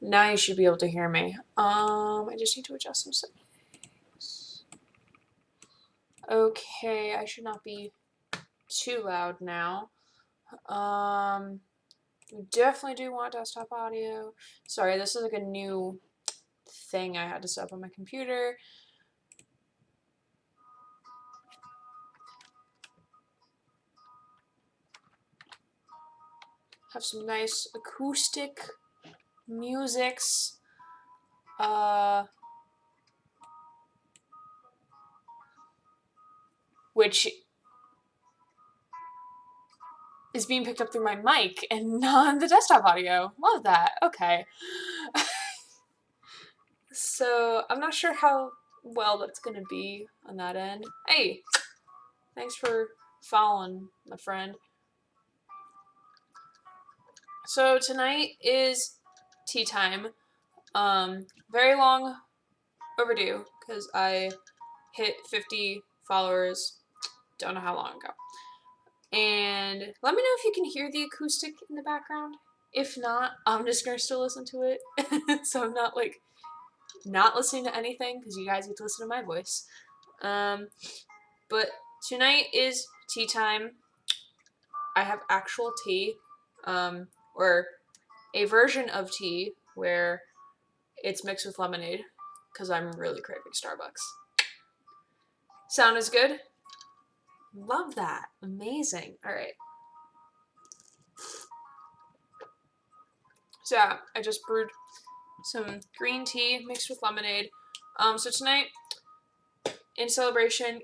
Now you should be able to hear me. I just need to adjust some settings. Okay, I should not be too loud now. We definitely do want desktop audio. Sorry, this is like a new thing I had to set up on my computer. Have some nice acoustic musics. Which is being picked up through my mic and not the desktop audio. Love that. Okay. So I'm not sure how well that's gonna be on that end. Hey, thanks for following, my friend. So tonight is tea time. Very long overdue because I hit 50 followers don't know how long ago. And let me know if you can hear the acoustic in the background. If not, I'm just gonna still listen to it. So I'm not like not listening to anything because you guys get to listen to my voice. But tonight is tea time. I have actual tea, or a version of tea where it's mixed with lemonade because I'm really craving Starbucks. Sound is good? Love that. Amazing. All right. So yeah, I just brewed some green tea mixed with lemonade. So tonight, in celebration,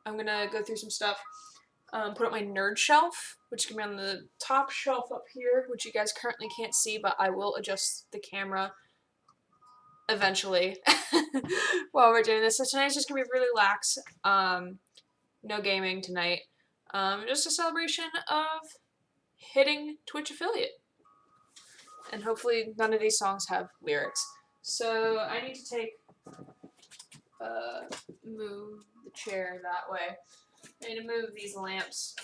I'm gonna go through some stuff. Put up my nerd shelf, which can be on the top shelf up here, which you guys currently can't see, but I will adjust the camera eventually while we're doing this. So tonight's just gonna be really lax. No gaming tonight. Just a celebration of hitting Twitch affiliate. And hopefully none of these songs have lyrics. So I need to move the chair that way. I need to move these lamps.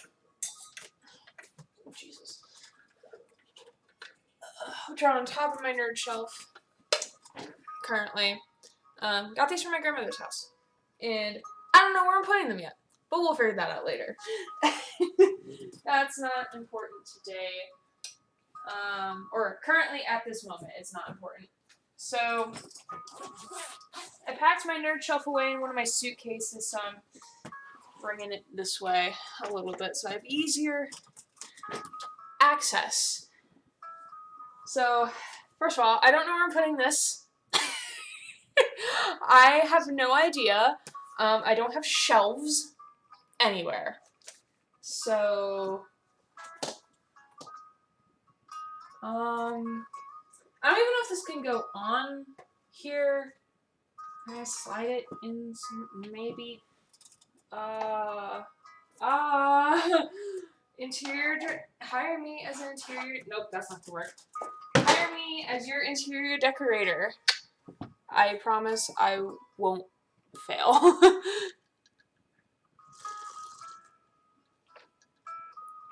Oh, Jesus. Which are on top of my nerd shelf currently. Got these from my grandmother's house. And I don't know where I'm putting them yet. But we'll figure that out later. That's not important today. Or currently at this moment, it's not important. So, I packed my nerd shelf away in one of my suitcases, so I'm bringing it this way a little bit so I have easier access. So, first of all, I don't know where I'm putting this. I have no idea. I don't have shelves anywhere. So, I don't even know if this can go on here. Can I slide it in some, maybe? Hire me as an interior, nope, that's not gonna work. Hire me as your interior decorator. I promise I won't fail.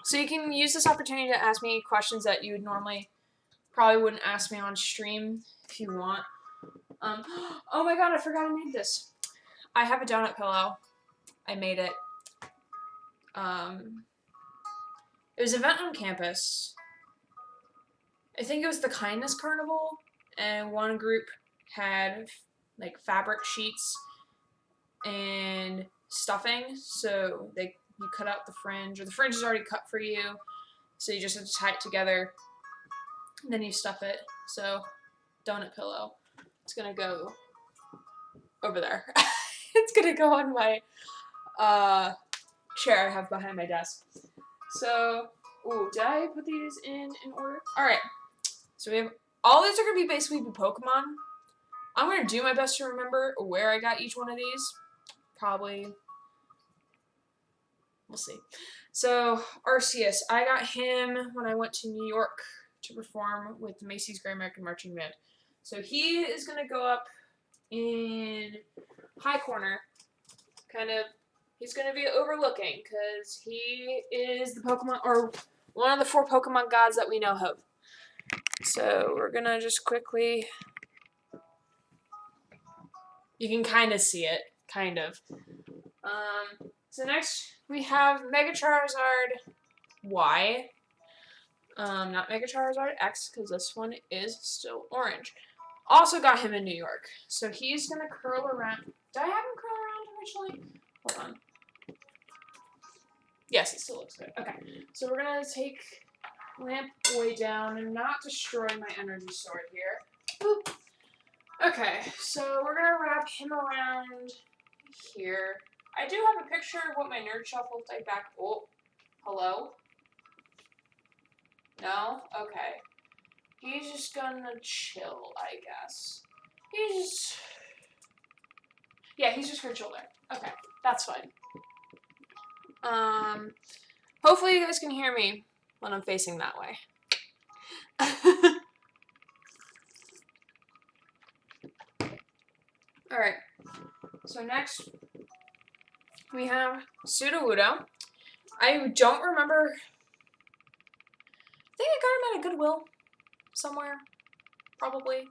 So you can use this opportunity to ask me questions that you would normally probably wouldn't ask me on stream if you want. Oh my god, I forgot I made this. I have a donut pillow. I made it. It was an event on campus. I think it was the Kindness Carnival, and one group had like fabric sheets and stuffing, so you cut out the fringe, or the fringe is already cut for you, so you just have to tie it together, and then you stuff it. So, donut pillow. It's gonna go over there. It's gonna go on my chair I have behind my desk. So, ooh, did I put these in order? Alright. So we have, all these are gonna be basically Pokemon. I'm gonna do my best to remember where I got each one of these. Probably. We'll see. So, Arceus. I got him when I went to New York to perform with the Macy's Great American Marching Band. So he is gonna go up in high corner. He's gonna be overlooking, because he is the Pokemon, or one of the 4 Pokemon gods that we know of. So we're gonna just quickly, you can kind of see it, kind of. So next we have Mega Charizard Y. Not Mega Charizard X, because this one is still orange. Also got him in New York. So he's gonna curl around. Did I have him curl around originally? Hold on. Yes, it still looks good. Okay. So we're gonna take Lamp way down and not destroy my energy sword here. Boop. Okay, so we're gonna wrap him around here. I do have a picture of what my nerd shelf looked like back. Oh, hello? No? Okay. He's just gonna chill, I guess. Yeah, he's just gonna chill there. Okay, that's fine. Hopefully you guys can hear me when I'm facing that way. Alright, so next we have Sudowoodo. I don't remember. I think I got him at a Goodwill somewhere, probably.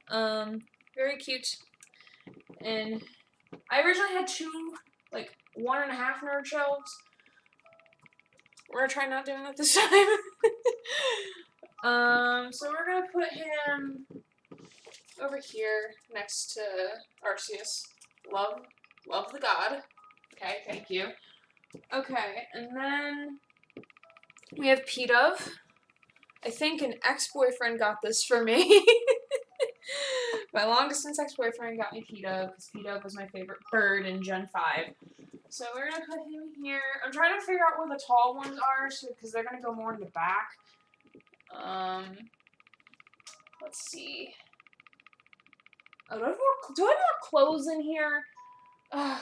Very cute. And I originally had 2, like 1.5 nerd shelves. We're gonna try not doing that this time. So we're gonna put him over here next to Arceus. Love the god. Okay, thank you. Okay, and then we have P-Dove. I think an ex-boyfriend got this for me. My long-distance ex-boyfriend got me P-Dove, because P-Dove was my favorite bird in Gen 5. So we're going to put him here. I'm trying to figure out where the tall ones are, because they're going to go more in the back. Let's see. Oh, do I have more clothes in here? I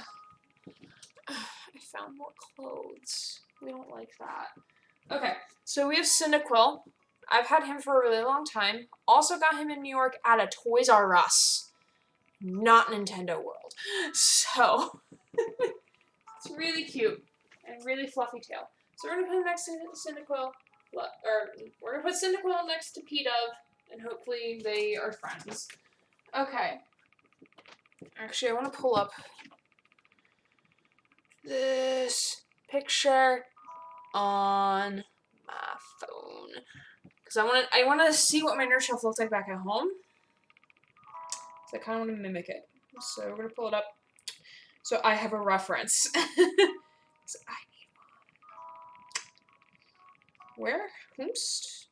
found more clothes. We don't like that. Okay, so we have Cyndaquil. I've had him for a really long time. Also got him in New York at a Toys R Us. Not Nintendo World. So, it's really cute. And really fluffy tail. So we're going to put him next to Cyndaquil. Or, we're going to put Cyndaquil next to P-Dove. And hopefully they are friends. Okay. Actually, I want to pull up this picture on my phone. Because I want to see what my nerd shelf looks like back at home. So I kind of want to mimic it. So we're going to pull it up. So I have a reference. So I need one. Where? Whomst?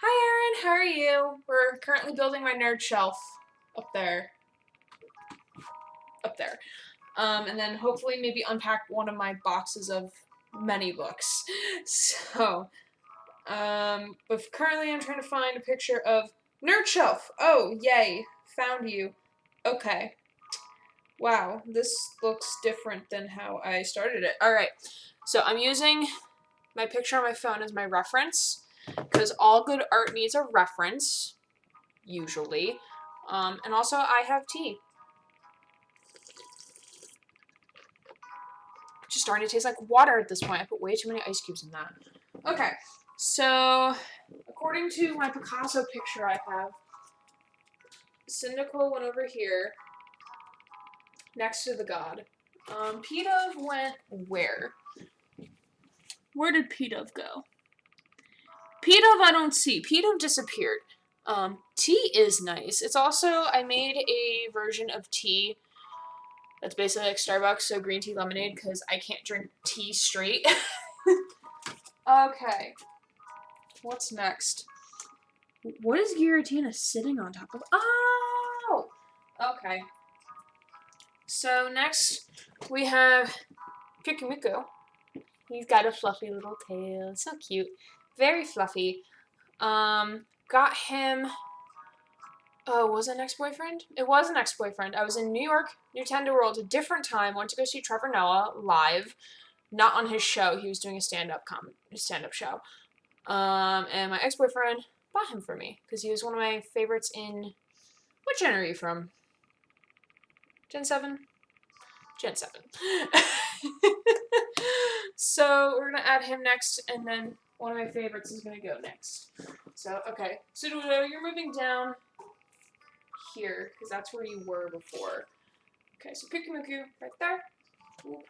Hi, Erin. How are you? We're currently building my nerd shelf up there. And then hopefully maybe unpack one of my boxes of many books. So, but currently I'm trying to find a picture of nerd shelf. Oh, yay. Found you. Okay. Wow, this looks different than how I started it. Alright, so I'm using my picture on my phone as my reference, because all good art needs a reference, usually. And also I have tea. It's just starting to taste like water at this point. I put way too many ice cubes in that. Okay, so according to my Picasso picture I have, Cyndaquil went over here, next to the god. P-Dove went where? Where did P-Dove go? P-Dove I don't see. P-Dove disappeared. Tea is nice. It's also, I made a version of tea that's basically like Starbucks, so green tea lemonade, because I can't drink tea straight. Okay. What's next? What is Giratina sitting on top of? Oh! Okay. So next, we have Pikimiku. He's got a fluffy little tail. So cute. Very fluffy. Got him... Oh, was it an ex-boyfriend? It was an ex-boyfriend. I was in New York, Nintendo World, a different time. Went to go see Trevor Noah live. Not on his show. He was doing a stand-up show. And my ex-boyfriend bought him for me. Because he was one of my favorites in... What gen are you from? Gen 7? Gen 7. So we're gonna add him next, and then one of my favorites is gonna go next. So okay, so you're moving down here because that's where you were before. Okay, so Kukumuku right there. Oop,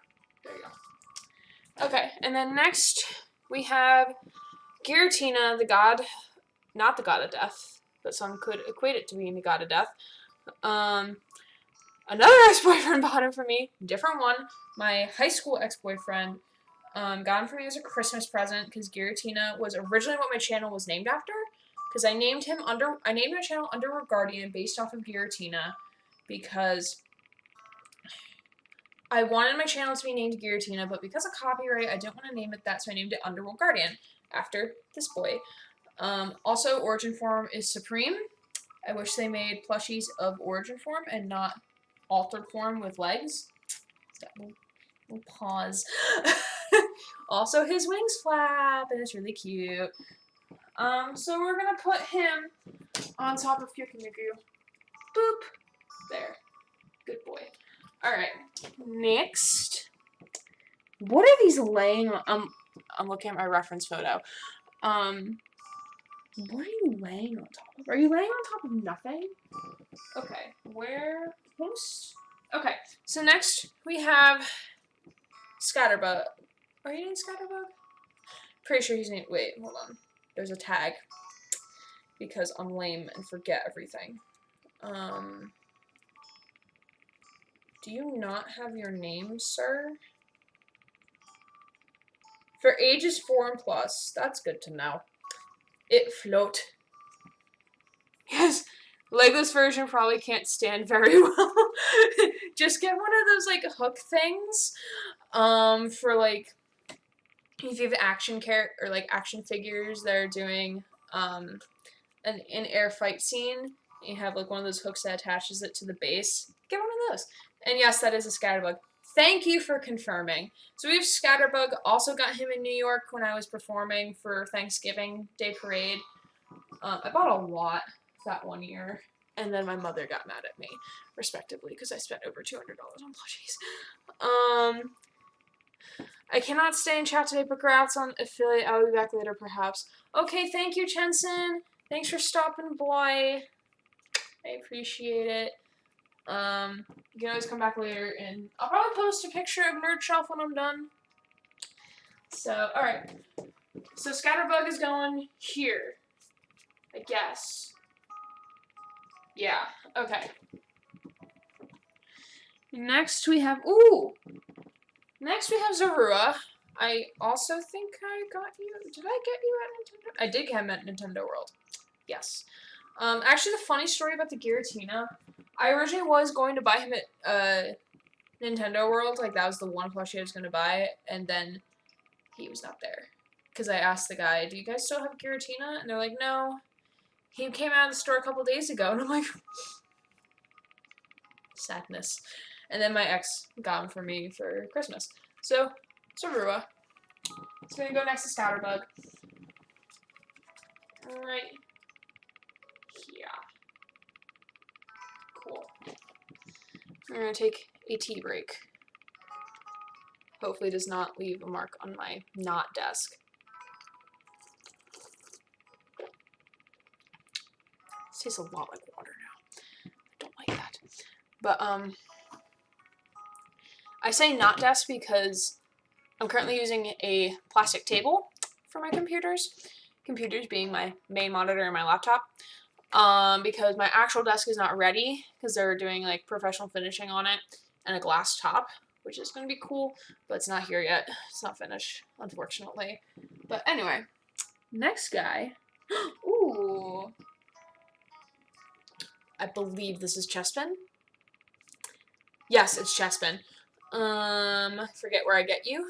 there you go. Okay, and then next we have Giratina, the god, not the god of death, but some could equate it to being the god of death. Another ex-boyfriend bought him for me, different one. My high school ex-boyfriend got him for me as a Christmas present because Giratina was originally what my channel was named after. Because I named my channel Underworld Guardian based off of Giratina because I wanted my channel to be named Giratina, but because of copyright, I didn't want to name it that, so I named it Underworld Guardian after this boy. Also, Origin Form is supreme. I wish they made plushies of Origin Form and not altered form with legs. We'll pause. Also, his wings flap, and it's really cute. So we're gonna put him on top of Kyokimiku. Boop. There. Good boy. Alright. Next. What are these laying on? I'm looking at my reference photo. What are you laying on top of? Are you laying on top of nothing? Okay. Where? Post? Okay. So next we have Scatterbug. Are you named Scatterbug? Pretty sure he's named. Wait, hold on. There's a tag. Because I'm lame and forget everything. Do you not have your name, sir? For ages 4 and plus. That's good to know. It float. Yes. Legless version probably can't stand very well. Just get one of those, like, hook things. For, like, if you have action or like action figures that are doing an in-air fight scene, you have like one of those hooks that attaches it to the base. Get one of those. And yes, that is a Scatterbug. Thank you for confirming. So we have Scatterbug. Also got him in New York when I was performing for Thanksgiving Day Parade. I bought a lot that one year. And then my mother got mad at me, respectively, because I spent over $200 on plushies. I cannot stay in chat today, but congrats on affiliate. I'll be back later, perhaps. Okay, thank you, Chenson. Thanks for stopping by. I appreciate it. You can always come back later, and I'll probably post a picture of Nerd Shelf when I'm done. So, alright. So, Scatterbug is going here. I guess. Yeah, okay. Next we have, Next we have Zorua. I also think I got you. Did I get you at Nintendo? I did get him at Nintendo World. Yes. Actually, the funny story about the Giratina, I originally was going to buy him at Nintendo World. Like, that was the one plushie I was going to buy. And then he was not there. Because I asked the guy, do you guys still have Giratina? And they're like, no. He came out of the store a couple days ago. And I'm like, sadness. And then my ex got him for me for Christmas. So, Zorua. It's gonna go next to Scatterbug. Right here. Cool. We're gonna take a tea break. Hopefully it does not leave a mark on my not desk. This tastes a lot like water now. I don't like that. But, I say not desk because I'm currently using a plastic table for my computers. Computers being my main monitor and my laptop. Because my actual desk is not ready because they're doing like professional finishing on it and a glass top, which is going to be cool, but it's not here yet. It's not finished, unfortunately. But anyway, next guy. Ooh. I believe this is Chespin. Yes, it's Chespin. Forget where I get you.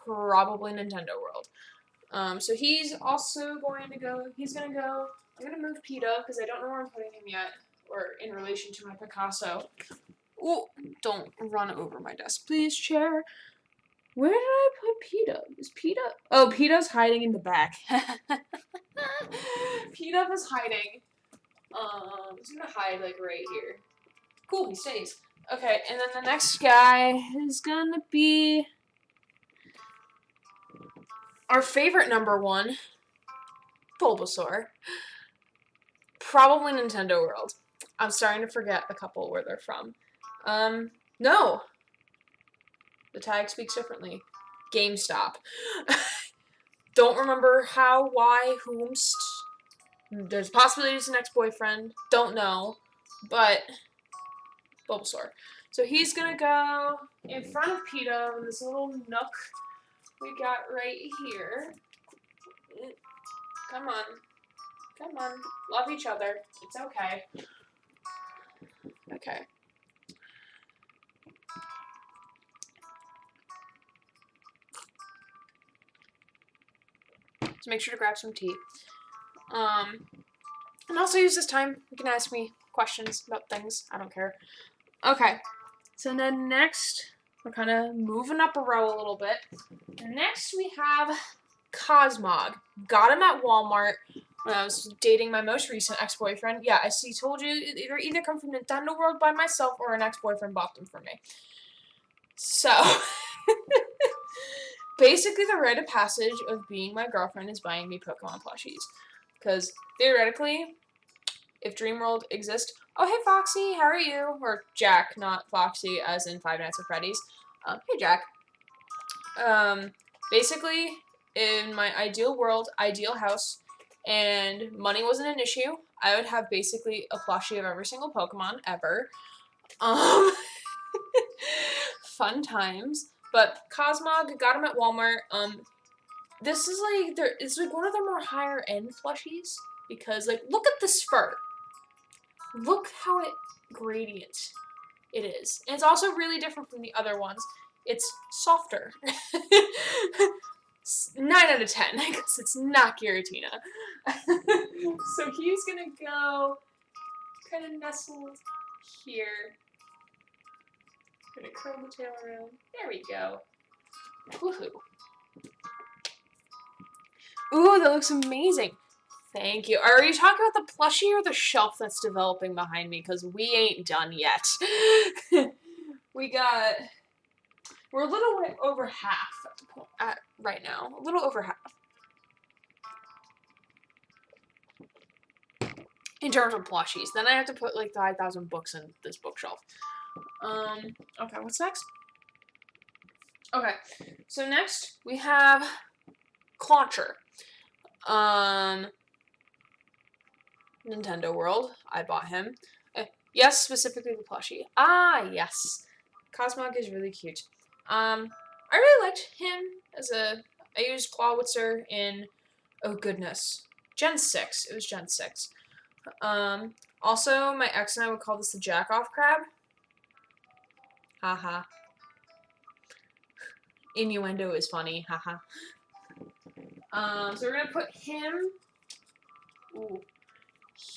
Probably Nintendo World. So he's also going to go, I'm going to move PETA because I don't know where I'm putting him yet, or in relation to my Picasso. Ooh, don't run over my desk, please, chair. Where did I put PETA? Is PETA? Oh, PETA's hiding in the back. PETA is hiding. He's going to hide, like, right here. Cool, he stays. Okay, and then the next guy is gonna be Our favorite number one, Bulbasaur. Probably Nintendo World. I'm starting to forget a couple where they're from. No. The tag speaks differently. GameStop. Don't remember how, why, whomst. There's a possibility it's an ex-boyfriend. Don't know. But Bulbasaur. So he's gonna go in front of PETA in this little nook we got right here. Come on. Come on. Love each other. It's okay. Okay. So make sure to grab some tea. And also use this time. You can ask me questions about things. I don't care. Okay. So then next, we're kind of moving up a row a little bit. Next we have Cosmog. Got him at Walmart when I was dating my most recent ex-boyfriend. Yeah, I see. Told you, either come from Nintendo World by myself or an ex-boyfriend bought them for me. So, basically the rite of passage of being my girlfriend is buying me Pokemon plushies. Because, theoretically, if Dreamworld exists, oh, hey, Foxy, how are you? Or Jack, not Foxy, as in Five Nights at Freddy's. Hey, Jack. Basically, in my ideal world, ideal house, and money wasn't an issue, I would have basically a plushie of every single Pokemon ever. Fun times. But Cosmog, got him at Walmart. This is like, it's like one of the more higher end plushies, because, like, look at this fur. Look how gradient it is. And it's also really different from the other ones. It's softer. 9 out of 10, because it's not Giratina. So he's gonna go kind of nestled here. Gonna curl the tail around. There we go. Woohoo. Ooh, that looks amazing. Thank you. Are you talking about the plushie or the shelf that's developing behind me? Because we ain't done yet. We're a little over half right now. A little over half. In terms of plushies. Then I have to put like 5,000 books in this bookshelf. Okay, what's next? Okay, so next we have Clauncher. Nintendo World. I bought him. Yes, specifically the plushie. Ah, yes. Cosmog is really cute. I really liked him I used Clawitzer in, oh goodness, Gen 6. It was Gen 6. Also, my ex and I would call this the jack-off crab. Haha. Innuendo is funny. Haha. So we're gonna put him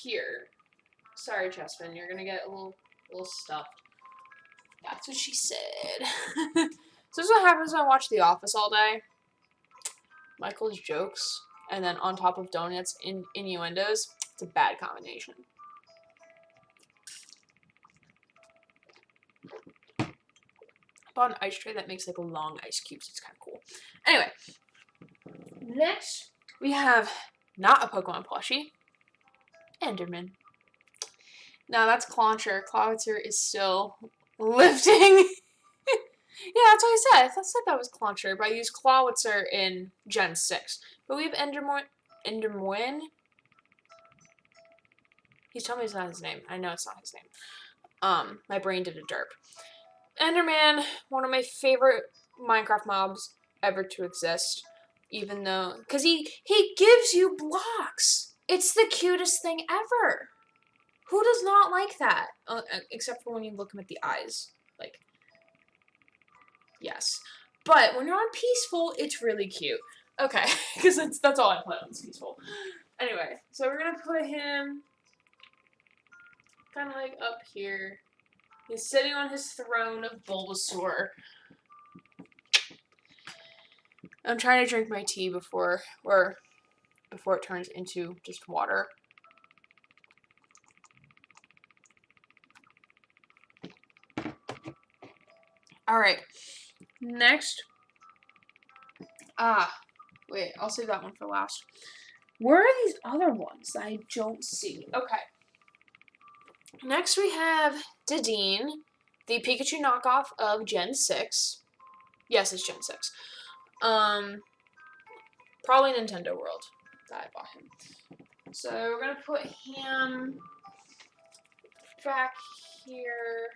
here. Sorry, Chespin, you're gonna get a little stuffed. That's what she said. So this is what happens when I watch The Office all day. Michael's jokes, and then on top of donuts, innuendos. It's a bad combination. I bought an ice tray that makes like long ice cubes. It's kind of cool. Anyway, next we have not a Pokemon plushie, Enderman. Now that's Clauncher. Clawitzer is still lifting. Yeah, that's what I said. I said that was Clauncher, but I used Clawitzer in Gen 6. But we have Endermoin. He's telling me it's not his name. I know it's not his name. My brain did a derp. Enderman, one of my favorite Minecraft mobs ever to exist. Even though, because he gives you blocks. It's the cutest thing ever. Who does not like that? Except for when you look him at the eyes. Like, yes. But when you're on Peaceful, it's really cute. Okay, because that's all I play on Peaceful. Anyway, so we're going to put him kind of like up here. He's sitting on his throne of Bulbasaur. I'm trying to drink my tea before it turns into just water. Alright. Next. Wait, I'll save that one for last. Where are these other ones that I don't see? Okay. Next we have Dedenne, the Pikachu knockoff of Gen 6. Yes, it's Gen 6. Probably Nintendo World that I bought him. So we're going to put him back here,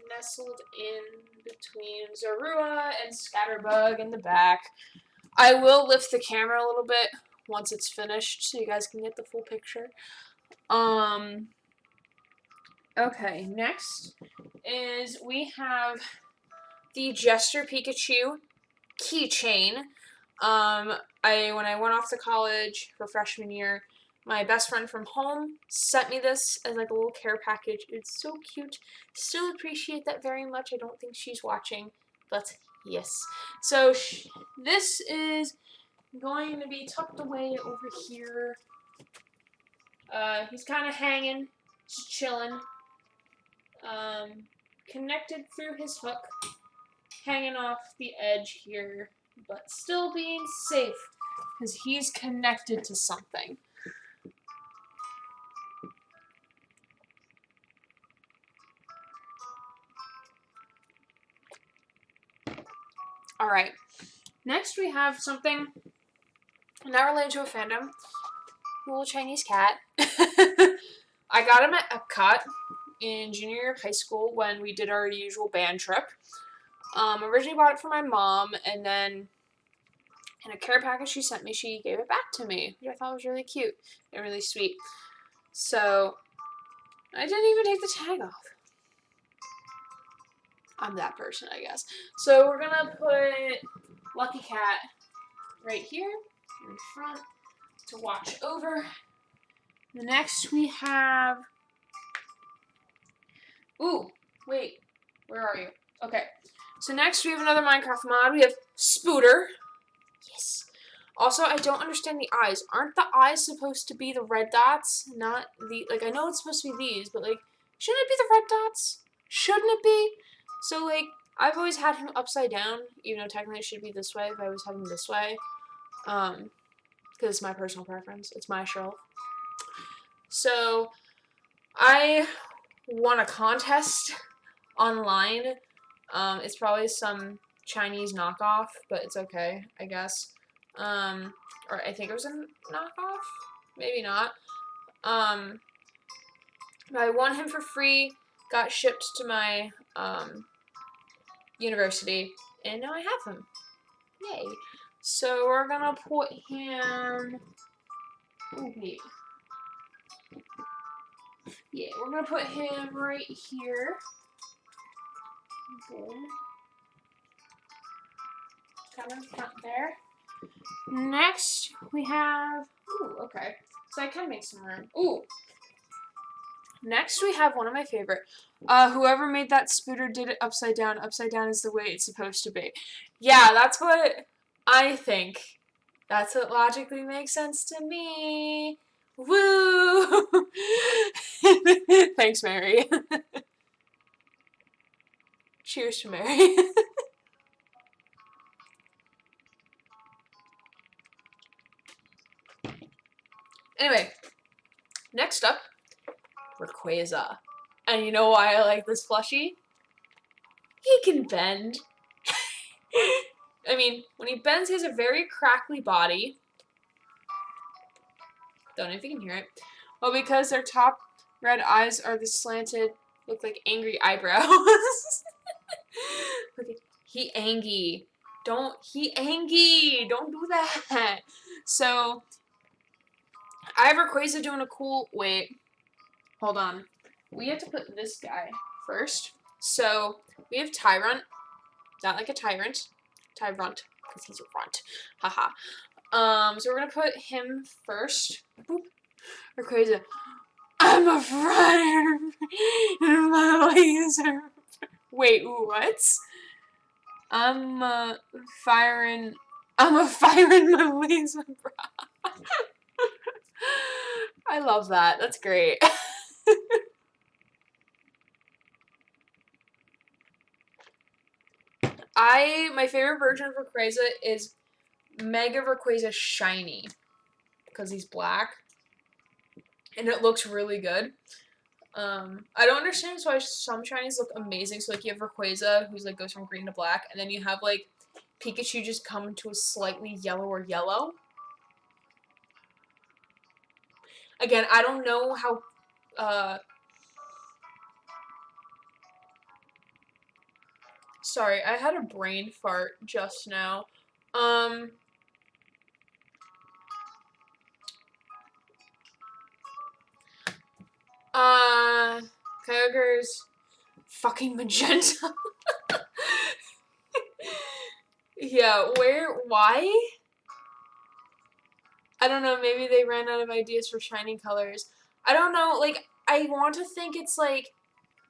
nestled in between Zorua and Scatterbug in the back. I will lift the camera a little bit once it's finished so you guys can get the full picture. Okay, next is we have the Jester Pikachu keychain. When I went off to college for freshman year, my best friend from home sent me this as like a little care package. It's so cute. Still appreciate that very much. I don't think she's watching, but yes. So this is going to be tucked away over here. He's kind of hanging, just chilling. Connected through his hook, hanging off the edge here, but still being safe because he's connected to something. All right. Next we have something not related to a fandom. A little Chinese cat. I got him at Epcot in junior year of high school when we did our usual band trip. Originally bought it for my mom, and then in a care package she sent me, she gave it back to me, which I thought was really cute and really sweet. So I didn't even take the tag off. I'm that person, I guess. So we're gonna put Lucky Cat right here in front to watch over. The next we have... Ooh, wait. Where are you? Okay. So next we have another Minecraft mod. We have Spooter. Yes. Also, I don't understand the eyes. Aren't the eyes supposed to be the red dots? Not the... Like, I know it's supposed to be these, but, like, shouldn't it be the red dots? Shouldn't it be? So, like, I've always had him upside down, even though technically it should be this way, but I always have him this way. Because it's my personal preference. It's my shelf. So, I won a contest online. It's probably some Chinese knockoff, but it's okay, I guess. Or I think it was a knockoff? Maybe not. But I won him for free, got shipped to my, university, and now I have him. Yay. So we're gonna put him... Oh, wait. Yeah, we're gonna put him right here. Boom. Kind of front there. Next, we have... Ooh, okay. So I can make some room. Ooh. Next, we have one of my favorite. Whoever made that Spooter did it upside down. Upside down is the way it's supposed to be. Yeah, that's what I think. That's what logically makes sense to me. Woo! Thanks, Mary. Cheers to Mary. Anyway, next up, Rayquaza. And you know why I like this plushie? He can bend. I mean, when he bends, he has a very crackly body. Don't know if you can hear it. Well, because their top red eyes are the slanted, look like angry eyebrows. Look at, he angy. He angy. Don't do that. So, I have Rayquaza doing a cool, wait, hold on. We have to put this guy first. So, we have Tyrunt. Not like a tyrant. Tyrunt, because he's a runt. Haha. So we're gonna put him first. Boop. Rayquaza. I'm a fire in my laser. Wait, what? I'm a firing my laser. I love that. That's great. My favorite version of Rayquaza is Mega Rayquaza Shiny. Because he's black. And it looks really good. I don't understand why some shinies look amazing. So, like, you have Rayquaza, who's, like, goes from green to black. And then you have, like, Pikachu just come to a slightly yellower yellow. Again, I don't know how, sorry, I had a brain fart just now. Kyogre's fucking magenta. Yeah, why? I don't know, maybe they ran out of ideas for shiny colors. I don't know, like, I want to think it's like,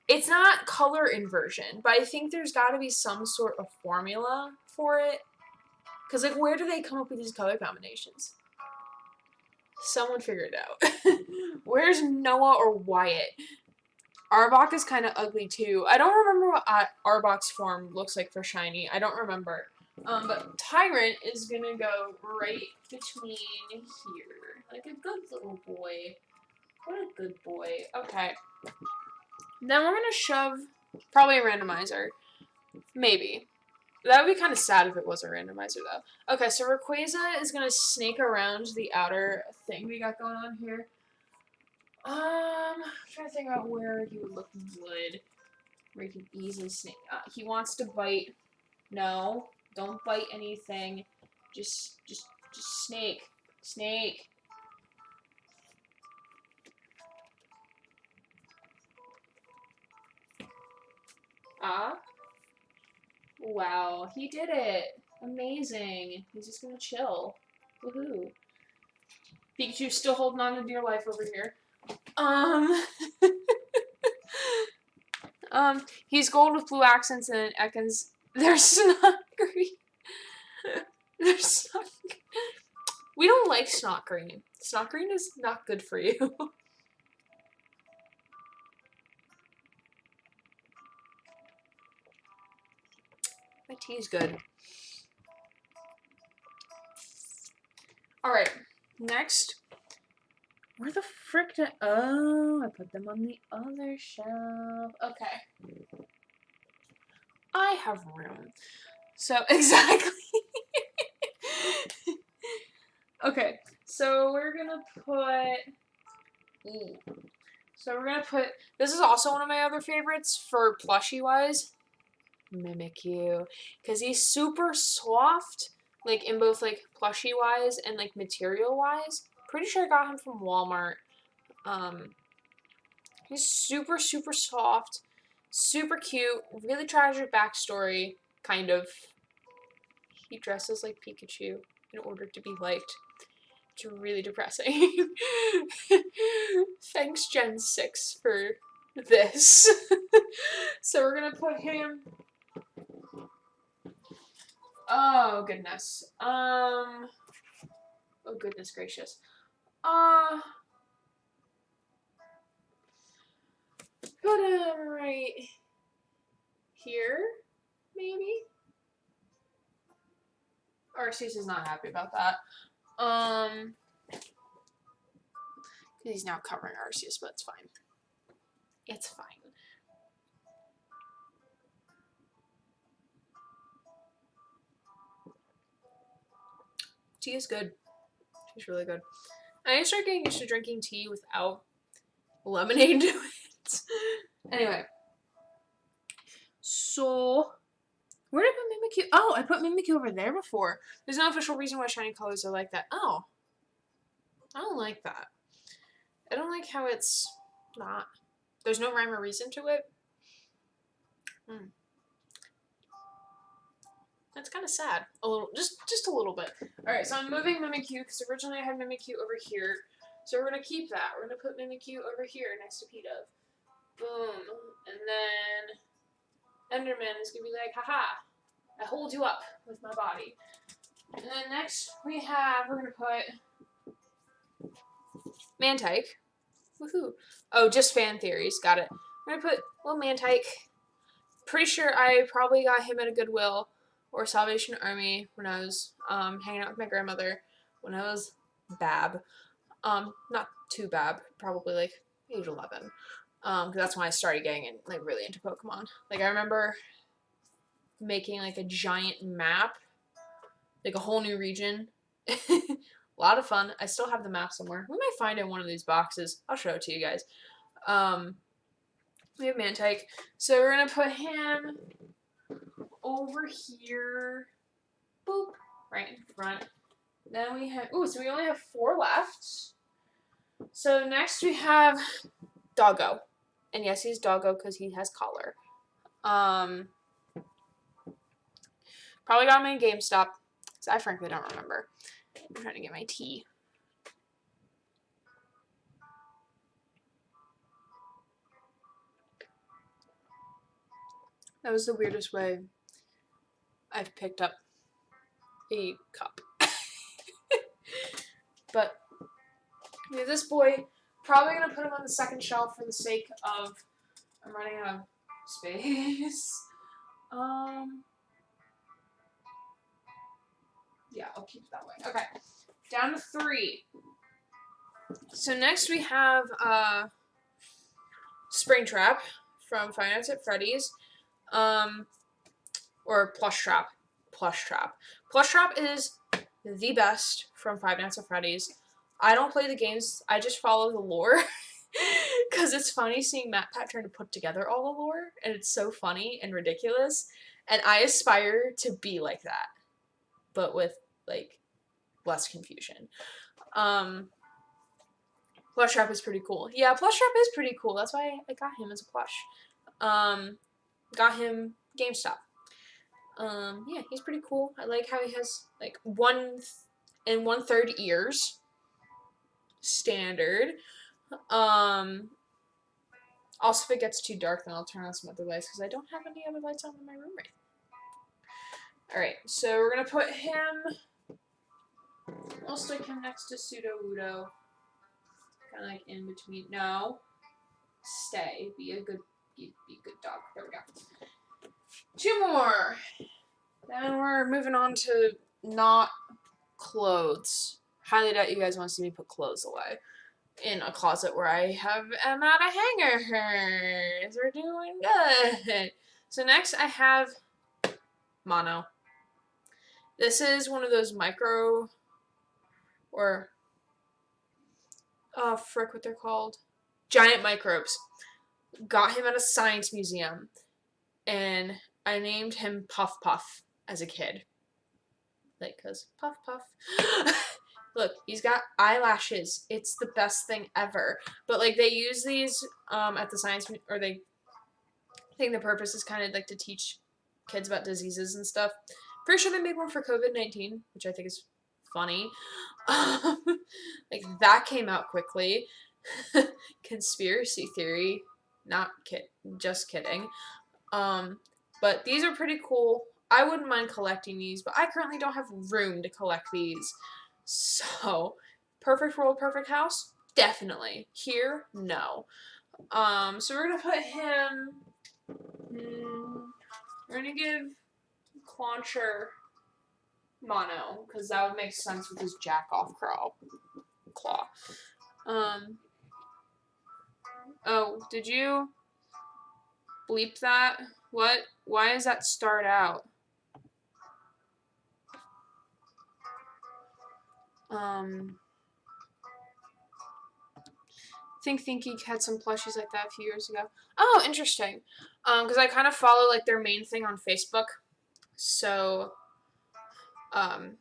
it's not color inversion, but I think there's gotta be some sort of formula for it. Because, like, where do they come up with these color combinations? Someone figure it out. Where's Noah or Wyatt? Arbok is kind of ugly, too. I don't remember what Arbok's form looks like for shiny. I don't remember. But Tyrant is gonna go right between here. Like a good little boy. What a good boy. Okay. Then we're gonna shove probably a randomizer. Maybe. That would be kind of sad if it was a randomizer, though. Okay, so Rayquaza is gonna snake around the outer thing we got going on here. I'm trying to think about where he would look good. Where he can easily snake. He wants to bite. No. Don't bite anything. Just snake. Snake. Wow, he did it. Amazing. He's just gonna chill. Woohoo. Pikachu's still holding on to dear life over here. He's gold with blue accents and Ekans. There's not green. There's not. We don't like snot green. Snot green is not good for you. My tea's good. Alright, next. Where the frick did... Oh, I put them on the other shelf. Okay. I have room. So, exactly. Okay, so we're gonna put... So we're gonna put... This is also one of my other favorites for plushie-wise. Mimikyu. Because he's super soft, like, in both, like, plushie-wise and, like, material-wise. Pretty sure I got him from Walmart. He's super, super soft, super cute, really tragic backstory, kind of. He dresses like Pikachu in order to be liked. It's really depressing. Thanks, Gen 6, for this. So we're gonna put him... Oh, goodness. Oh, goodness gracious. Put him right here, maybe? Arceus is not happy about that. He's now covering Arceus, but it's fine. It's fine. Tea is good. Tea's really good. I need to start getting used to drinking tea without lemonade to it. Anyway. So, where did I put Mimikyu? Oh, I put Mimikyu over there before. There's no official reason why shiny colors are like that. Oh. I don't like that. I don't like how it's not. There's no rhyme or reason to it. That's kind of sad. A little, just a little bit. Alright, so I'm moving Mimikyu, because originally I had Mimikyu over here. So we're going to keep that. We're going to put Mimikyu over here next to P-Dove. Boom. And then Enderman is going to be like, haha, I hold you up with my body. And then next we're going to put Mantike. Woohoo. Oh, just fan theories. Got it. I'm going to put little Mantike. Pretty sure I probably got him at a Goodwill. or Salvation Army when I was hanging out with my grandmother when I was bab. Not too bab, probably like age 11. Because that's when I started getting like really into Pokemon. Like I remember making like a giant map, like a whole new region. A lot of fun. I still have the map somewhere. We might find it in one of these boxes. I'll show it to you guys. We have Mantike. So we're gonna put him over here. Boop. Right in front. Then we have, so we only have 4 left. So next we have Doggo. And yes, he's Doggo because he has collar. Probably got him in GameStop. So I frankly don't remember. I'm trying to get my tea. That was the weirdest way I've picked up a cup. But yeah, this boy, probably gonna put him on the second shelf for the sake of I'm running out of space. Yeah, I'll keep it that way. Okay, down to 3. So next we have Springtrap from Five Nights at Freddy's, or Plush Trap. Plush Trap is the best from Five Nights at Freddy's. I don't play the games, I just follow the lore. Because it's funny seeing MatPat trying to put together all the lore, and it's so funny and ridiculous. And I aspire to be like that, but with, like, less confusion. Plush Trap is pretty cool. Yeah, Plush Trap is pretty cool. That's why I got him as a plush. Got him GameStop. Yeah, he's pretty cool. I like how he has, like, 1 1/3 ears. Standard. Also, if it gets too dark, then I'll turn on some other lights, because I don't have any other lights on in my room right now. Alright, so we're going to put him, we'll stick him next to Sudowoodo. Kind of like in between. No. Stay. Be a good dog. There we go. 2 more. Then we're moving on to not clothes. Highly doubt you guys want to see me put clothes away in a closet where I am out of hangers. We're doing good. So next I have Mono. This is one of those micro, or frick what they're called, giant microbes. Got him at a science museum, and I named him Puff Puff as a kid. Like, cause Puff Puff. Look, he's got eyelashes. It's the best thing ever. But, like, they use these at the science, or they think the purpose is kind of, like, to teach kids about diseases and stuff. Pretty sure they made one for COVID-19, which I think is funny. Like, that came out quickly. Conspiracy theory. Just kidding. But these are pretty cool. I wouldn't mind collecting these, but I currently don't have room to collect these. So, perfect world, perfect house? Definitely. Here? No. So we're gonna put him, we're gonna give Clauncher Mono, because that would make sense with his jack-off claw. Oh, did you bleep that? What? Why does that start out? I think Geek had some plushies like that a few years ago. Oh, interesting. Because I kind of follow, like, their main thing on Facebook. So, like,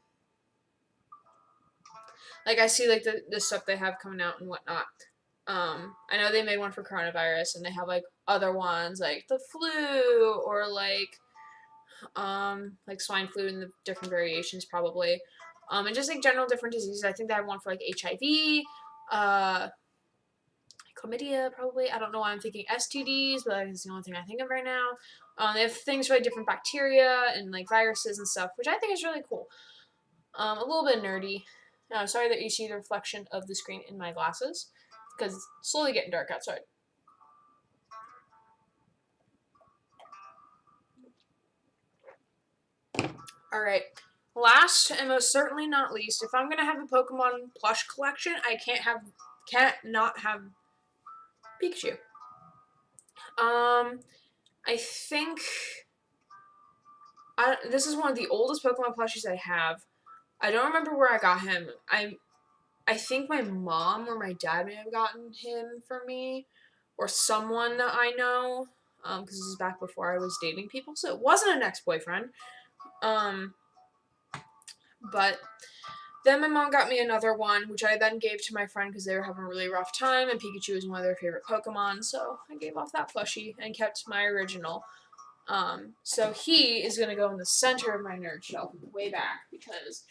I see, like, the stuff they have coming out and whatnot. I know they made one for coronavirus, and they have, like, other ones, like the flu, or, like swine flu and the different variations, probably. And just, like, general different diseases. I think they have one for, like, HIV, chlamydia, probably. I don't know why I'm thinking STDs, but that's the only thing I think of right now. They have things for, like, different bacteria and, like, viruses and stuff, which I think is really cool. A little bit nerdy. Sorry that you see the reflection of the screen in my glasses, because it's slowly getting dark outside. Alright. Last and most certainly not least, if I'm gonna have a Pokemon plush collection, I can't not have Pikachu. I think this is one of the oldest Pokemon plushies I have. I don't remember where I got him. I think my mom or my dad may have gotten him for me, or someone that I know, because this is back before I was dating people, so it wasn't an ex-boyfriend. But then my mom got me another one, which I then gave to my friend because they were having a really rough time, and Pikachu was one of their favorite Pokemon, so I gave off that plushie and kept my original. So he is going to go in the center of my nerd shelf, way back, because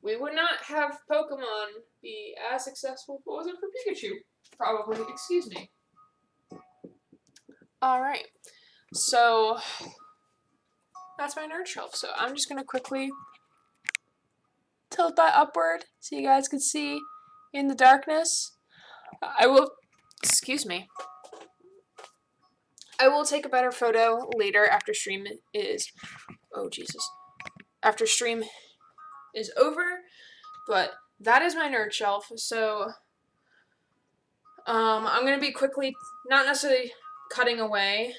we would not have Pokemon be as successful if it wasn't for Pikachu. Probably, excuse me. Alright, so that's my nerd shelf. So I'm just going to quickly tilt that upward so you guys can see in the darkness. I will take a better photo later after stream is, after stream is over, but that is my nerd shelf. So I'm going to be quickly, not necessarily cutting away.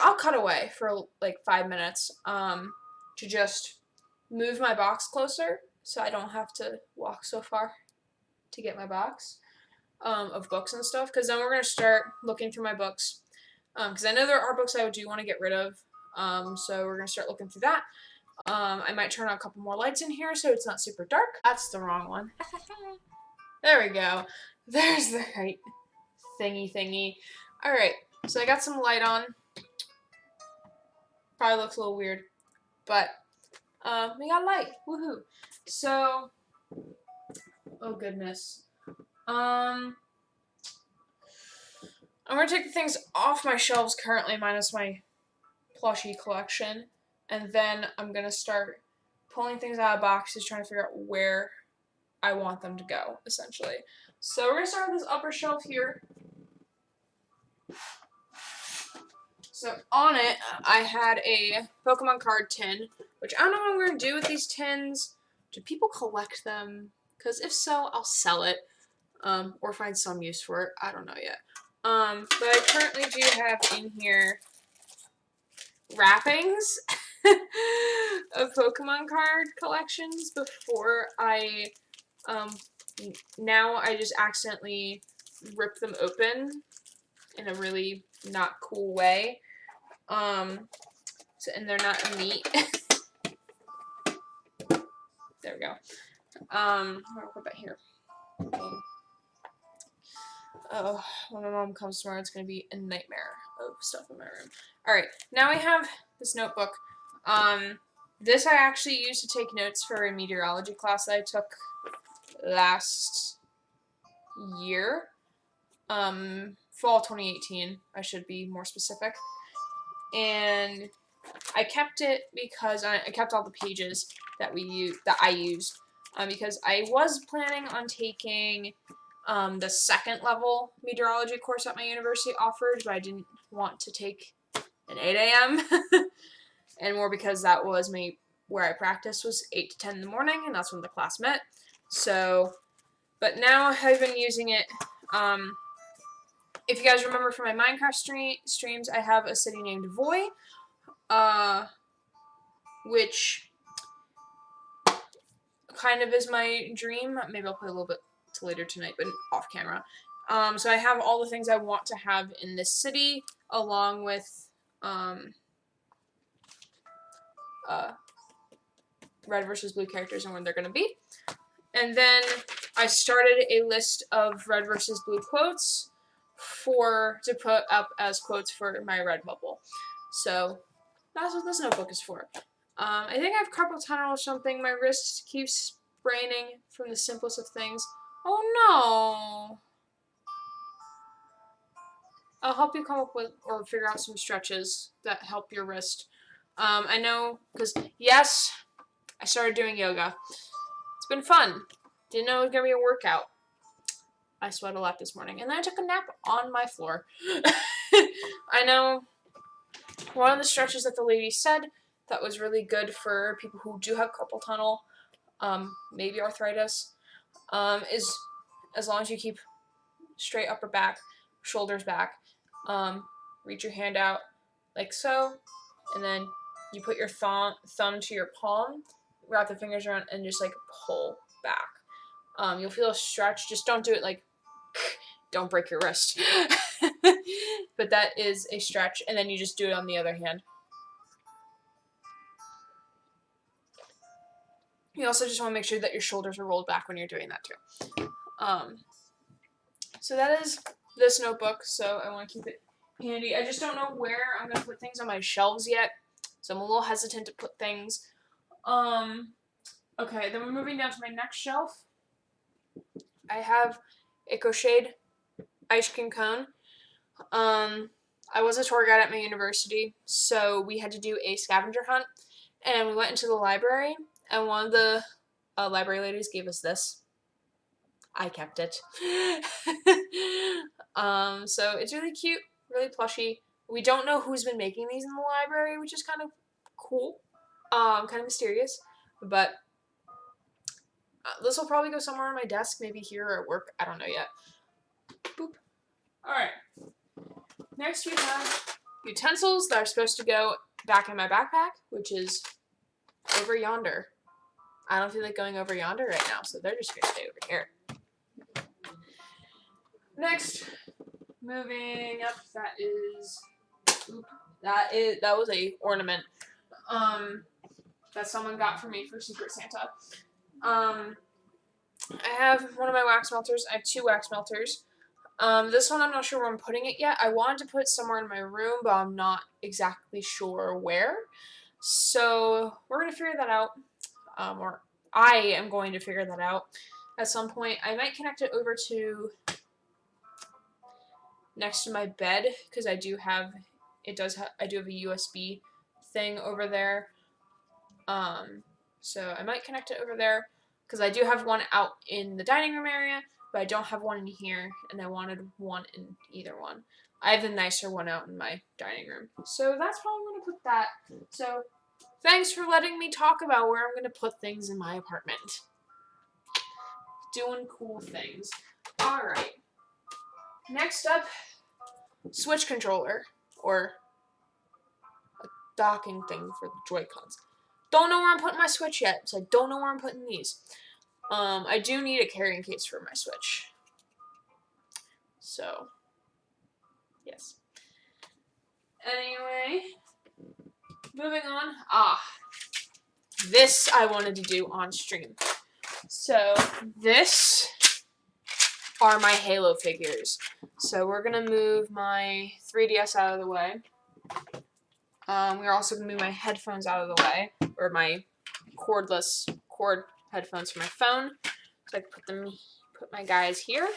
I'll cut away for like 5 minutes to just move my box closer so I don't have to walk so far to get my box of books and stuff, because then we're going to start looking through my books, because I know there are books I do want to get rid of, so we're going to start looking through that. I might turn on a couple more lights in here so it's not super dark. That's the wrong one. There we go. There's the right thingy. Alright, so I got some light on. Probably looks a little weird, but we got light. Woohoo! So, oh goodness. I'm gonna take the things off my shelves currently, minus my plushie collection, and then I'm gonna start pulling things out of boxes, trying to figure out where I want them to go, essentially. So we're gonna start with this upper shelf here. So on it, I had a Pokemon card tin, which I don't know what I'm going to do with these tins. Do people collect them? Because if so, I'll sell it, or find some use for it. I don't know yet. But I currently do have in here wrappings of Pokemon card collections before I, now I just accidentally rip them open in a really not cool way. And they're not neat. There we go. I'll put that here. Oh, when my mom comes tomorrow, it's going to be a nightmare of stuff in my room. Alright, now I have this notebook. This I actually used to take notes for a meteorology class that I took last year. Fall 2018, I should be more specific. And I kept it because I kept all the pages that I used, because I was planning on taking the second level meteorology course that my university offered, but I didn't want to take an 8 a.m. and more because that was where I practiced was 8 to 10 in the morning, and that's when the class met. So, but now I've been using it. If you guys remember from my Minecraft streams, I have a city named Voy, which kind of is my dream. Maybe I'll play a little bit later tonight, but off camera. So I have all the things I want to have in this city, along with red versus blue characters and where they're going to be. And then I started a list of red versus blue quotes to put up as quotes for my Redbubble. So that's what this notebook is for. I think I have carpal tunnel or something. My wrist keeps spraining from the simplest of things. Oh no! I'll help you come up with or figure out some stretches that help your wrist. I know, because yes, I started doing yoga. It's been fun. Didn't know it was going to be a workout. I sweat a lot this morning. And then I took a nap on my floor. I know One of the stretches that the lady said that was really good for people who do have carpal tunnel, maybe arthritis, is as long as you keep straight upper back, shoulders back, reach your hand out like so, and then you put your thumb to your palm, wrap the fingers around, and just like pull back. You'll feel a stretch. Just don't do it like, don't break your wrist. But that is a stretch, and then you just do it on the other hand. You also just want to make sure that your shoulders are rolled back when you're doing that too. So that is this notebook, so I want to keep it handy. I just don't know where I'm going to put things on my shelves yet, so I'm a little hesitant to put things. Okay, then we're moving down to my next shelf. I have a crocheted ice cream cone. I was a tour guide at my university, so we had to do a scavenger hunt, and we went into the library, and one of the library ladies gave us this. I kept it. So it's really cute, really plushy. We don't know who's been making these in the library, which is kind of cool, kind of mysterious, but this will probably go somewhere on my desk, maybe here or at work. I don't know yet. Boop. Alright. Next we have utensils that are supposed to go back in my backpack, which is over yonder. I don't feel like going over yonder right now, so they're just going to stay over here. Next, moving up, that was a ornament that someone got for me for Secret Santa. I have one of my wax melters. I have 2 wax melters. This one I'm not sure where I'm putting it yet. I wanted to put it somewhere in my room, but I'm not exactly sure where. So we're going to figure that out. Or I am going to figure that out at some point. I might connect it over to next to my bed, because I do have a USB thing over there. So I might connect it over there, because I do have one out in the dining room area, but I don't have one in here, and I wanted one in either one. I have the nicer one out in my dining room. So that's how I'm going to put that. So thanks for letting me talk about where I'm going to put things in my apartment. Doing cool things. Alright. Next up, Switch controller, or a docking thing for the Joy-Cons. Don't know where I'm putting my Switch yet, so I don't know where I'm putting these. I do need a carrying case for my Switch. So, yes. Anyway, moving on. This I wanted to do on stream. So, this are my Halo figures. So, we're going to move my 3DS out of the way. We're also going to move my headphones out of the way, or my cord headphones for my phone. So I can put my guys here.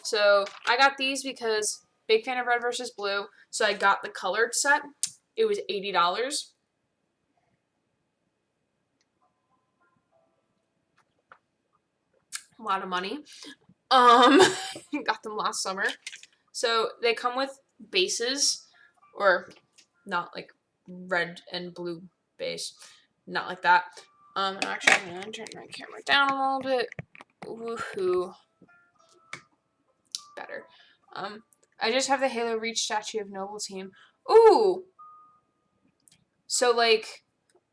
So I got these because big fan of Red vs. Blue, so I got the colored set. It was $80. A lot of money. Got them last summer. So they come with bases, or not like red and blue base, not like that. I'm actually gonna turn my camera down a little bit. Woohoo. Better. I just have the Halo Reach statue of Noble Team. Ooh! So, like,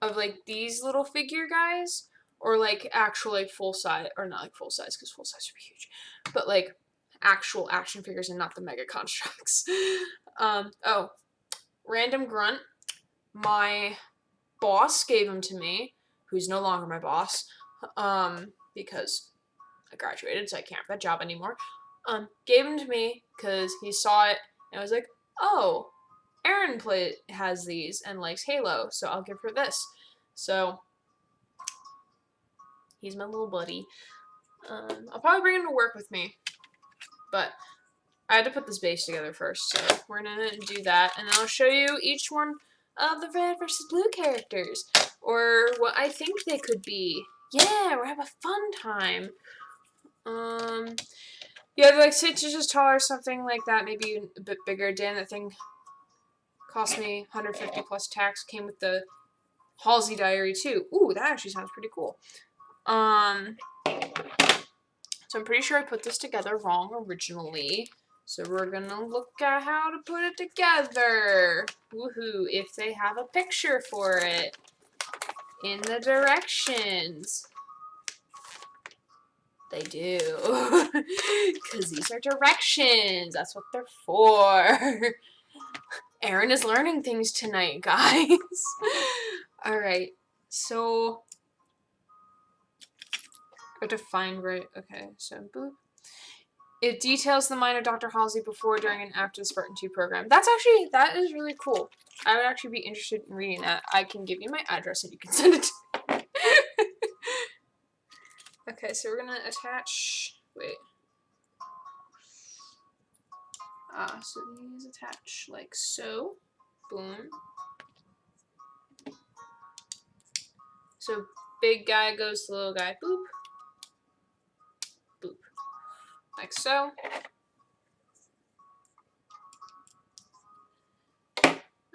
of, like, these little figure guys, or, like, actual, like, full size, or not, like, full size, because full size would be huge, but, like, actual action figures and not the mega constructs. Oh, random grunt. My boss gave him to me, who's no longer my boss, because I graduated, so I can't have that job anymore. Gave him to me because he saw it and was like, oh, Erin has these and likes Halo, so I'll give her this. So he's my little buddy. I'll probably bring him to work with me, but I had to put this base together first, so we're gonna do that, and then I'll show you each one of the Red vs. Blue characters, or what I think they could be. Yeah, we're having a fun time. Yeah, like 6 inches tall or something like that, maybe even a bit bigger. Damn, that thing cost me 150 plus tax. Came with the Halsey diary too. Ooh, that actually sounds pretty cool. So I'm pretty sure I put this together wrong originally. So we're gonna look at how to put it together. Woohoo, if they have a picture for it in the directions. They do. Because these are directions. That's what they're for. Erin is learning things tonight, guys. Alright, so I have to find right. Okay, so boop. It details the mind of Dr. Halsey before, during, and after the Spartan 2 program. That is really cool. I would actually be interested in reading that. I can give you my address and you can send it to me. Okay, so we're gonna attach, wait. So these attach like so. Boom. So big guy goes to little guy. Boop. Boop. Like so.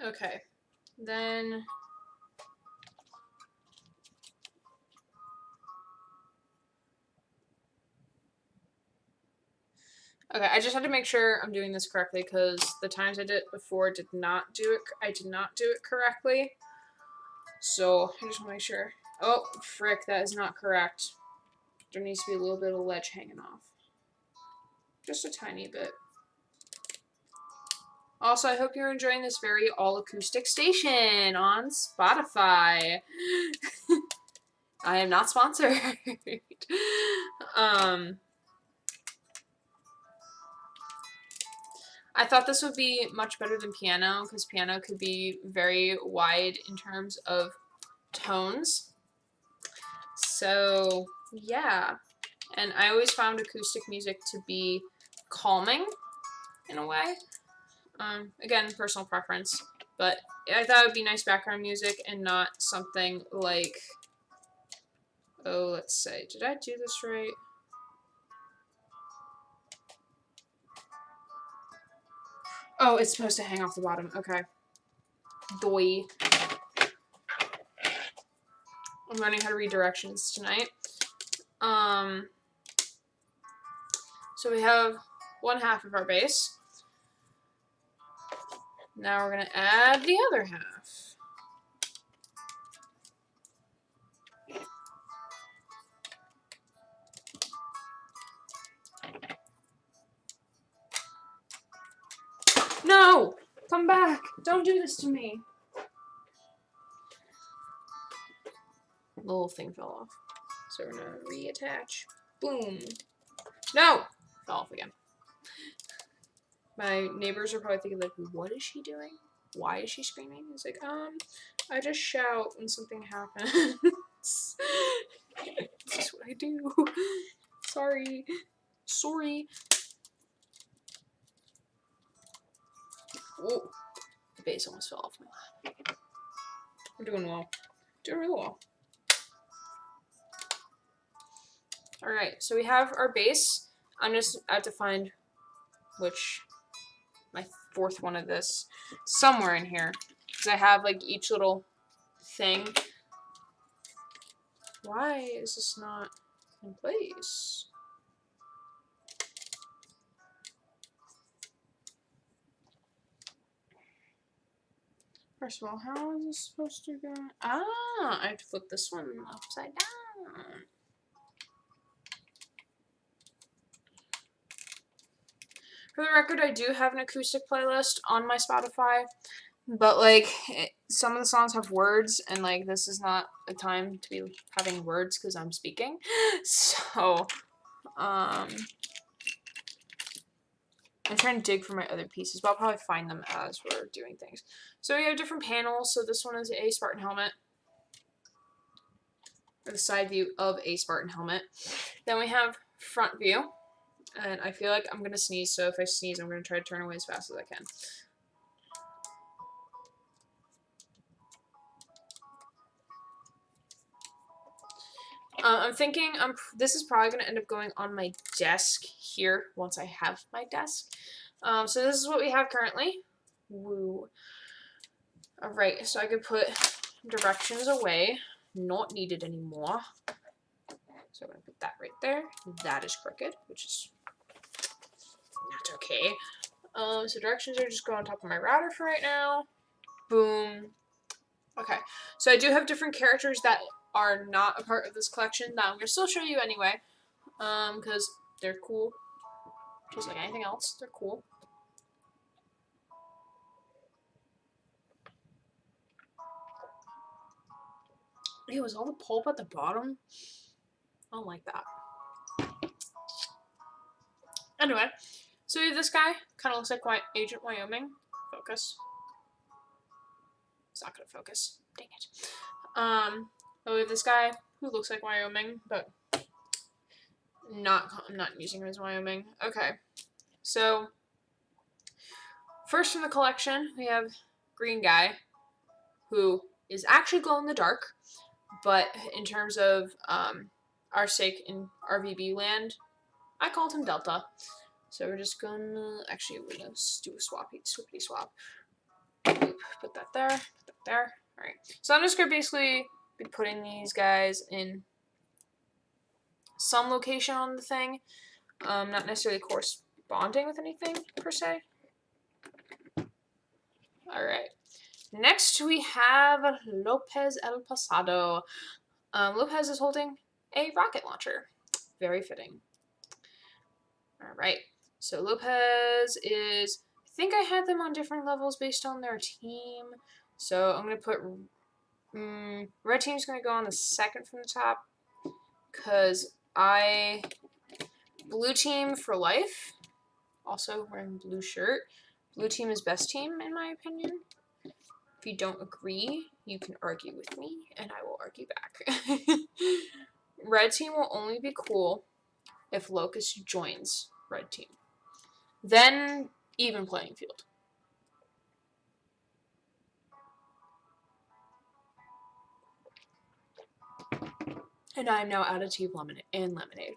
Okay. Then okay, I just had to make sure I'm doing this correctly because the times I did it before I did not do it correctly. So I just want to make sure. Oh, frick, that is not correct. There needs to be a little bit of ledge hanging off. Just a tiny bit. Also, I hope you're enjoying this very all-acoustic station on Spotify. I am not sponsored. I thought this would be much better than piano because piano could be very wide in terms of tones. So, yeah. And I always found acoustic music to be calming in a way. Again, personal preference. But I thought it would be nice background music and not something like, oh, let's say, did I do this right? Oh, it's supposed to hang off the bottom. Okay. Doi. I'm learning how to read directions tonight. So we have 1/2 of our base. Now we're going to add the other half. No! Come back! Don't do this to me! The little thing fell off. So we're going to reattach. Boom! No! Fell off again. My neighbors are probably thinking, like, what is she doing? Why is she screaming? It's like, I just shout when something happens. This is what I do. Sorry. Sorry. Oh, the base almost fell off my lap. We're doing well. Doing really well. Alright, so we have our base. I have to find my 4th one of this. Somewhere in here. Because I have, like, each little thing. Why is this not in place? First of all, how is this supposed to go? Ah, I have to flip this one upside down. For the record, I do have an acoustic playlist on my Spotify, but, like, some of the songs have words, and, like, this is not a time to be having words because I'm speaking. So, I'm trying to dig for my other pieces, but I'll probably find them as we're doing things. So we have different panels. So this one is a Spartan helmet, or the side view of a Spartan helmet. Then we have front view, and I feel like I'm going to sneeze, so if I sneeze, I'm going to try to turn away as fast as I can. I'm thinking this is probably going to end up going on my desk here once I have my desk. So this is what we have currently. Woo. Alright, so I could put directions away. Not needed anymore. So I'm going to put that right there. That is crooked, which is not okay. So directions are just going on top of my router for right now. Boom. Okay, so I do have different characters that are not a part of this collection that I'm going to still show you anyway. Because they're cool. Just like anything else, they're cool. Ew, is all the pulp at the bottom? I don't like that. Anyway, so we have this guy. Kind of looks like Agent Wyoming. Focus. It's not going to focus. Dang it. But we have this guy who looks like Wyoming, but I'm not using him as Wyoming. Okay. So, first from the collection, we have Green Guy, who is actually glow in the dark, but in terms of our sake in RVB land, I called him Delta. So we're just gonna, actually we're gonna do a swappity swap. Put that there, put that there. Alright, so I'm just gonna basically be putting these guys in some location on the thing, not necessarily corresponding with anything per se. Alright, next we have Lopez El Pasado. Lopez is holding a rocket launcher. Very fitting. Alright, so Lopez is, I think I had them on different levels based on their team. So I'm going to put, red team's going to go on the second from the top. Because blue team for life. Also wearing blue shirt. Blue team is best team in my opinion. If you don't agree, you can argue with me, and I will argue back. Red team will only be cool if Locust joins red team. Then, even playing field. And I am now out of tea and lemonade.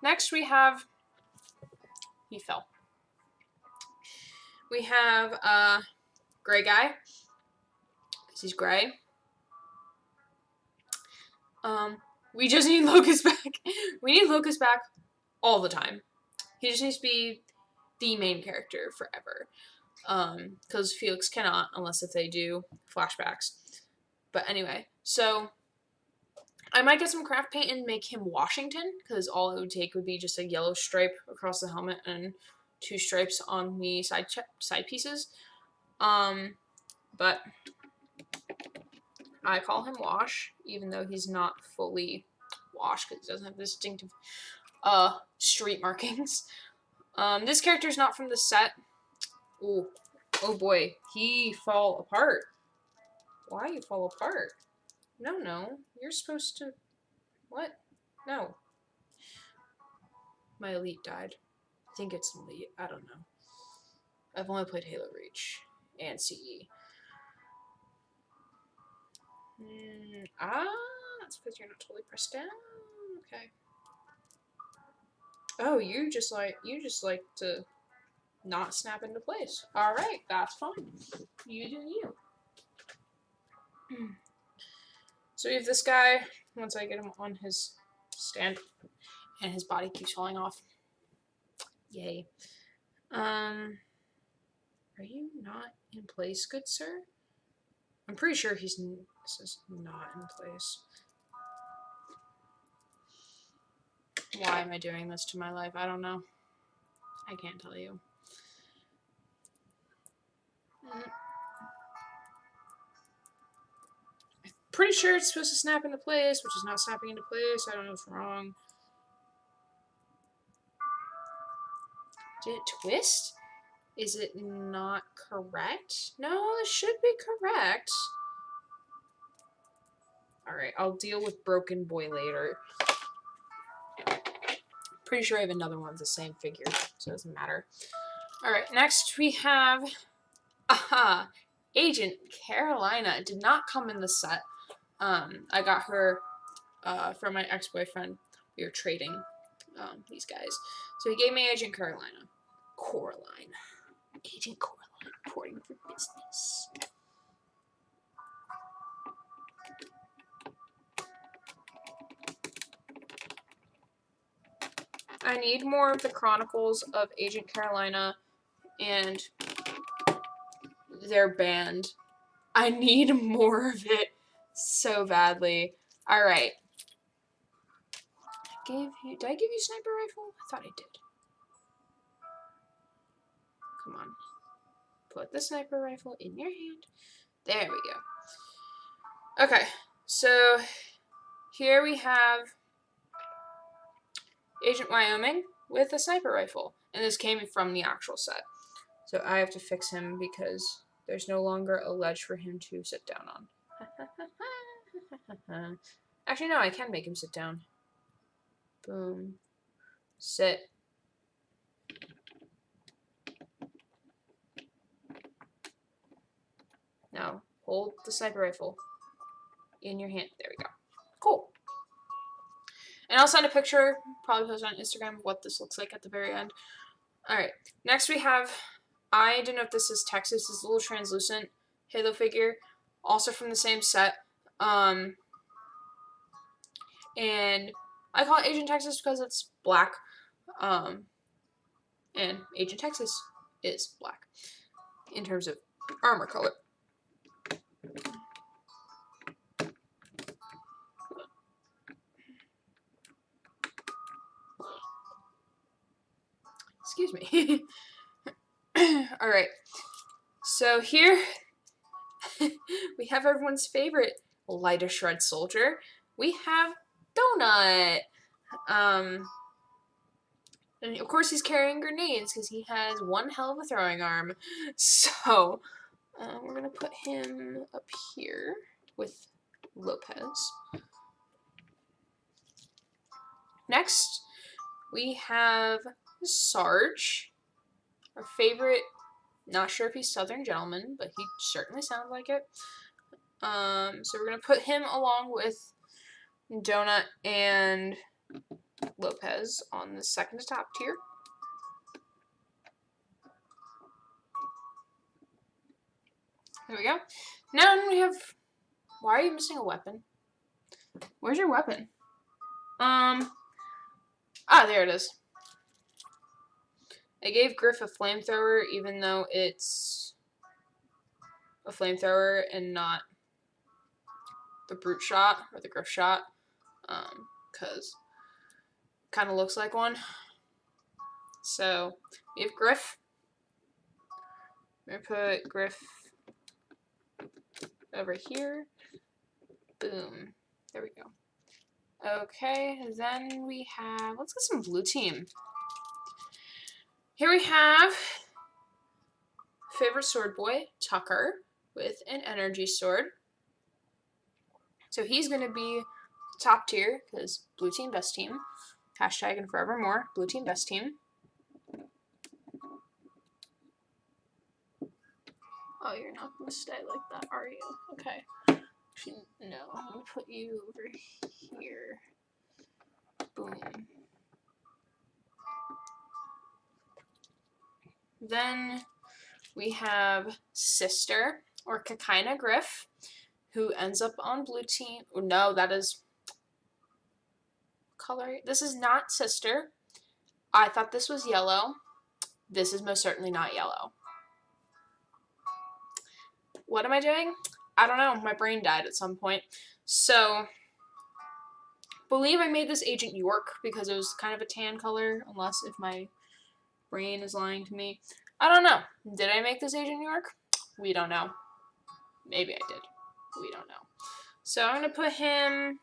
Next we have, he fell. We have Gray Guy, because he's gray. We just need Locust back. We need Locust back all the time. He just needs to be the main character forever. Because Felix cannot, unless if they do flashbacks. But anyway, so I might get some craft paint and make him Washington, because all it would take would be just a yellow stripe across the helmet and 2 stripes on the side pieces. But I call him Wash, even though he's not fully Wash, because he doesn't have distinctive street markings. This character is not from the set. Ooh. Oh boy, he fall apart. Why you fall apart? No, you're supposed to... What? No. My Elite died. I think it's Elite, I don't know. I've only played Halo Reach and CE. That's because you're not totally pressed down. Okay. Oh, you just like to not snap into place. Alright, that's fine. You do you. So we have this guy, once I get him on his stand, and his body keeps falling off. Yay. Are you not in place, good sir? I'm pretty sure this is not in place. Why am I doing this to my life? I don't know. I can't tell you. I'm pretty sure it's supposed to snap into place, which is not snapping into place. I don't know what's wrong. Did it twist? Is it not correct? No, it should be correct. Alright, I'll deal with Broken Boy later. Pretty sure I have another one of the same figure, so it doesn't matter. Alright, next we have... Agent Carolina. Did not come in the set. I got her from my ex-boyfriend. We were trading these guys. So he gave me Agent Coraline. Agent Coraline, reporting for business. I need more of the Chronicles of Agent Carolina and their band. I need more of it so badly. Alright. Did I give you sniper rifle? I thought I did. Come on. Put the sniper rifle in your hand. There we go. Okay, so here we have Agent Wyoming with a sniper rifle. And this came from the actual set. So I have to fix him because there's no longer a ledge for him to sit down on. Actually, no, I can make him sit down. Boom. Sit. Now, hold the sniper rifle in your hand. There we go. Cool. And I'll send a picture, probably post on Instagram, of what this looks like at the very end. Alright, next we have, I don't know if this is Texas, this little translucent Halo figure, also from the same set. And I call it Agent Texas because it's black. And Agent Texas is black in terms of armor color. Excuse me. Alright, so here we have everyone's favorite Light a Shred soldier. We have Donut. And of course he's carrying grenades because he has one hell of a throwing arm. So we're going to put him up here with Lopez. Next, we have Sarge, our favorite, not sure if he's Southern gentleman, but he certainly sounds like it. So we're going to put him along with Donut and Lopez on the second to top tier. There we go. Now we have... Why are you missing a weapon? Where's your weapon? There it is. I gave Griff a flamethrower, even though it's a flamethrower and not the brute shot or the Griff shot, because it kind of looks like one. So we have Griff. I'm gonna put Griff over here. Boom. There we go. Okay, then we have, let's get some blue team. Here we have favorite sword boy, Tucker, with an energy sword. So he's going to be top tier, because blue team, best team. Hashtag and forevermore, blue team, best team. Oh, you're not going to stay like that, are you? Okay. Actually, no, I'm going to put you over here. Boom. Then we have Sister, or Kakina Griff, who ends up on blue team. Oh, no, that is color. This is not Sister. I thought this was yellow. This is most certainly not yellow. What am I doing? I don't know. My brain died at some point. So, I believe I made this Agent York because it was kind of a tan color, unless if my brain is lying to me. I don't know. Did I make this Agent York? We don't know. Maybe I did. We don't know. So I'm going to put him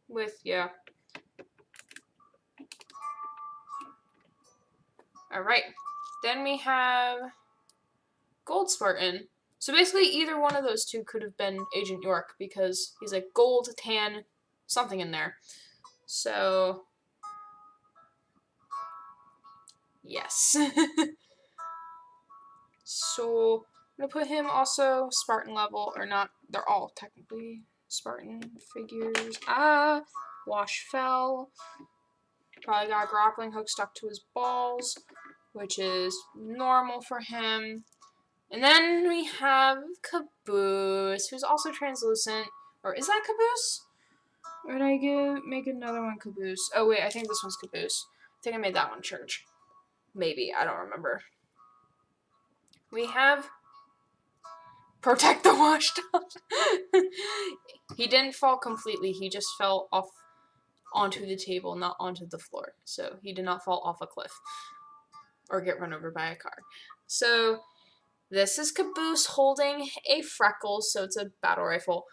with, yeah. Alright. Then we have Gold Spartan. So basically either one of those two could have been Agent York because he's like gold, tan, something in there. So... yes. So, I'm going to put him also Spartan level, or not, they're all technically Spartan figures. Wash fell. Probably got a grappling hook stuck to his balls, which is normal for him. And then we have Caboose, who's also translucent. Or is that Caboose? Or did I make another one Caboose? Oh wait, I think this one's Caboose. I think I made that one Church. Maybe, I don't remember. We have Protect the Washed Up. He didn't fall completely, he just fell off onto the table, not onto the floor. So he did not fall off a cliff or get run over by a car. So this is Caboose holding a Freckle, so it's a battle rifle.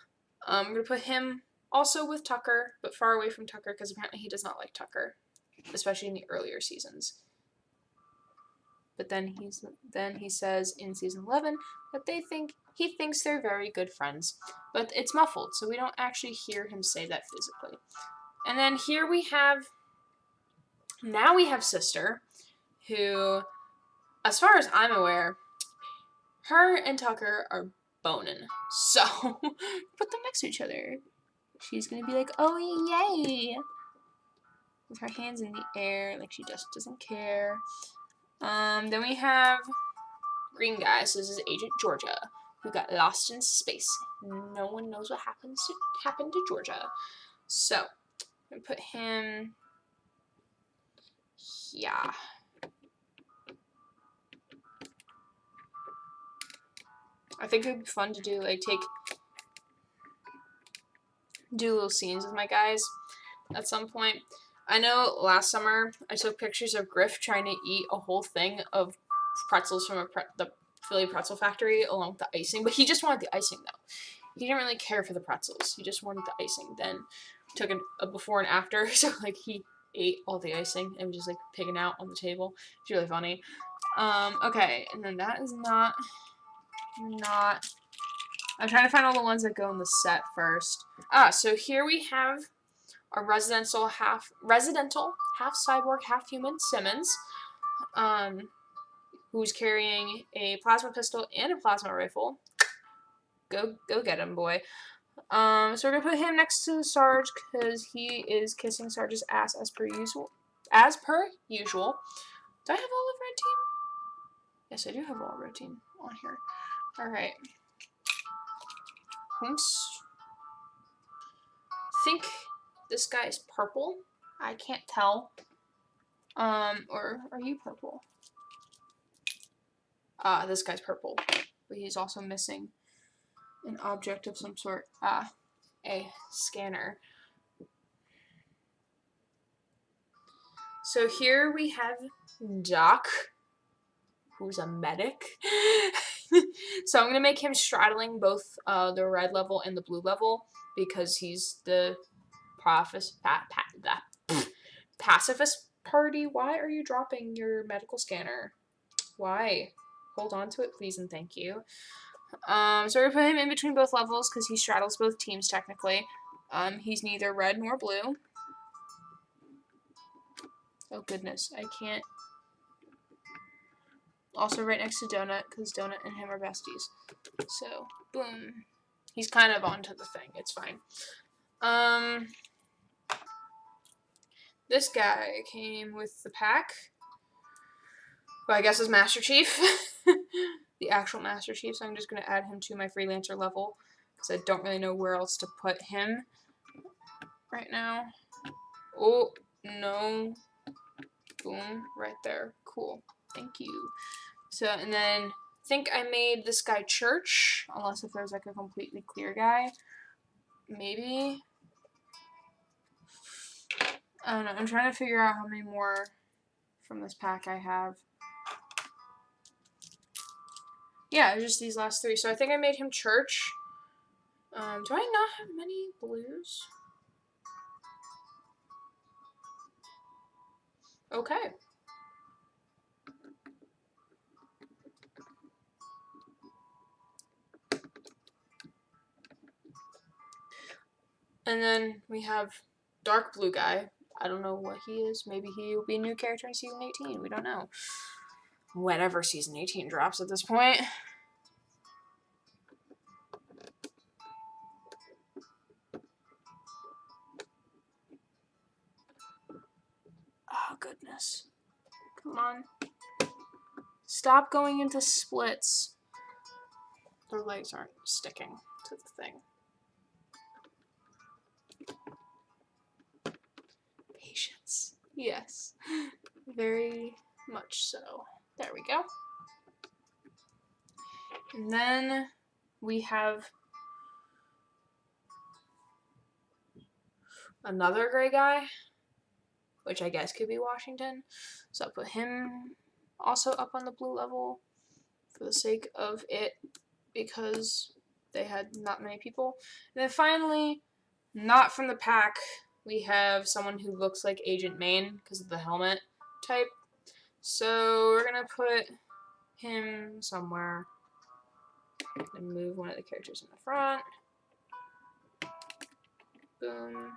I'm going to put him also with Tucker, but far away from Tucker because apparently he does not like Tucker, especially in the earlier seasons. But then he says in season 11 that he thinks they're very good friends, but it's muffled, so we don't actually hear him say that physically. And then here we have Sister, who, as far as I'm aware, her and Tucker are boning. So put them next to each other. She's gonna be like, oh yay, with her hands in the air, like she just doesn't care. Then we have Green Guy. So this is Agent Georgia, who got lost in space. No one knows what happened to Georgia. So I'm gonna put him. Yeah. I think it would be fun to do, like, do little scenes with my guys at some point. I know last summer I took pictures of Griff trying to eat a whole thing of pretzels from the Philly pretzel factory along with the icing, but he just wanted the icing though. He didn't really care for the pretzels. He just wanted the icing. Then took a before and after, so like he ate all the icing and was just like pigging out on the table. It's really funny. Okay, and then that is not. I'm trying to find all the ones that go in the set first. So here we have our residential half cyborg, half human Simmons, who's carrying a plasma pistol and a plasma rifle. Go get him, boy. So we're gonna put him next to Sarge because he is kissing Sarge's ass as per usual. Do I have Olive Red Team? Yes, I do have Olive Red Team on here. All right. Think this guy is purple. I can't tell. Or are you purple? This guy's purple, but he's also missing an object of some sort. A scanner. So here we have Doc, who's a medic. So I'm gonna make him straddling both the red level and the blue level because he's the pacifist party. Why are you dropping your medical scanner? Why? Hold on to it, please and thank you. So we're gonna put him in between both levels because he straddles both teams technically. He's neither red nor blue. Oh goodness, I can't. Also right next to Donut, because Donut and him are besties. So, boom. He's kind of onto the thing. It's fine. This guy came with the pack. Who I guess is Master Chief. The actual Master Chief. So I'm just going to add him to my freelancer level. Because I don't really know where else to put him right now. Oh, no. Boom. Right there. Cool. Thank you. So, and then I think I made this guy Church, unless if there's like a completely clear guy. Maybe. I don't know. I'm trying to figure out how many more from this pack I have. Yeah, just these last three. So I think I made him Church. Do I not have many blues? Okay. And then we have Dark Blue Guy. I don't know what he is. Maybe he will be a new character in Season 18. We don't know. Whenever Season 18 drops at this point. goodness. Come on. Stop going into splits. Their legs aren't sticking to the thing. Patience. Yes. Very much so. There we go. And then we have another gray guy, which I guess could be Washington. So I'll put him also up on the blue level for the sake of it, because they had not many people. And then finally, not from the pack, we have someone who looks like Agent Maine because of the helmet type. So we're going to put him somewhere and move one of the characters in the front. Boom.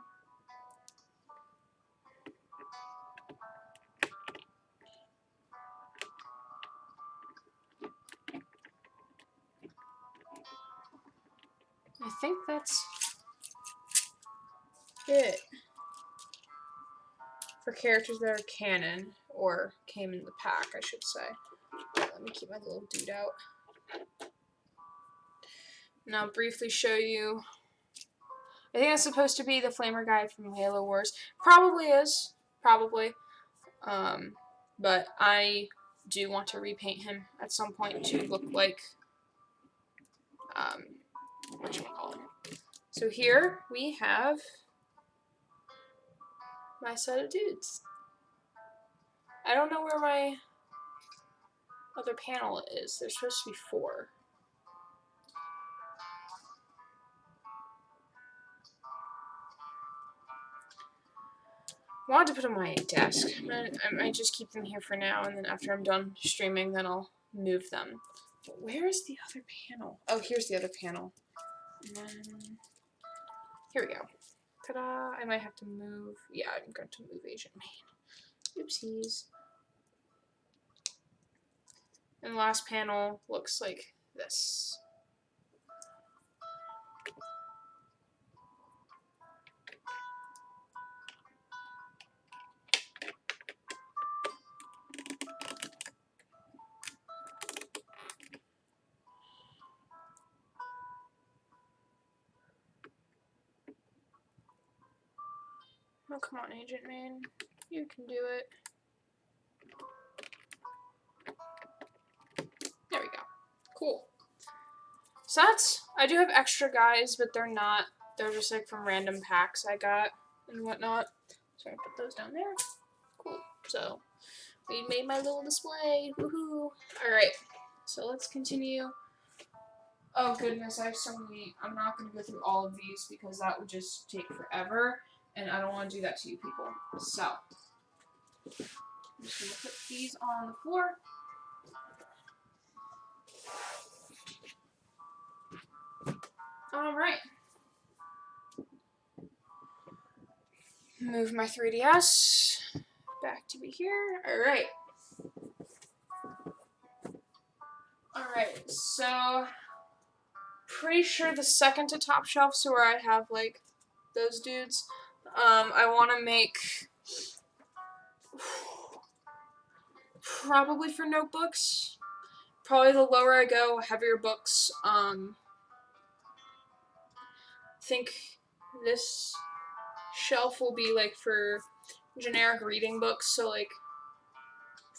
I think that's it for characters that are canon, or came in the pack, I should say. Let me keep my little dude out. And I'll briefly show you. I think that's supposed to be the flamer guy from Halo Wars. Probably is. Probably. But I do want to repaint him at some point to look like whatchamacallit. So here we have my set of dudes. I don't know where my other panel is. There's supposed to be 4. I wanted to put them on my desk. I might just keep them here for now, and then after I'm done streaming, then I'll move them. But where is the other panel? Oh, here's the other panel. And then here we go. Ta-da! I might have to move. Yeah, I'm going to move Agent Maine. Oopsies. And the last panel looks like this. Oh, come on, Agent Maine. You can do it. There we go. Cool. So I do have extra guys, but they're just like from random packs I got and whatnot. So I put those down there. Cool. So we made my little display. Woohoo. Alright. So let's continue. Oh goodness, I have so many. I'm not going to go through all of these because that would just take forever. And I don't want to do that to you people. So I'm just going to put these on the floor. Alright. Move my 3DS back to be here. Alright. Alright, so pretty sure the second to top shelf, so where I have like those dudes, I want to make probably for notebooks. Probably the lower I go, heavier books. Think this shelf will be like for generic reading books, so like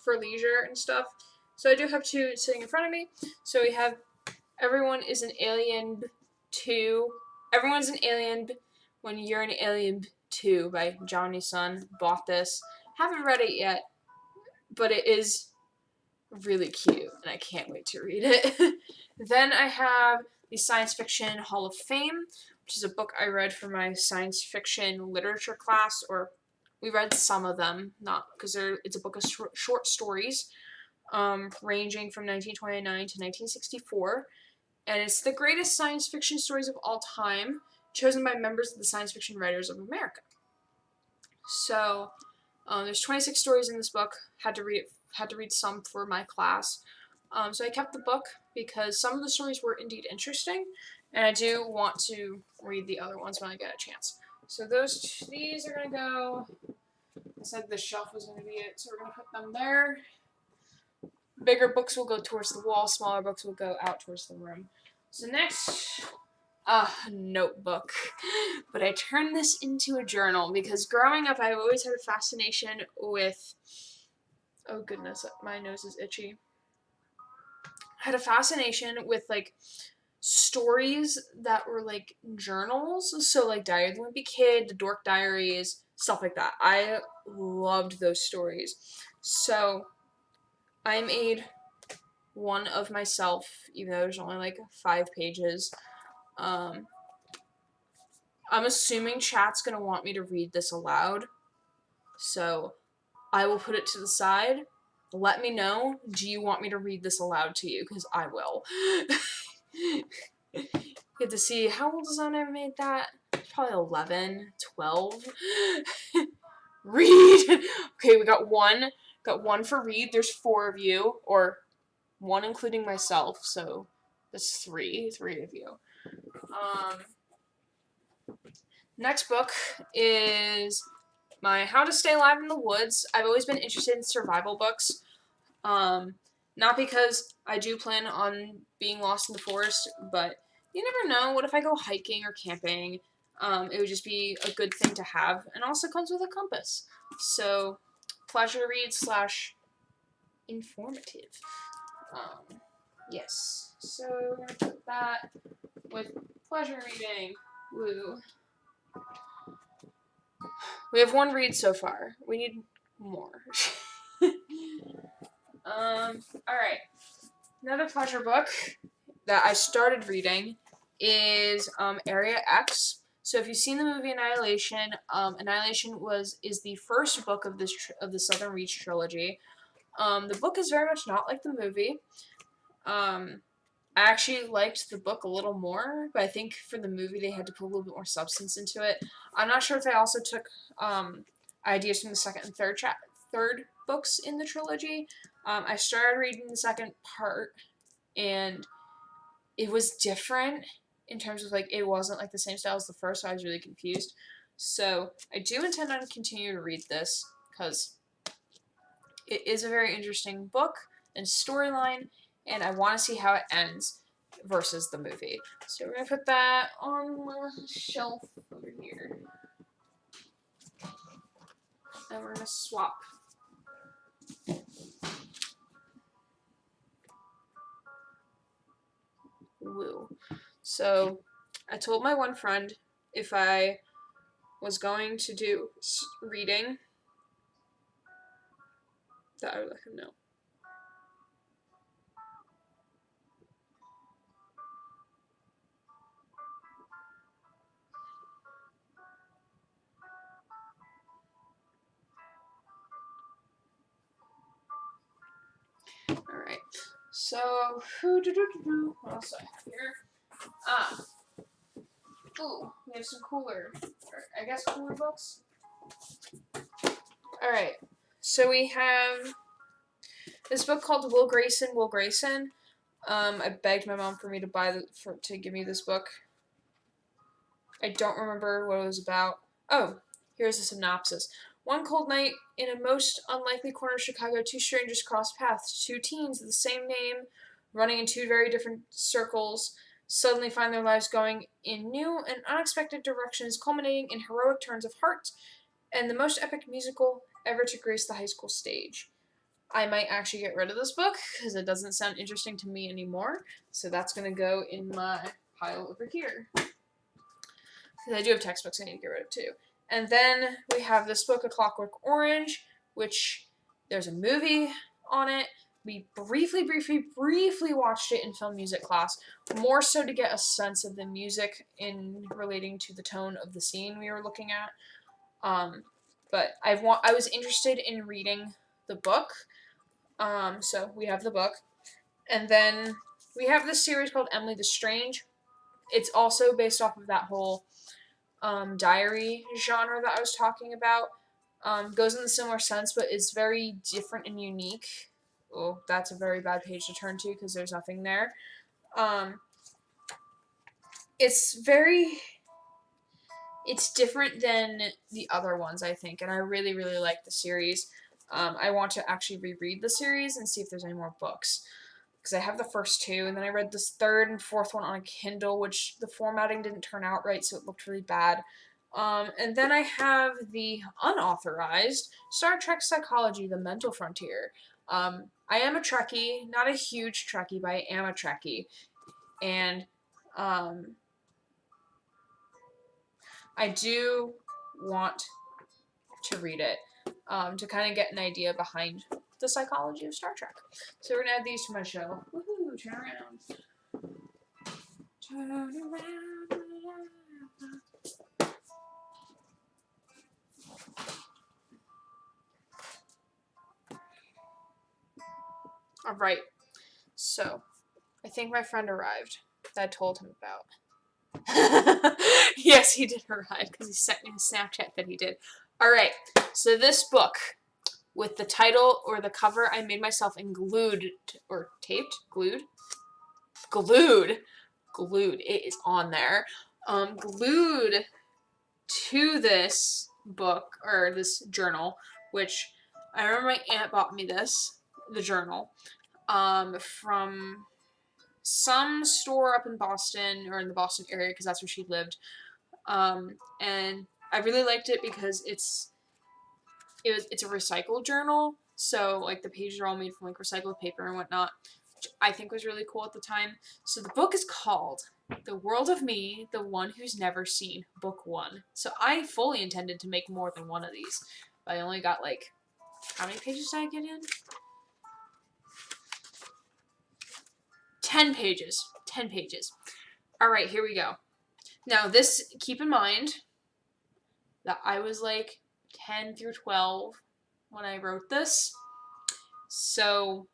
for leisure and stuff. So I do have 2 sitting in front of me. So we have Everyone is an Alien 2. Everyone's an Alien when you're an Alien 2 by Johnny Sun. Bought this. Haven't read it yet, but it is really cute, and I can't wait to read it. Then I have the Science Fiction Hall of Fame, which is a book I read for my science fiction literature class, or we read some of them, not because it's a book of short stories, ranging from 1929 to 1964, and it's the greatest science fiction stories of all time, chosen by members of the Science Fiction Writers of America. So there's 26 stories in this book. Had to read some for my class. So I kept the book because some of the stories were indeed interesting, and I do want to read the other ones when I get a chance. So these are gonna go I said this shelf was going to be it, so we're going to put them there. Bigger books will go towards the wall, smaller books will go out towards the room. So next, notebook. But I turned this into a journal because growing up I've always had a fascination with, oh goodness, my nose is itchy. I had a fascination with like stories that were like journals. So like Diary of the Wimpy Kid, the Dork Diaries, stuff like that. I loved those stories. So I made one of myself, even though there's only like 5 pages. I'm assuming chat's gonna want me to read this aloud, so I will put it to the side. Let me know, do you want me to read this aloud to you? Because I will. Get to see, how old is I when I made that? Probably 11, 12. Read! Okay, we got one. Got one for read. There's 4 of you, or 1 including myself, so that's 3 of you. Next book is my How to Stay Alive in the Woods. I've always been interested in survival books. Not because I do plan on being lost in the forest, but you never know. What if I go hiking or camping? It would just be a good thing to have, and also comes with a compass. So, pleasure read / informative. Yes. So we're gonna put that with pleasure reading. Woo. We have 1 read so far. We need more. Alright. Another pleasure book that I started reading is Area X. So if you've seen the movie Annihilation, Annihilation is the first book of the Southern Reach trilogy. The book is very much not like the movie. I actually liked the book a little more, but I think for the movie they had to put a little bit more substance into it. I'm not sure if they also took ideas from the second and third books in the trilogy. I started reading the second part, and it was different in terms of, like, it wasn't like the same style as the first, so I was really confused. So I do intend on continuing to read this, because it is a very interesting book and storyline, and I want to see how it ends versus the movie. So we're going to put that on the shelf over here. And we're going to swap. Woo. So I told my one friend if I was going to do reading, that I would let him know. Alright, so, what else do I have here? Ooh, we have some cooler books. Alright, so we have this book called Will Grayson, Will Grayson. I begged my mom for me to to give me this book. I don't remember what it was about. Oh, here's a synopsis. One cold night, in a most unlikely corner of Chicago, 2 strangers cross paths. 2 teens of the same name, running in 2 very different circles, suddenly find their lives going in new and unexpected directions, culminating in heroic turns of heart and the most epic musical ever to grace the high school stage. I might actually get rid of this book because it doesn't sound interesting to me anymore, so that's going to go in my pile over here. Because I do have textbooks I need to get rid of too. And then we have this book, A Clockwork Orange, which there's a movie on it. We briefly watched it in film music class, more so to get a sense of the music in relating to the tone of the scene we were looking at. But I was interested in reading the book, so we have the book. And then we have this series called Emily the Strange. It's also based off of that whole diary genre that I was talking about. Goes in a similar sense, but it's very different and unique. Oh, that's a very bad page to turn to because there's nothing there. It's very it's different than the other ones, I think, and I really, really like the series. I want to actually reread the series and see if there's any more books. Because I have the first two, and then I read this third and fourth one on a Kindle, which the formatting didn't turn out right, so it looked really bad. And then I have the unauthorized Star Trek Psychology, The Mental Frontier. I am a Trekkie, not a huge Trekkie, but I am a Trekkie. And I do want to read it to kind of get an idea behind the psychology of Star Trek. So we're going to add these to my show. Woohoo, turn around. Turn around. Alright, so I think my friend arrived that I told him about. Yes, he did arrive because he sent me a Snapchat that he did. Alright, so this book with the title or the cover I made myself and glued or taped, glued. It is on there. Glued to this book or this journal, which I remember my aunt bought me the journal, from some store up in Boston or in the Boston area because that's where she lived. And I really liked it because it's a recycled journal, so like the pages are all made from like recycled paper and whatnot, which I think was really cool at the time. So the book is called The World of Me, The One Who's Never Seen, Book 1. So I fully intended to make more than one of these, but I only got like, how many pages did I get in? 10 pages. 10 pages. Alright, here we go. Now this, keep in mind that I was like 10 through 12 when I wrote this. So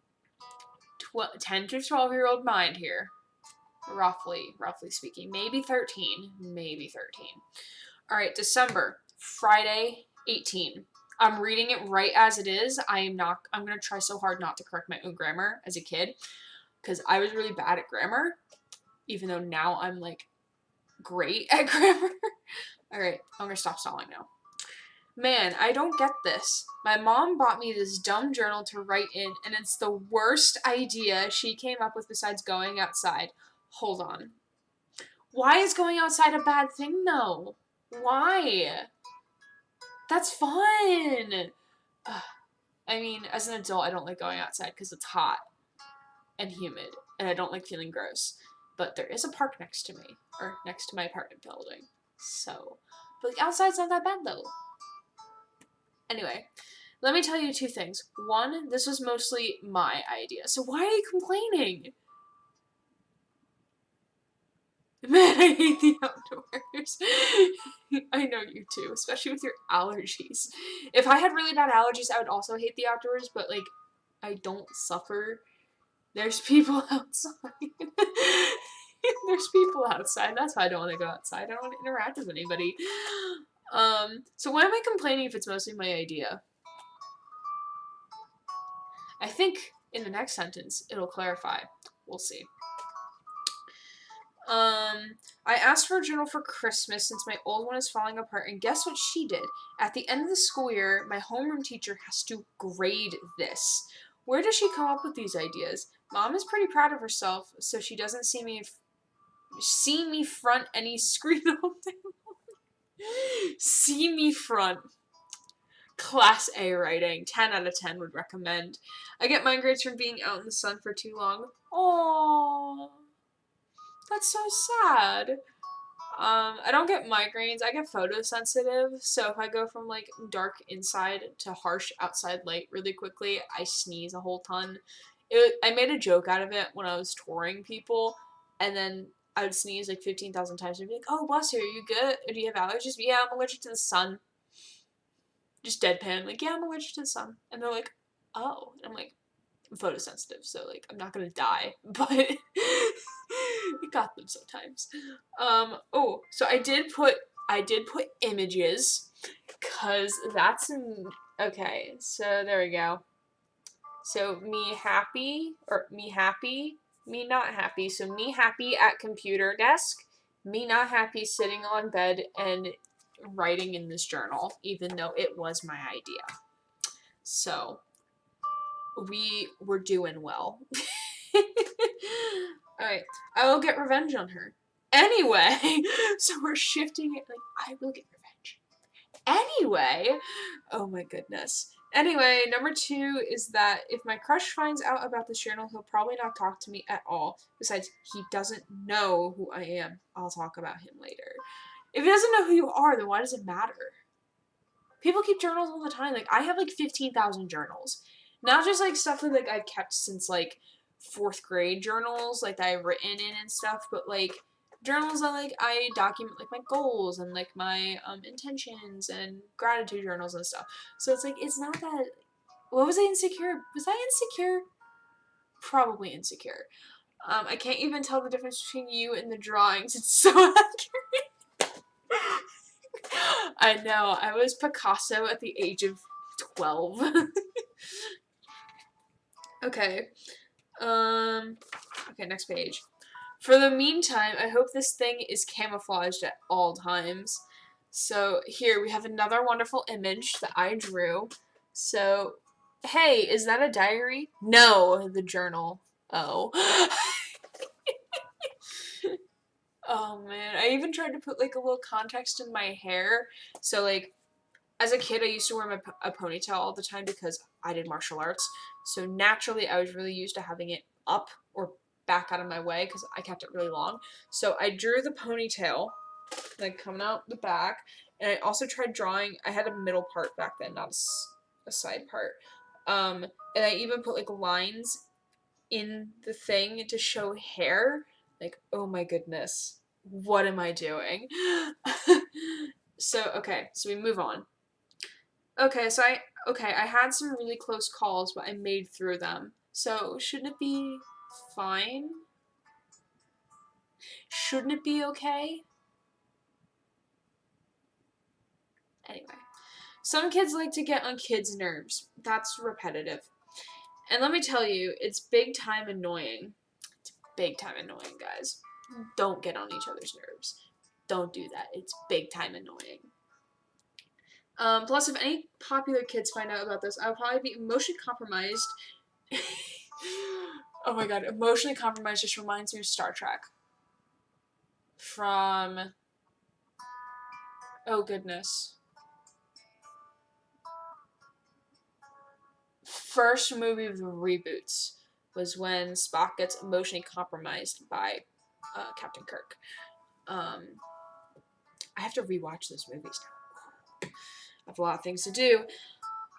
10 to 12-year-old mind here. Roughly speaking. Maybe 13. Alright, December. Friday, 18. I'm reading it right as it is. I'm going to try so hard not to correct my own grammar as a kid. Because I was really bad at grammar. Even though now I'm like great at grammar. Alright, I'm going to stop stalling now. Man, I don't get this. My mom bought me this dumb journal to write in, and it's the worst idea she came up with besides going outside. Hold on. Why is going outside a bad thing, though? Why? That's fun! Ugh. I mean, as an adult, I don't like going outside because it's hot and humid, and I don't like feeling gross. But there is a park next to me, or next to my apartment building. So, but like, outside's not that bad, though. Anyway, let me tell you two things. One, this was mostly my idea. So why are you complaining? Man, I hate the outdoors. I know you too, especially with your allergies. If I had really bad allergies, I would also hate the outdoors, but like, I don't suffer. There's people outside. There's people outside. That's why I don't want to go outside. I don't want to interact with anybody. So why am I complaining if it's mostly my idea? I think in the next sentence it'll clarify. We'll see. I asked for a journal for Christmas since my old one is falling apart, and guess what she did? At the end of the school year, my homeroom teacher has to grade this. Where does she come up with these ideas? Mom is pretty proud of herself, so she doesn't see me front any screen all day long. See me front. Class A writing. 10 out of 10 would recommend. I get migraines from being out in the sun for too long. Aww. That's so sad. I don't get migraines. I get photosensitive. So if I go from like dark inside to harsh outside light really quickly, I sneeze a whole ton. I made a joke out of it when I was touring people, and then I would sneeze like 15,000 times and be like, "Oh, bless you, are you good? Do you have allergies?" But, "Yeah, I'm allergic to the sun." Just deadpan, like, "Yeah, I'm allergic to the sun." And they're like, "Oh." And I'm like, I'm photosensitive, so like I'm not gonna die, but it got them sometimes. Oh, so I did put images, cause that's okay. So there we go. So me happy, or me happy, me not happy. So me happy at computer desk, me not happy sitting on bed, and writing in this journal, even though it was my idea. So we were doing well. Alright, I will get revenge on her. Anyway, so we're shifting it, like, I will get revenge. Anyway, oh my goodness. Anyway, number 2 is that if my crush finds out about this journal, he'll probably not talk to me at all. Besides, he doesn't know who I am. I'll talk about him later. If he doesn't know who you are, then why does it matter? People keep journals all the time. Like, I have, like, 15,000 journals. Not just, like, stuff that, like, I've kept since, like, 4th grade journals, like, that I've written in and stuff, but, like, journals that, like, I document, like, my goals and, like, my, intentions and gratitude journals and stuff. So it's, like, it's not that... What was I insecure? Was I insecure? Probably insecure. I can't even tell the difference between you and the drawings. It's so accurate. I know. I was Picasso at the age of 12. Okay. Okay, next page. For the meantime, I hope this thing is camouflaged at all times. So here we have another wonderful image that I drew. So, hey, is that a diary? No, the journal. Oh. Oh man, I even tried to put like a little context in my hair. So like, as a kid, I used to wear a ponytail all the time because I did martial arts. So naturally, I was really used to having it up or back out of my way because I kept it really long. So I drew the ponytail, like coming out the back, and I also tried drawing. I had a middle part back then, not a side part. And I even put like lines in the thing to show hair. Like, oh my goodness, what am I doing? So okay, so we move on. Okay, so I had some really close calls, but I made through them. So shouldn't it be fine? Shouldn't it be okay? Anyway. Some kids like to get on kids' nerves. That's repetitive. And let me tell you, it's big time annoying. It's big time annoying, guys. Don't get on each other's nerves. Don't do that. It's big time annoying. Plus, if any popular kids find out about this, I'll probably be emotionally compromised. Oh my god, emotionally compromised just reminds me of Star Trek. From... Oh goodness. First movie of the reboots was when Spock gets emotionally compromised by Captain Kirk. I have to rewatch those movies now. I have a lot of things to do.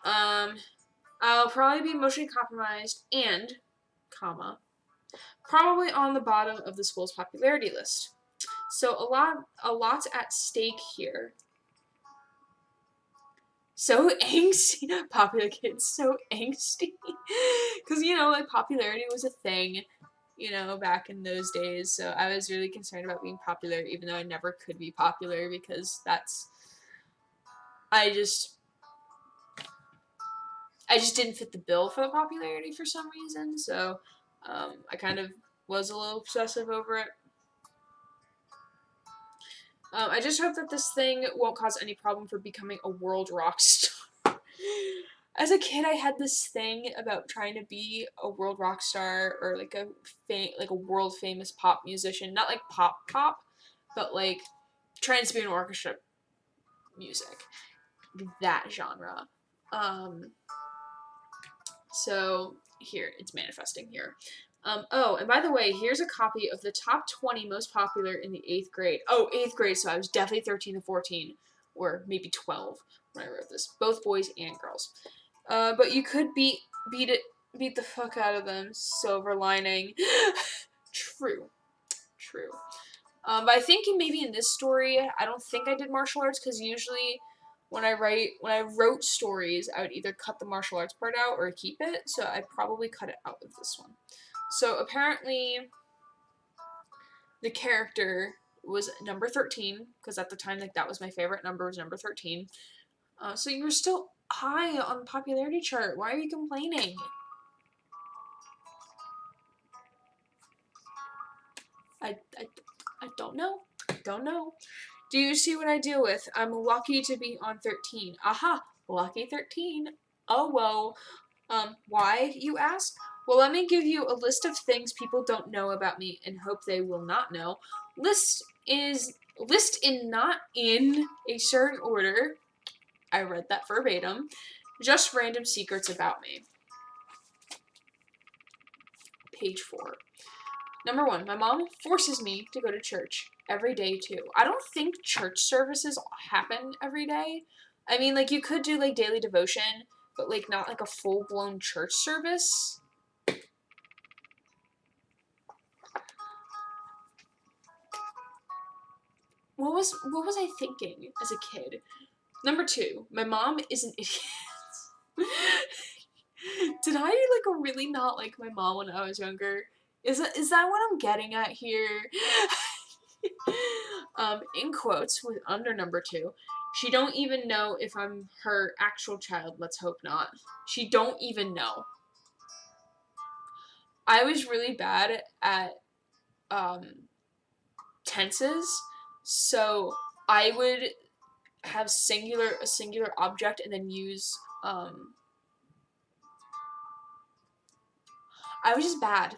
I'll probably be emotionally compromised and, comma, probably on the bottom of the school's popularity list. So a lot's at stake here. So angsty. Popular kids, so angsty. Because, you know, like, popularity was a thing, you know, back in those days. So I was really concerned about being popular, even though I never could be popular, because that's... I just didn't fit the bill for the popularity for some reason. So I kind of was a little obsessive over it. I just hope that this thing won't cause any problem for becoming a world rock star. As a kid, I had this thing about trying to be a world rock star or like a world famous pop musician. Not like pop, but like trying to be an orchestra music. That genre. So here, it's manifesting here. Oh, and by the way, here's a copy of the top 20 most popular in the 8th grade. Oh, 8th grade, so I was definitely 13 to 14, or maybe 12 when I wrote this. Both boys and girls. But you could beat the fuck out of them. Silver lining. True. But I think maybe in this story, I don't think I did martial arts, because usually when I wrote stories, I would either cut the martial arts part out or keep it, so I probably cut it out of this one. So apparently, the character was number 13, because at the time, like, that was my favorite number, was number 13. So you're still high on the popularity chart. Why are you complaining? I don't know. Do you see what I deal with? I'm lucky to be on 13. Aha, lucky 13. Oh, whoa. Why, you ask? Well, let me give you a list of things people don't know about me and hope they will not know. List in not in a certain order. I read that verbatim. Just random secrets about me. Page 4. Number 1, my mom forces me to go to church every day too. I don't think church services happen every day. I mean, like, you could do, like, daily devotion, but, like, not, like, a full-blown church service. What was I thinking as a kid? Number 2, my mom is an idiot. Did I, like, really not like my mom when I was younger? Is that what I'm getting at here? In quotes, with under number 2, she don't even know if I'm her actual child. Let's hope not. She don't even know. I was really bad at tenses, so I would have a singular object and then use I was just bad.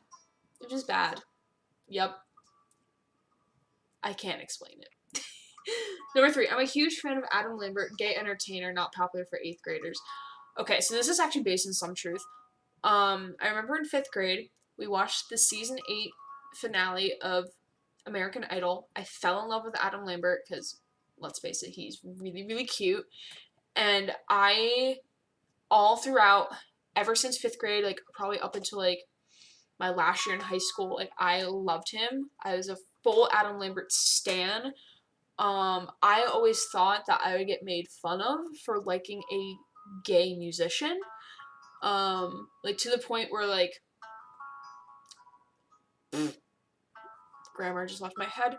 It was just bad. Yep. I can't explain it. Number 3, I'm a huge fan of Adam Lambert, gay entertainer, not popular for 8th graders. Okay, so this is actually based on some truth. I remember in 5th grade, we watched the season 8 finale of American Idol. I fell in love with Adam Lambert because, let's face it, he's really, really cute. And I, all throughout, ever since 5th grade, like, probably up until, like, my last year in high school, like, I loved him. I was a full Adam Lambert stan. I always thought that I would get made fun of for liking a gay musician. Like, to the point where, like, grammar just left my head.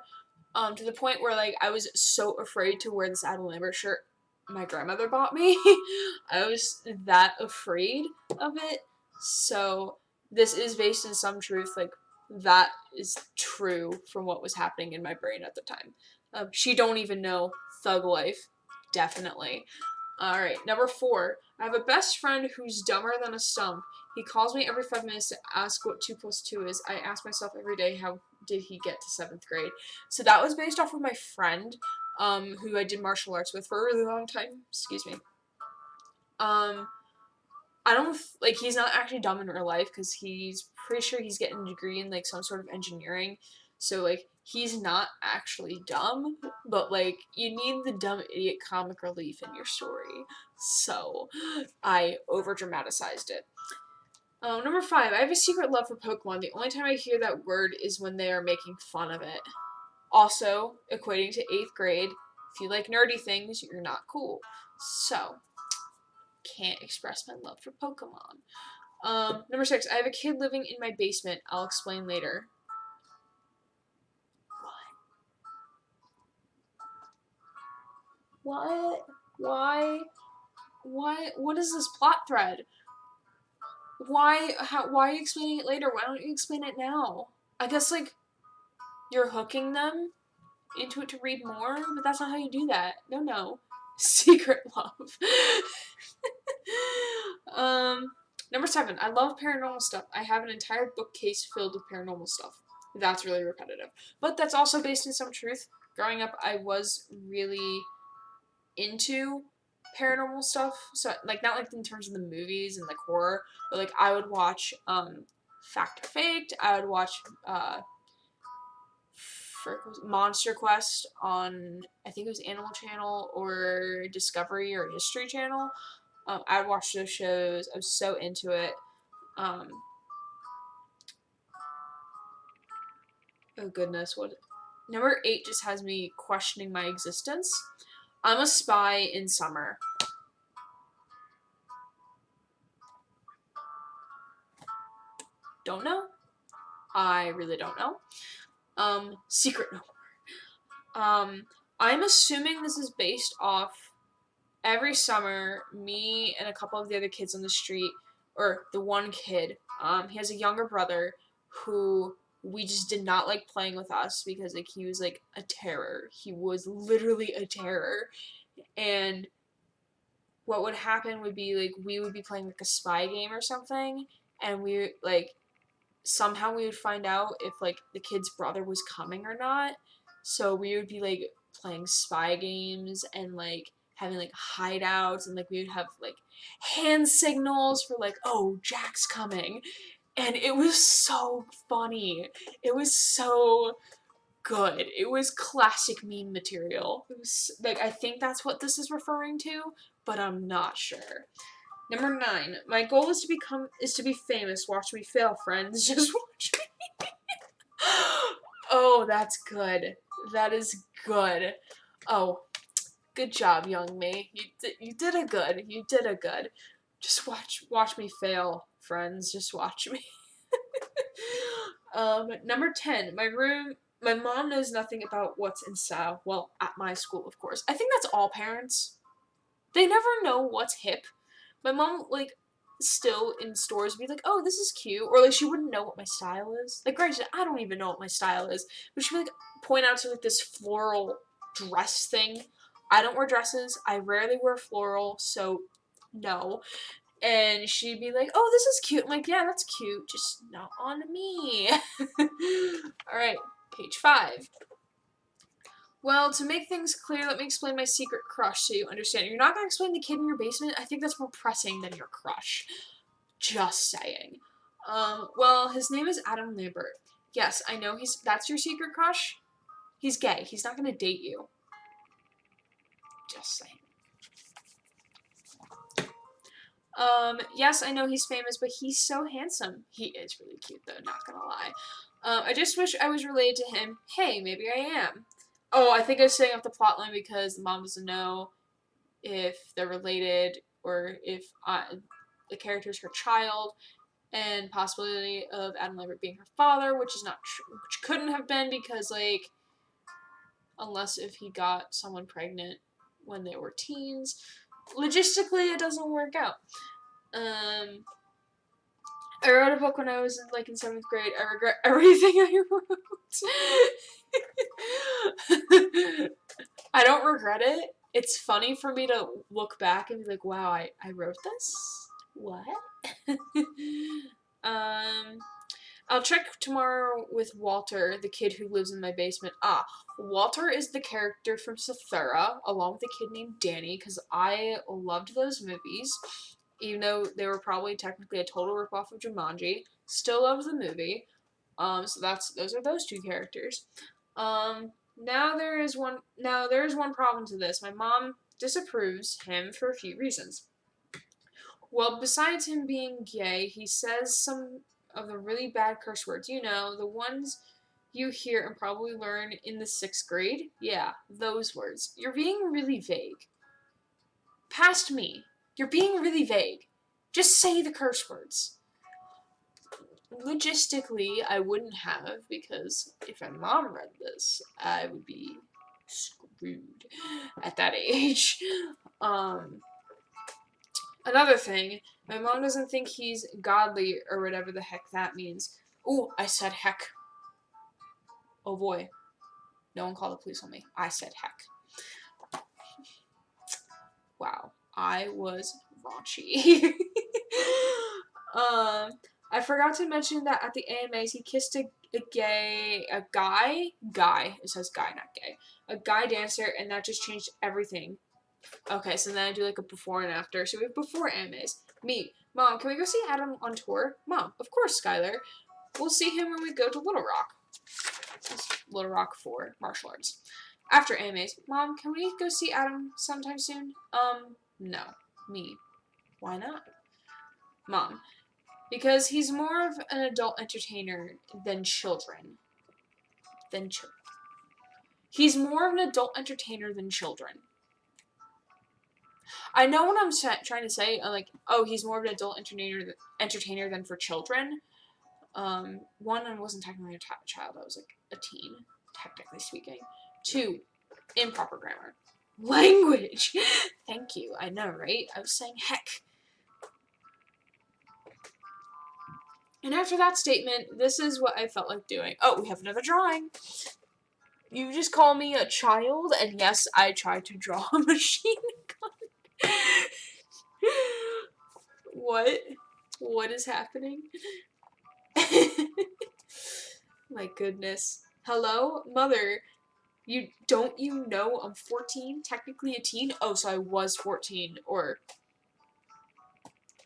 To the point where, like, I was so afraid to wear this Adam Lambert shirt my grandmother bought me. I was that afraid of it. So, this is based in some truth, like, that is true from what was happening in my brain at the time. She don't even know Thug Life. Definitely. Alright, number 4. I have a best friend who's dumber than a stump. He calls me every 5 minutes to ask what 2 plus 2 is. I ask myself every day, how did he get to 7th grade? So that was based off of my friend, who I did martial arts with for a really long time. Excuse me. I don't, like, he's not actually dumb in real life, because he's pretty sure he's getting a degree in, like, some sort of engineering. So, like, he's not actually dumb, but, like, you need the dumb idiot comic relief in your story. So, I over-dramatized it. Number 5, I have a secret love for Pokemon. The only time I hear that word is when they are making fun of it. Also, equating to 8th grade, if you like nerdy things, you're not cool. So, can't express my love for Pokemon. Number 6, I have a kid living in my basement. I'll explain later. What? Why? What is this plot thread? Why are you explaining it later? Why don't you explain it now? I guess, like, you're hooking them into it to read more, but that's not how you do that. No. Secret love. Number 7, I love paranormal stuff. I have an entire bookcase filled with paranormal stuff. That's really repetitive. But that's also based in some truth. Growing up, I was really into paranormal stuff. So, like, not, like, in terms of the movies and, like, horror, but, like, I would watch, Fact or Faked. I would watch, Monster Quest on, I think it was Animal Channel or Discovery or History Channel. I would watch those shows. I was so into it. Oh goodness, what? Number 8 just has me questioning my existence. I'm a spy in summer. Don't know. I really don't know. Secret no more. I'm assuming this is based off every summer, me and a couple of the other kids on the street, or the one kid, he has a younger brother who we just did not like playing with us because, like, he was, like, a terror. He was literally a terror. And what would happen would be, like, we would be playing, like, a spy game or something, and we, like, somehow we would find out if, like, the kid's brother was coming or not. So we would be, like, playing spy games and, like, having, like, hideouts, and, like, we would have, like, hand signals for, like, oh, Jack's coming. And it was so funny. It was so good. It was classic meme material. It was, like, I think that's what this is referring to, but I'm not sure. Number 9. My goal is to be famous. Watch me fail, friends. Just watch me. Oh, that's good. That is good. Oh, good job, young me. You did a good. You did a good. Just watch me fail, friends. Just watch me. Number 10. My mom knows nothing about what's in style. Well, at my school, of course. I think that's all parents. They never know what's hip. My mom, like, still in stores would be like, oh, this is cute. Or, like, she wouldn't know what my style is. Like, granted, I don't even know what my style is. But she'd be like, point out to, like, this floral dress thing. I don't wear dresses. I rarely wear floral, so no. And she'd be like, oh, this is cute. I'm like, yeah, that's cute. Just not on me. Alright, page 5. Well, to make things clear, let me explain my secret crush so you understand. You're not going to explain the kid in your basement? I think that's more pressing than your crush. Just saying. Well, his name is Adam Lambert. Yes, I know that's your secret crush. He's gay. He's not going to date you. Just saying. Yes, I know he's famous, but he's so handsome. He is really cute, though, not gonna lie. I just wish I was related to him. Hey, maybe I am. Oh, I think I was setting up the plotline because the mom doesn't know if they're related or if the character's her child, and possibility of Adam Lambert being her father, which is not true, which couldn't have been because, like, unless if he got someone pregnant when they were teens, logistically it doesn't work out. I wrote a book when I was in 7th grade. I regret everything I wrote. I don't regret it. It's funny for me to look back and be like, wow, I wrote this? What? I'll check tomorrow with Walter, the kid who lives in my basement. Walter is the character from Sathura, along with a kid named Danny, because I loved those movies. Even though they were probably technically a total ripoff of Jumanji. Still love the movie. So those are those two characters. Now there is one problem to this. My mom disapproves him for a few reasons. Well, besides him being gay, he says some of the really bad curse words. You know, the ones you hear and probably learn in the 6th grade. Yeah, those words. You're being really vague. Past me. You're being really vague. Just say the curse words. Logistically, I wouldn't have, because if my mom read this, I would be screwed at that age. Another thing, my mom doesn't think he's godly, or whatever the heck that means. Ooh, I said heck. Oh boy. No one called the police on me. I said heck. Wow. I was raunchy. I forgot to mention that at the AMAs he kissed a guy, it says guy, not gay, a guy dancer, and that just changed everything. Okay, so then I do like a before and after. So we have before AMAs. Me, Mom, can we go see Adam on tour? Mom, of course, Skylar. We'll see him when we go to Little Rock. It's Little Rock for martial arts. After AMAs, Mom, can we go see Adam sometime soon? No. Me. Why not? Mom, because he's more of an adult entertainer than children. He's more of an adult entertainer than children. I know what I'm trying to say. I'm like, oh, he's more of an adult entertainer than for children. One, I wasn't technically a child. I was like a teen, technically speaking. 2, improper grammar. Language! Thank you. I know, right? I was saying heck. And after that statement, this is what I felt like doing. Oh, we have another drawing. You just call me a child, and yes, I tried to draw a machine gun. What? What is happening? My goodness. Hello, mother. You know I'm 14? Technically a teen? Oh, so I was 14, or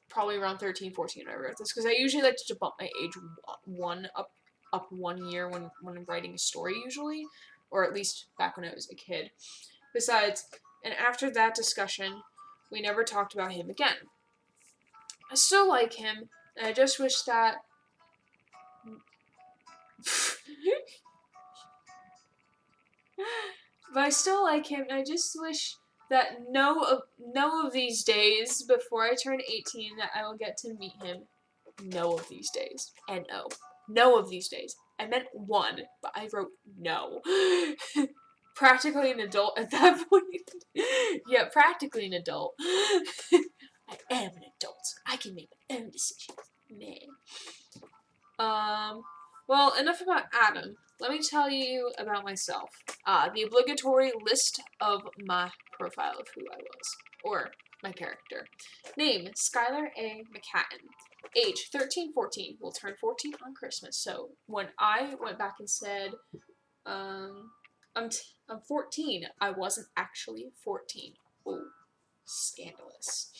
probably around 13, 14 when I wrote this, because I usually like to bump my age up 1 year when I'm writing a story usually, or at least back when I was a kid. Besides, and after that discussion, we never talked about him again. I still like him, and I just wish that but I still like him, and I just wish that no of these days before I turn 18 that I will get to meet him. No of these days. N-O. No of these days. I meant one, but I wrote no. Practically an adult at that point. Yeah, practically an adult. I am an adult. I can make my own decisions. Man. Well, enough about Adam. Let me tell you about myself. The obligatory list of my profile of who I was. Or my character. Name, Skylar A. McCatton. Age, 13, 14. Will turn 14 on Christmas. So, when I went back and said, I'm 14, I wasn't actually 14. Ooh, scandalous.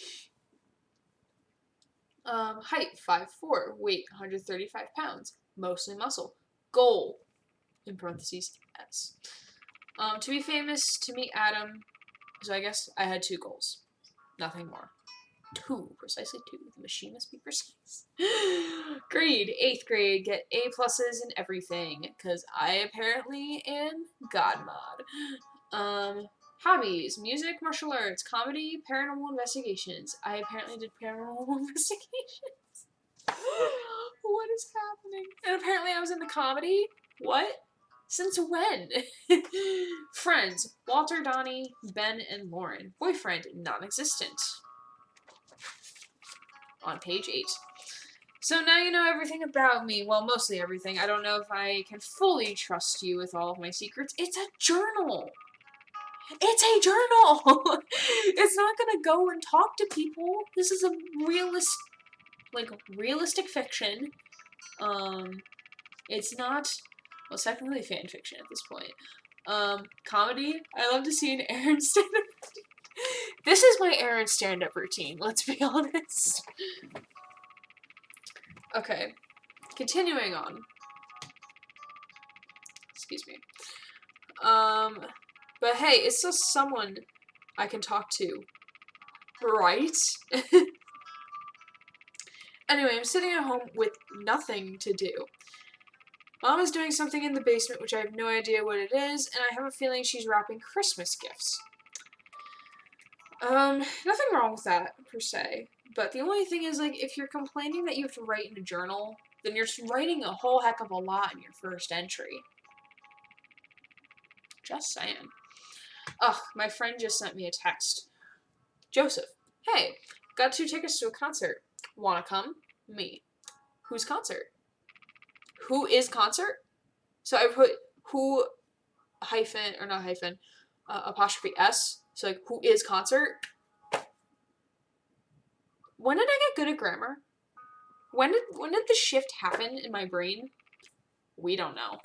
Height, 5'4", weight, 135 pounds, mostly muscle. Goal, in parentheses, S. To be famous, to meet Adam, so I guess I had 2 goals. Nothing more. 2, precisely 2. The machine must be precise. Grade, 8th grade, get A+ in everything, because I apparently am God mod. Hobbies, music, martial arts, comedy, paranormal investigations. I apparently did paranormal investigations. What is happening? And apparently I was in the comedy? What? Since when? Friends, Walter, Donnie, Ben, and Lauren. Boyfriend, non-existent. On page 8. So now you know everything about me. Well, mostly everything. I don't know if I can fully trust you with all of my secrets. It's a journal! It's a journal! It's not gonna go and talk to people. This is a realistic fiction. It's not, well, it's technically fan fiction at this point. Comedy. I love to see an Erin stand-up routine. This is my Erin stand-up routine, let's be honest. Okay. Continuing on. Excuse me. But hey, it's still someone I can talk to. Right? Anyway, I'm sitting at home with nothing to do. Mom is doing something in the basement, which I have no idea what it is, and I have a feeling she's wrapping Christmas gifts. Nothing wrong with that, per se. But the only thing is, like, if you're complaining that you have to write in a journal, then you're writing a whole heck of a lot in your first entry. Just saying. Ugh, my friend just sent me a text. Joseph, hey, got 2 tickets to a concert. Wanna come? Me. Whose concert? Who is concert? So I put who hyphen, or not hyphen, apostrophe S. So, like, who is concert? When did I get good at grammar? When did the shift happen in my brain? We don't know.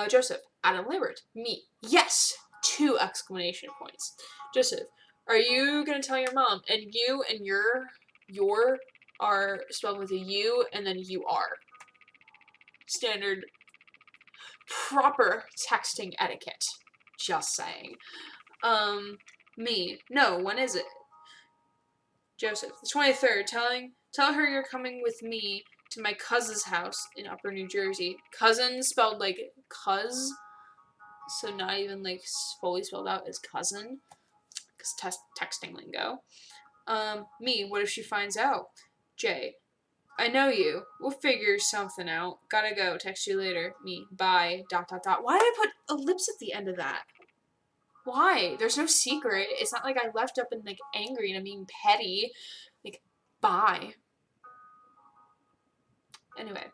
Joseph, Adam Lambert, me. Yes! 2 exclamation points. Joseph, are you gonna tell your mom? And you and your are spelled with a U and then you are. Standard, proper texting etiquette. Just saying. Me. No, when is it? Joseph, the 23rd. Tell her you're coming with me to my cousin's house in Upper New Jersey. Cousin spelled like cuz, so not even like fully spelled out as cousin, because texting lingo. Me, what if she finds out? Jay, I know you. We'll figure something out. Gotta go. Text you later. Me, bye. ... Why did I put ellipse at the end of that? Why? There's no secret. It's not like I left up and like angry and I'm being petty. Like, bye. Anyway,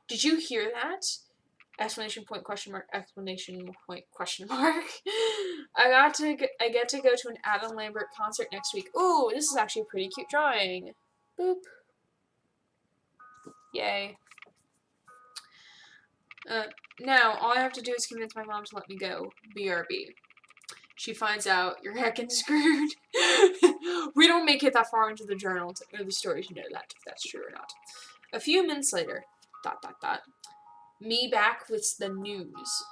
did you hear that? Exclamation point, question mark, exclamation point, question mark. I get to go to an Adam Lambert concert next week. Ooh, this is actually a pretty cute drawing. Boop. Yay. Now, all I have to do is convince my mom to let me go. BRB. She finds out you're heckin' screwed. We don't make it that far into the journal or the story to know that if that's true or not. A few minutes later, ... Me back with the news.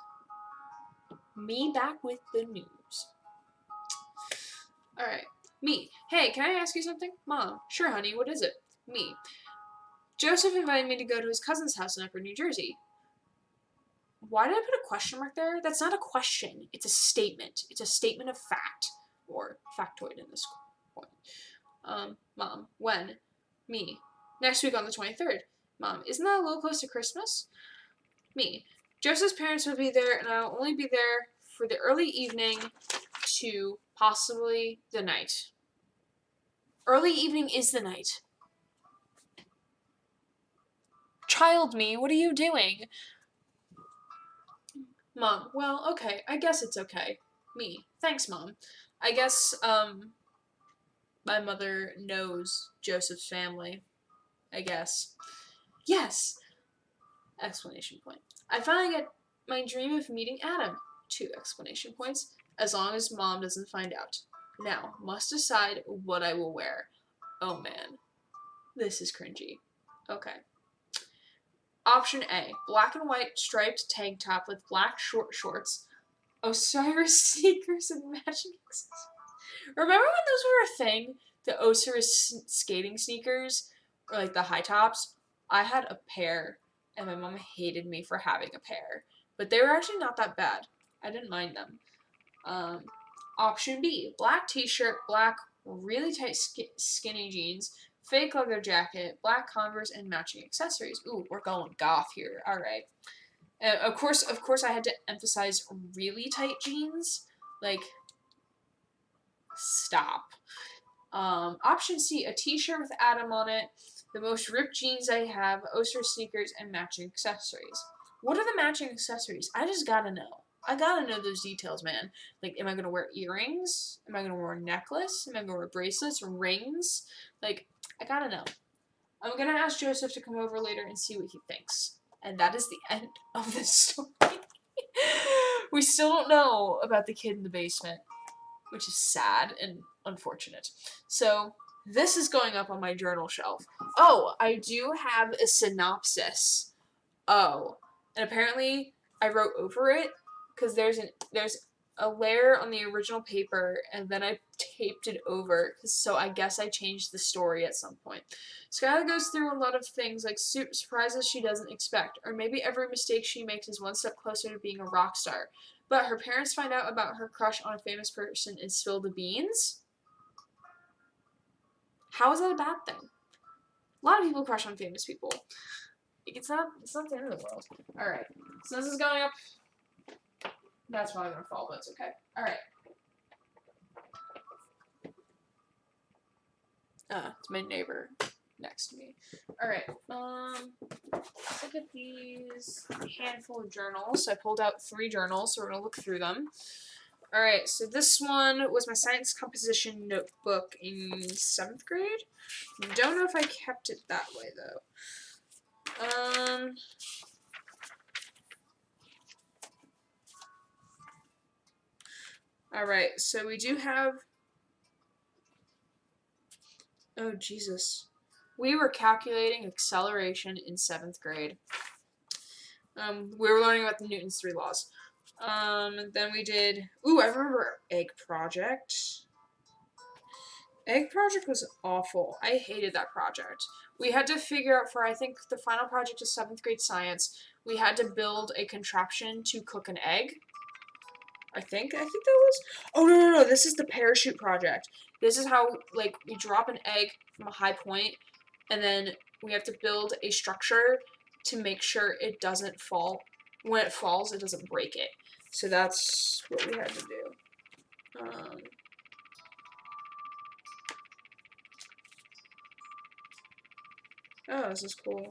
Me back with the news. Alright. Me. Hey, can I ask you something? Mom. Sure, honey. What is it? Me. Joseph invited me to go to his cousin's house in Upper New Jersey. Why did I put a question mark there? That's not a question. It's a statement. It's a statement of fact. Or factoid in this point. Mom. When? Me. Next week on the 23rd. Mom. Isn't that a little close to Christmas? Me. Joseph's parents will be there, and I'll only be there for the early evening to possibly the night. Early evening is the night. Child me, what are you doing? Mom, well, okay, I guess it's okay. Me, thanks, Mom. I guess, my mother knows Joseph's family. I guess. Yes! Exclamation point. I finally get my dream of meeting Adam. 2 exclamation points. As long as Mom doesn't find out. Now, must decide what I will wear. Oh man. This is cringy. Okay. Option A. Black and white striped tank top with black short shorts. Osiris sneakers and matching accessories. Remember when those were a thing? The Osiris skating sneakers? Or like the high tops? I had a pair. And my mom hated me for having a pair. But they were actually not that bad. I didn't mind them. Option B. Black t-shirt, black really tight skinny jeans, fake leather jacket, black Converse, and matching accessories. Ooh, we're going goth here. Alright. Of course, I had to emphasize really tight jeans. Like, stop. Option C. A t-shirt with Adam on it. The most ripped jeans I have, Osiris sneakers, and matching accessories. What are the matching accessories? I just gotta know. I gotta know those details, man. Like, am I gonna wear earrings? Am I gonna wear a necklace? Am I gonna wear bracelets? Rings? Like, I gotta know. I'm gonna ask Joseph to come over later and see what he thinks. And that is the end of this story. We still don't know about the kid in the basement, which is sad and unfortunate. So, this is going up on my journal shelf. Oh, I do have a synopsis. Oh, and apparently I wrote over it because there's a layer on the original paper, and then I taped it over. So I guess I changed the story at some point. Skylar goes through a lot of things, like surprises she doesn't expect, or maybe every mistake she makes is one step closer to being a rock star. But her parents find out about her crush on a famous person and spill the beans? How is that a bad thing? A lot of people crush on famous people. It's not the end of the world. Alright. So this is going up. That's probably gonna fall, but it's okay. Alright. It's my neighbor next to me. Alright. Let's look at these handful of journals. So I pulled out 3 journals, so we're gonna look through them. Alright, so this one was my science composition notebook in 7th grade. Don't know if I kept it that way, though. Alright, so we do have... Oh, Jesus. We were calculating acceleration in 7th grade. We were learning about the Newton's 3 laws. Then we did... Ooh, I remember Egg Project. Egg Project was awful. I hated that project. We had to figure out for, I think, the final project of 7th grade science, we had to build a contraption to cook an egg. I think that was... Oh, no, this is the parachute project. This is how, like, we drop an egg from a high point, and then we have to build a structure to make sure it doesn't fall. When it falls, it doesn't break it. So that's what we had to do. Oh, this is cool.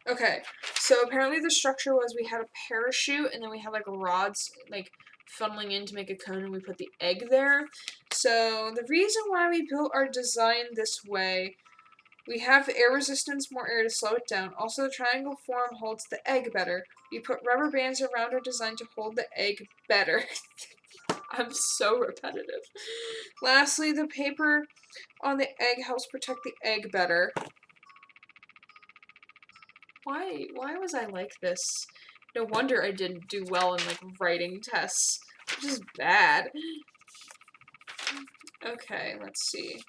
Okay, so apparently the structure was we had a parachute and then we had like rods like funneling in to make a cone and we put the egg there. So the reason why we built our design this way, we have air resistance, more air to slow it down. Also the triangle form holds the egg better. We put rubber bands around our design to hold the egg better. I'm so repetitive. Lastly, the paper on the egg helps protect the egg better. Why was I like this? No wonder I didn't do well in like writing tests, which is bad. Okay, let's see.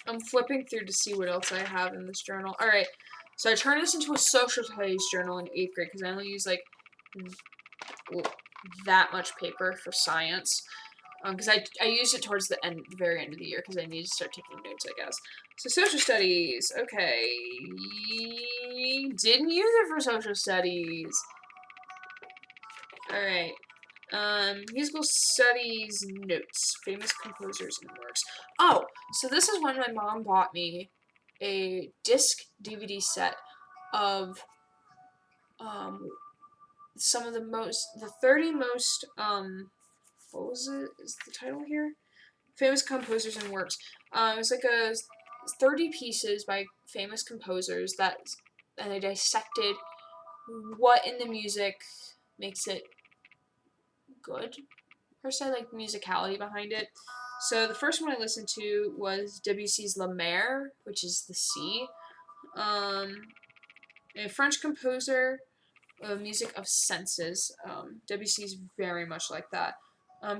I'm flipping through to see what else I have in this journal. Alright, so I turned this into a social studies journal in 8th grade because I only used like that much paper for science. Because I used it towards the very end of the year because I needed to start taking notes, I guess. So social studies, okay. Didn't use it for social studies. Alright. Musical studies notes. Famous composers and works. Oh, so this is when my mom bought me a disc DVD set of some of the 30 most, what was it? Is the title here? Famous composers and works. It was like 30 pieces by famous composers and they dissected what in the music makes it good, per se, like musicality behind it. So the first one I listened to was Debussy's La Mer, which is the sea. A French composer, music of senses. Debussy's very much like that.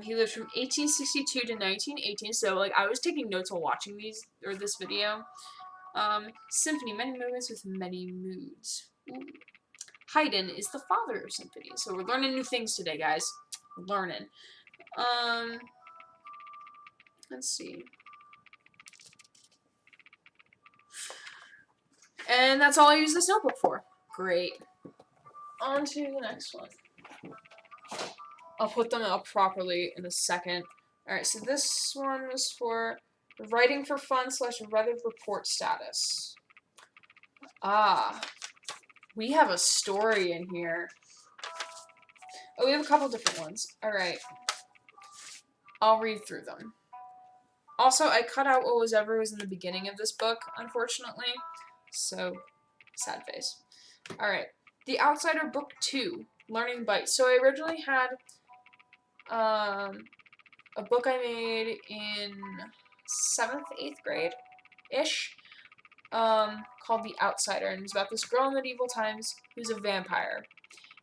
He lived from 1862 to 1918, so like I was taking notes while watching this video. Symphony, many movements with many moods. Ooh. Haydn is the father of symphony, so we're learning new things today, guys. We're learning. Let's see. And that's all I use this notebook for. Great. On to the next one. I'll put them out properly in a second. Alright, so this one was for writing for fun / weather report status. We have a story in here. Oh, we have a couple different ones. Alright. I'll read through them. Also, I cut out whatever was in the beginning of this book, unfortunately. So, sad face. Alright. The Outsider Book 2, Learning Bites. So I originally had a book I made in 7th, 8th grade-ish, called The Outsider, and it's about this girl in medieval times who's a vampire,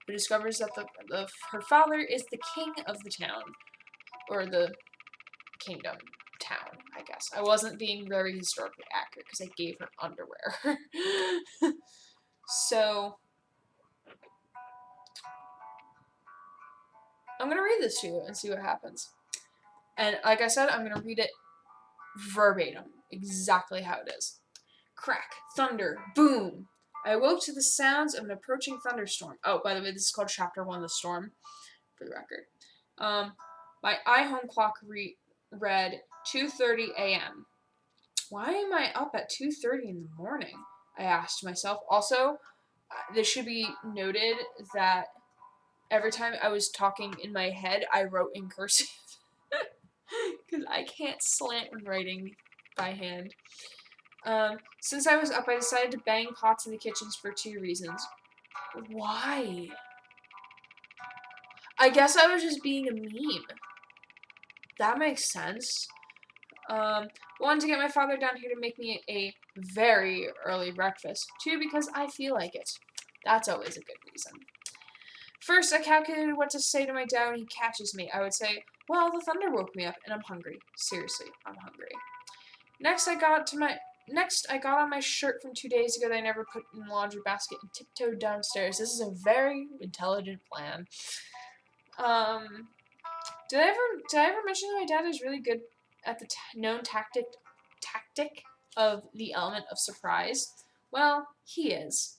who discovers that her father is the king of the town, or the kingdom town, I guess. I wasn't being very historically accurate because I gave her underwear. So, I'm gonna read this to you and see what happens. And like I said, I'm gonna read it verbatim, exactly how it is. Crack, thunder, boom. I awoke to the sounds of an approaching thunderstorm. Oh, by the way, this is called Chapter 1, The Storm, for the record. My iHome clock read 2:30 a.m. Why am I up at 2:30 in the morning? I asked myself. Also, this should be noted that every time I was talking in my head, I wrote in cursive. Because I can't slant when writing by hand. Since I was up, I decided to bang pots in the kitchens for 2 reasons. Why? I guess I was just being a meme. That makes sense. One, to get my father down here to make me a very early breakfast. 2, because I feel like it. That's always a good reason. First, I calculated what to say to my dad when he catches me. I would say, well, the thunder woke me up, and I'm hungry. Seriously, I'm hungry. Next, I got on my shirt from 2 days ago that I never put in the laundry basket and tiptoed downstairs. This is a very intelligent plan. Did I ever mention that my dad is really good at the known tactic of the element of surprise? Well, he is.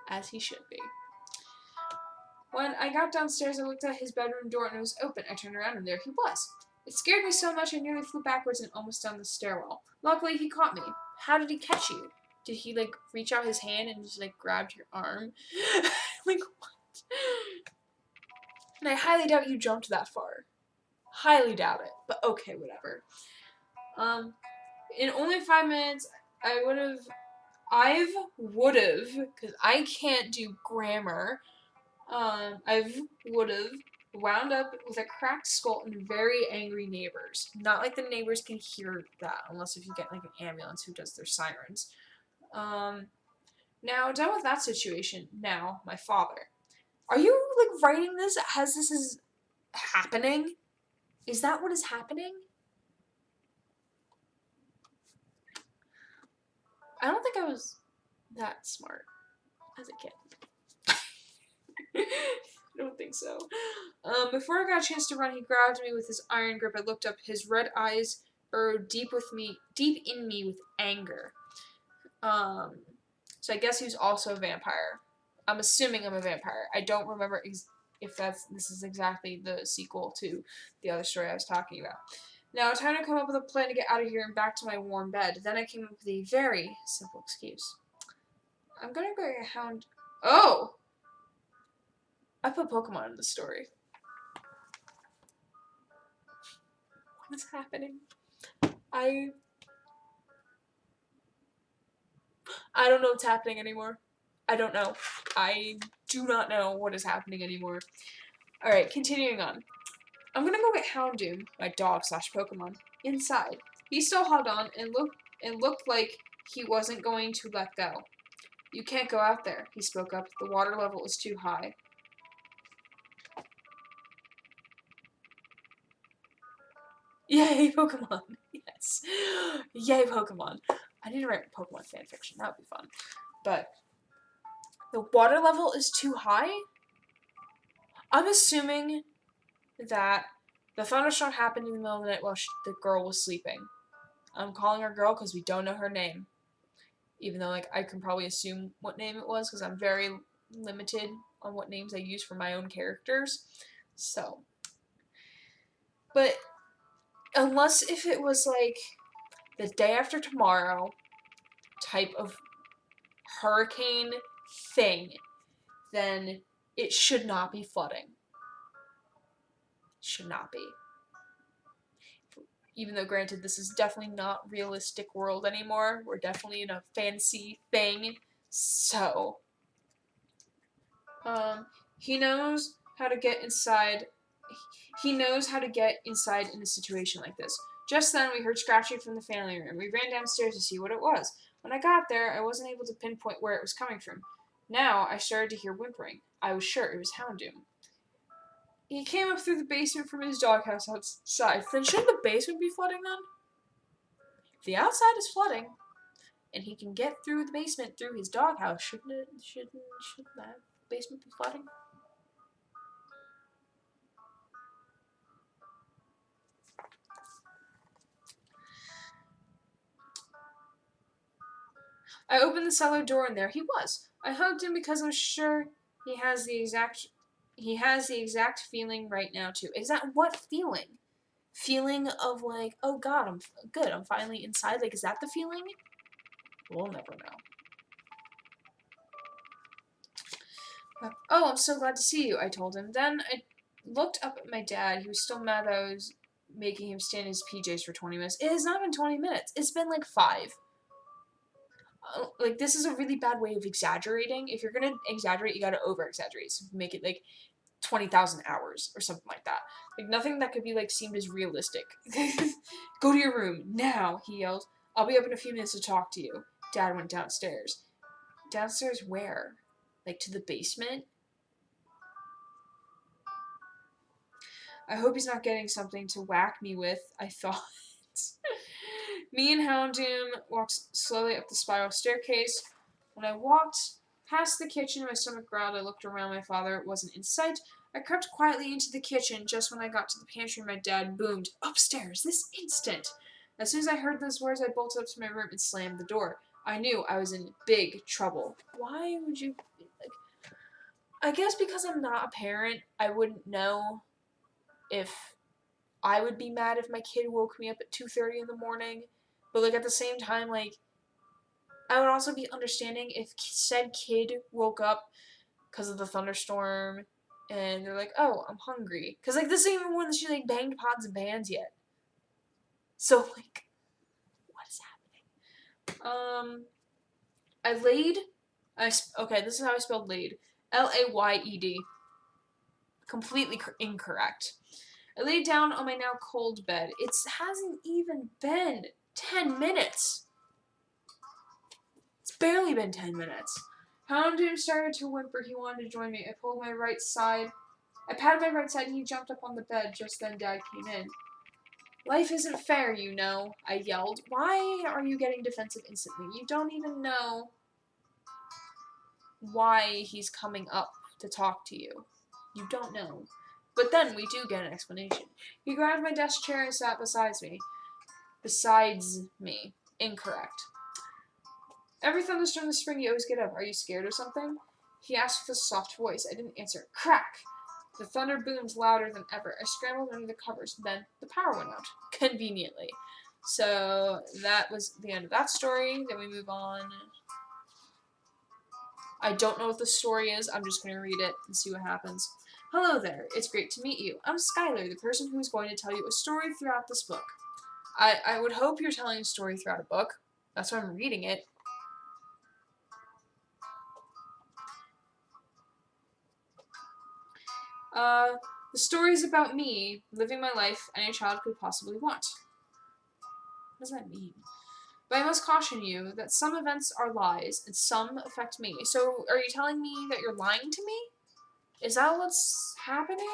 As he should be. When I got downstairs, I looked at his bedroom door and it was open. I turned around and there he was. It scared me so much I nearly flew backwards and almost down the stairwell. Luckily, he caught me. How did he catch you? Did he, like, reach out his hand and just, like, grabbed your arm? Like, what? And I highly doubt you jumped that far. Highly doubt it. But okay, whatever. In only 5 minutes, I would've, because I can't do grammar, would've wound up with a cracked skull and very angry neighbors. Not like the neighbors can hear that, unless if you get like an ambulance who does their sirens. Now, done with that situation, now, my father. Are you, like, writing this as this is happening? Is that what is happening? I don't think I was that smart as a kid. I don't think so. Before I got a chance to run, he grabbed me with his iron grip. I looked up. His red eyes burrowed deep in me with anger. So I guess he was also a vampire. I'm assuming I'm a vampire. I don't remember if this is exactly the sequel to the other story I was talking about. Now, time to come up with a plan to get out of here and back to my warm bed. Then I came up with a very simple excuse. I'm gonna go get a hound. Oh! I put Pokemon in the story. What is happening? I don't know what's happening anymore. I don't know. I do not know what is happening anymore. Alright, continuing on. I'm gonna go get Houndoom, my dog/Pokemon, inside. He still held on and looked like he wasn't going to let go. You can't go out there, he spoke up. The water level is too high. Yay, Pokemon! Yes. Yay, Pokemon. I need to write Pokemon fanfiction. That would be fun. But the water level is too high? I'm assuming that the thunderstorm happened in the middle of the night while the girl was sleeping. I'm calling her girl because we don't know her name. Even though, like, I can probably assume what name it was because I'm very limited on what names I use for my own characters. So. But unless if it was, like, the day after tomorrow type of hurricane thing, then it should not be flooding. Should not be. Even though, granted, this is definitely not realistic world anymore. We're definitely in a fancy thing. So, he knows how to get inside. He knows how to get inside in a situation like this. Just then, we heard scratching from the family room. We ran downstairs to see what it was. When I got there, I wasn't able to pinpoint where it was coming from. Now, I started to hear whimpering. I was sure it was Houndoom. He came up through the basement from his doghouse outside. Then shouldn't the basement be flooding then? If the outside is flooding, and he can get through the basement through his doghouse, shouldn't that basement be flooding? I opened the cellar door and there he was. I hugged him because I'm sure he has the exact feeling right now too. Exact what feeling? Feeling of like, oh god, I'm good. I'm finally inside. Like, is that the feeling? We'll never know. Oh, I'm so glad to see you, I told him. Then I looked up at my dad. He was still mad that I was making him stand in his PJs for 20 minutes. It has not been 20 minutes. It's been like 5. Like, this is a really bad way of exaggerating. If you're gonna exaggerate, you gotta over-exaggerate. So make it, like, 20,000 hours or something like that. Like, nothing that could be, like, seemed as realistic. Go to your room, now, he yelled. I'll be up in a few minutes to talk to you. Dad went downstairs. Downstairs where? Like, to the basement? I hope he's not getting something to whack me with, I thought. Me and Houndoom walked slowly up the spiral staircase. When I walked past the kitchen, my stomach growled. I looked around. My father wasn't in sight. I crept quietly into the kitchen. Just when I got to the pantry, my dad boomed, "Upstairs, this instant!" As soon as I heard those words, I bolted up to my room and slammed the door. I knew I was in big trouble. Why would you... like... I guess because I'm not a parent, I wouldn't know if I would be mad if my kid woke me up at 2:30 in the morning. But, like, at the same time, like, I would also be understanding if said kid woke up because of the thunderstorm and they're like, oh, I'm hungry. Because, like, this isn't even when she, like, banged pots and pans yet. So, like, what is happening? I laid, okay, this is how I spelled laid. L-A-Y-E-D. Completely incorrect. I laid down on my now cold bed. It hasn't even been 10 minutes. It's barely been 10 minutes. Houndoom started to whimper he wanted to join me. I patted my right side and he jumped up on the bed. Just then Dad came in. Life isn't fair, you know, I yelled. Why are you getting defensive instantly? You don't even know why he's coming up to talk to you. You don't know. But then we do get an explanation. He grabbed my desk chair and sat beside me. Besides me. Incorrect. Every thunderstorm this spring you always get up. Are you scared or something? He asked with a soft voice. I didn't answer. Crack! The thunder boomed louder than ever. I scrambled under the covers. Then the power went out. Conveniently. So that was the end of that story. Then we move on. I don't know what the story is. I'm just going to read it and see what happens. Hello there. It's great to meet you. I'm Skylar, the person who is going to tell you a story throughout this book. I would hope you're telling a story throughout a book. That's why I'm reading it. The story is about me living my life any child could possibly want. What does that mean? But I must caution you that some events are lies and some affect me. So are you telling me that you're lying to me? Is that what's happening?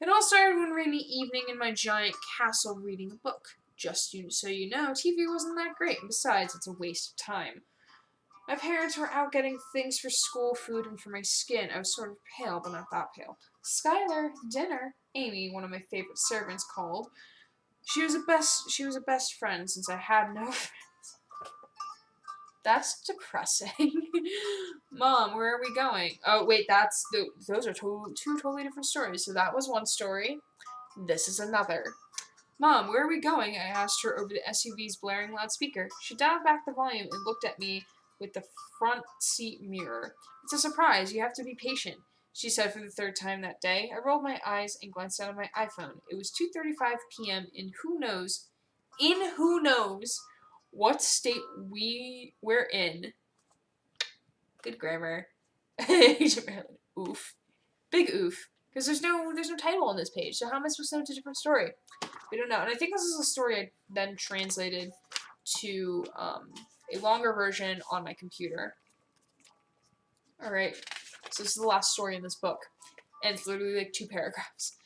It all started one rainy evening in my giant castle reading a book. Just so you know, TV wasn't that great, and besides, it's a waste of time. My parents were out getting things for school, food, and for my skin. I was sort of pale, but not that pale. Skylar, dinner, Amy, one of my favorite servants, called. She was a best friend since I had no friends. That's depressing. Mom, where are we going? Oh, wait, those are two totally different stories. So that was one story. This is another. Mom, where are we going? I asked her over the SUV's blaring loudspeaker. She dialed back the volume and looked at me with the front seat mirror. It's a surprise. You have to be patient, she said for the third time that day. I rolled my eyes and glanced down at my iPhone. It was 2:35 p.m. in who knows what state we're in. Good grammar. Oof. Big oof. Because there's no title on this page, so how am I supposed to know it's a different story? We don't know. And I think this is a story I then translated to a longer version on my computer. Alright, so this is the last story in this book. And it's literally like 2 paragraphs.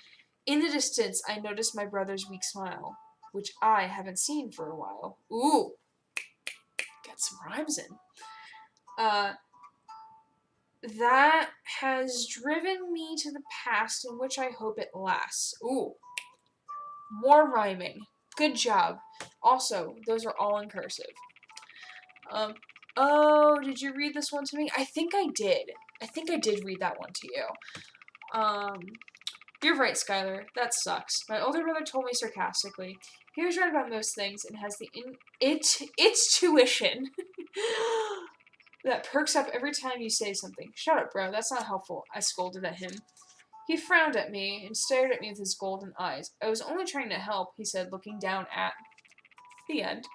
In the distance, I noticed my brother's weak smile, which I haven't seen for a while. Ooh! Get some rhymes in. That has driven me to the past in which I hope it lasts. Ooh. More rhyming. Good job. Also, those are all in cursive. Oh, did you read this one to me? I think I did. I think I did read that one to you. You're right, Skylar. That sucks. My older brother told me sarcastically. He was right about most things and has the it's tuition that perks up every time you say something. Shut up, bro. That's not helpful. I scolded at him. He frowned at me and stared at me with his golden eyes. I was only trying to help, he said, looking down at the end.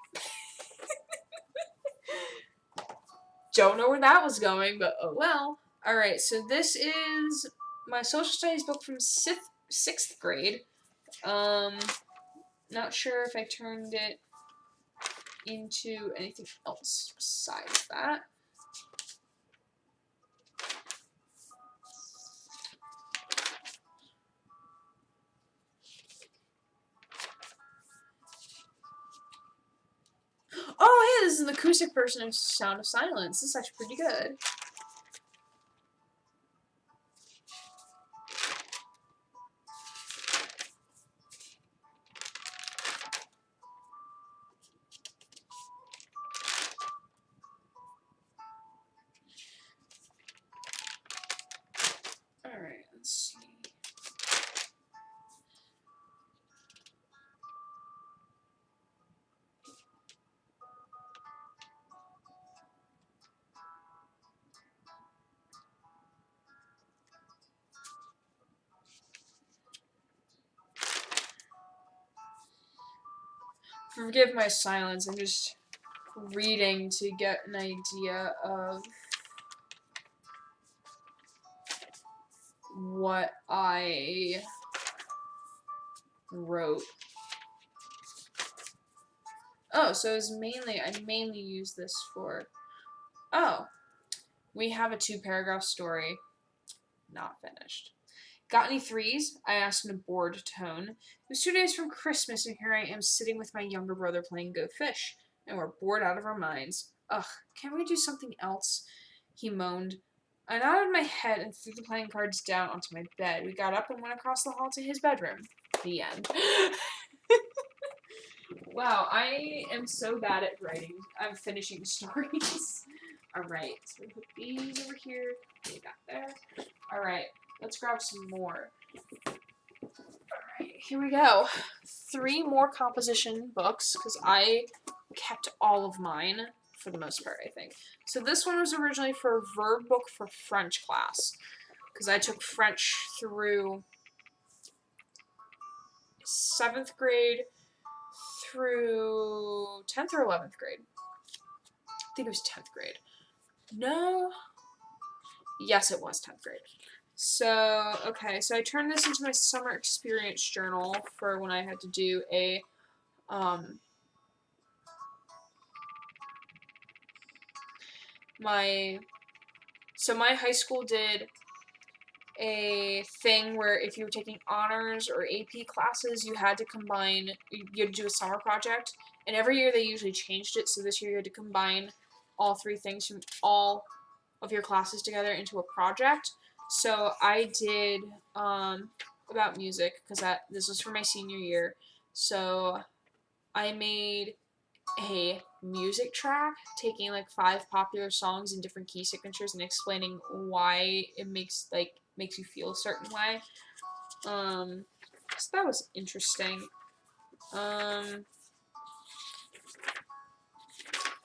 Don't know where that was going, but oh well. Alright, so this is my social studies book from 6th grade. Not sure if I turned it into anything else besides that. Oh, hey, this is an acoustic version of Sound of Silence. This is actually pretty good. Forgive my silence. I'm just reading to get an idea of what I wrote. Oh, so I mainly use this for, oh, we have a 2-paragraph story. Not finished. Got any threes? I asked in a bored tone. It was 2 days from Christmas, and here I am sitting with my younger brother playing Go Fish, and we're bored out of our minds. Ugh, can't we do something else? He moaned. I nodded my head and threw the playing cards down onto my bed. We got up and went across the hall to his bedroom. The end. Wow, I am so bad at writing. I'm finishing stories. Alright, so we put these over here, way back there. Alright, let's grab some more. Alright, here we go. 3 more composition books, because I kept all of mine, for the most part, I think. So this one was originally for a verb book for French class, because I took French through 7th grade through 10th or 11th grade. I think it was 10th grade. No. Yes, it was 10th grade. So, okay, so I turned this into my summer experience journal for when I had to do a, my high school did a thing where if you were taking honors or AP classes, you had to combine, you had to do a summer project, and every year they usually changed it, so this year you had to combine all 3 things from all of your classes together into a project. So I did about music, because this was for my senior year. So I made a music track, taking like 5 popular songs in different key signatures and explaining why it makes you feel a certain way. So that was interesting.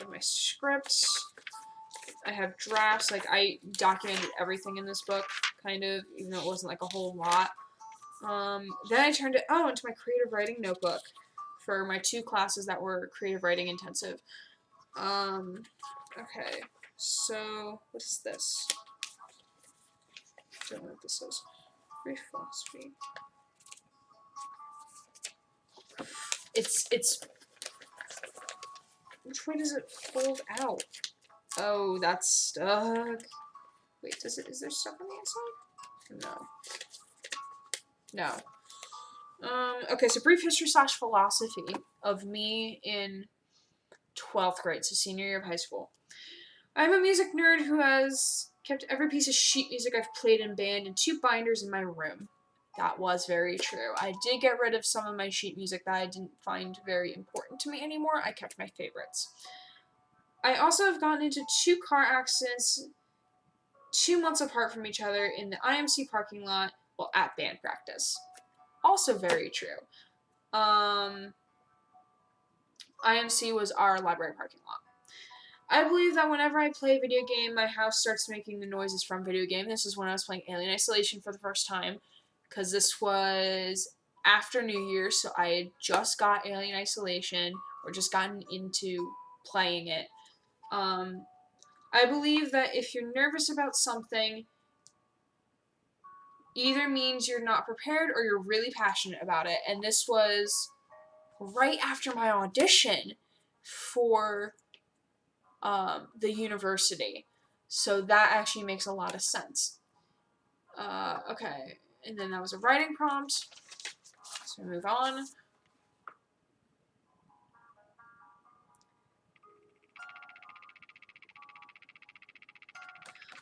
My scripts. I have drafts. Like, I documented everything in this book, kind of, even though it wasn't like a whole lot. Then I turned it into my creative writing notebook for my 2 classes that were creative writing intensive. Okay, so what is this? I don't know what this is. Free philosophy. It's. Which way does it fold out? Oh, that's stuck. Wait, is there stuff on the inside? No. Okay, so brief history / philosophy of me in 12th grade, so senior year of high school. I'm a music nerd who has kept every piece of sheet music I've played in band in 2 binders in my room. That was very true. I did get rid of some of my sheet music that I didn't find very important to me anymore. I kept my favorites. I also have gotten into 2 car accidents 2 months apart from each other in the IMC parking lot while at band practice. Also very true. IMC was our library parking lot. I believe that whenever I play a video game, my house starts making the noises from video game. This is when I was playing Alien Isolation for the first time, because this was after New Year's, so I had just got Alien Isolation, or just gotten into playing it. I believe that if you're nervous about something, either means you're not prepared or you're really passionate about it. And this was right after my audition for the university. So that actually makes a lot of sense. Okay, and then that was a writing prompt. So we move on.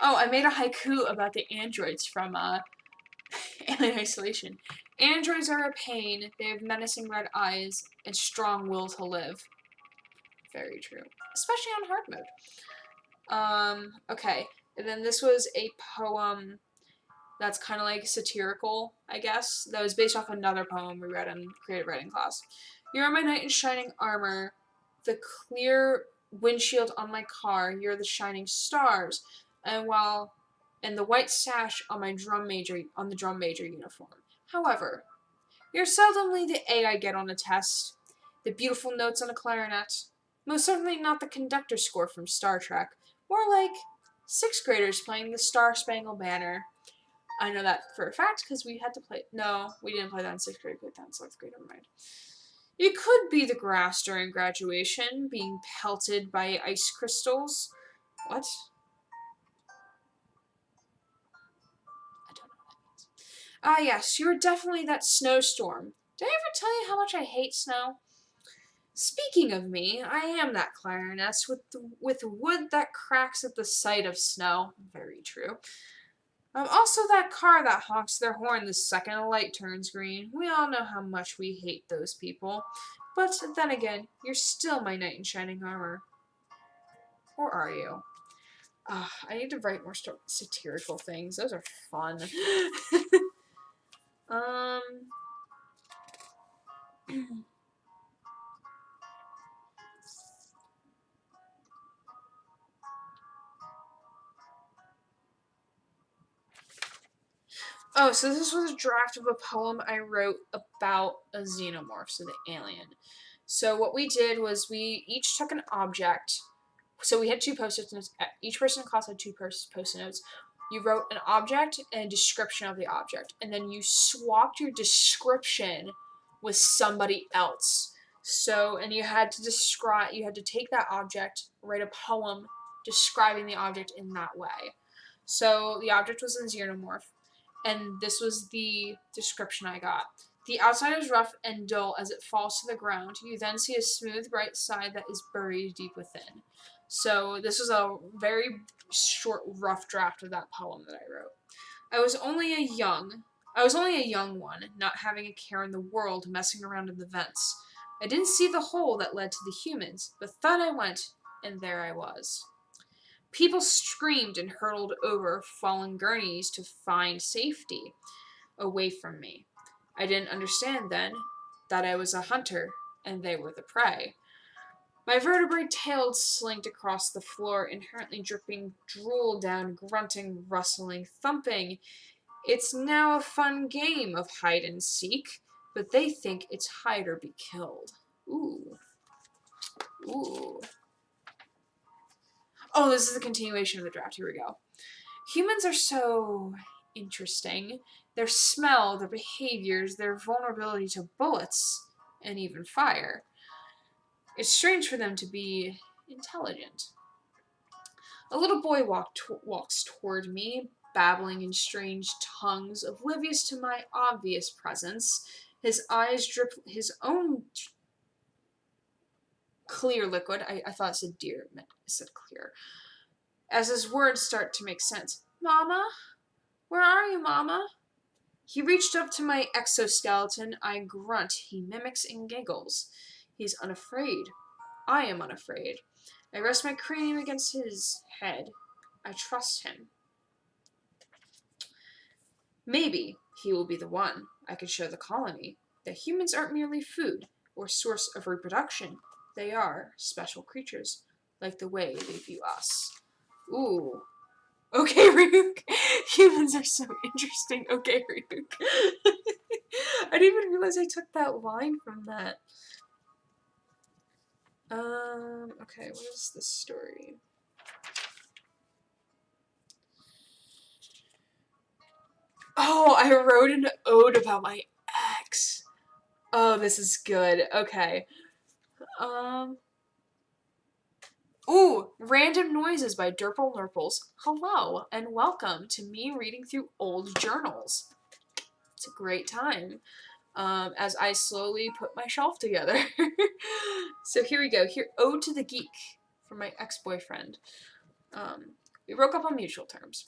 Oh, I made a haiku about the androids from Alien Isolation. Androids are a pain. They have menacing red eyes and strong will to live. Very true. Especially on hard mode. Okay. And then this was a poem that's kind of like satirical, I guess. That was based off another poem we read in creative writing class. You're my knight in shining armor, the clear windshield on my car. You're the shining stars, and the white sash on the drum major uniform. However, you're seldomly the A I get on a test. the beautiful notes on a clarinet. Most certainly not the conductor score from Star Trek. More like 6th graders playing the Star-Spangled Banner. I know that for a fact because we had to play. No, we didn't play that in 6th grade. We played that in 7th grade. Never mind. It could be the grass during graduation, being pelted by ice crystals. What? I don't know what that means. Ah, yes, you were definitely that snowstorm. Did I ever tell you how much I hate snow? Speaking of me, I am that clarinet with wood that cracks at the sight of snow. Very true. I'm also that car that honks their horn the second a light turns green. We all know how much we hate those people. But then again, you're still my knight in shining armor. Or are you? I need to write more satirical things. Those are fun. Oh, so this was a draft of a poem I wrote about a xenomorph, so the alien. So what we did was we each took an object. So we had 2 post-it notes. Each person in class had 2 post-it notes. You wrote an object and a description of the object, and then you swapped your description with somebody else. So, and you had to take that object, write a poem describing the object in that way. So the object was a xenomorph, and this was the description I got. The outside is rough and dull as it falls to the ground. You then see a smooth, bright side that is buried deep within. So this was a very short, rough draft of that poem that I wrote. I was only a young one, not having a care in the world, messing around in the vents. I didn't see the hole that led to the humans, but thought I went, and there I was. People screamed and hurtled over fallen gurneys to find safety away from me. I didn't understand then that I was a hunter, and they were the prey. My vertebrae tail slinked across the floor, inherently dripping drool down, grunting, rustling, thumping. It's now a fun game of hide and seek, but they think it's hide or be killed. Ooh. Ooh. Oh, this is a continuation of the draft. Here we go. Humans are so interesting. Their smell, their behaviors, their vulnerability to bullets, and even fire. It's strange for them to be intelligent. A little boy walks toward me, babbling in strange tongues, oblivious to my obvious presence. His eyes drip his own clear liquid. I thought it said deer, it said clear. As his words start to make sense. Mama? Where are you, Mama? He reached up to my exoskeleton. I grunt. He mimics and giggles. He's unafraid. I am unafraid. I rest my cranium against his head. I trust him. Maybe he will be the one. I can show the colony that humans aren't merely food or source of reproduction. They are special creatures, like the way they view us. Ooh. Okay, Ryuk. Humans are so interesting. Okay, Ryuk. I didn't even realize I took that line from that. Okay, what is this story? Oh, I wrote an ode about my ex. Oh, this is good. Okay. Ooh, Random Noises by Derple Nurples. Hello, and welcome to me reading through old journals. It's a great time. As I slowly put my shelf together. So here we go. Here, Ode to the Geek from my ex-boyfriend. We broke up on mutual terms.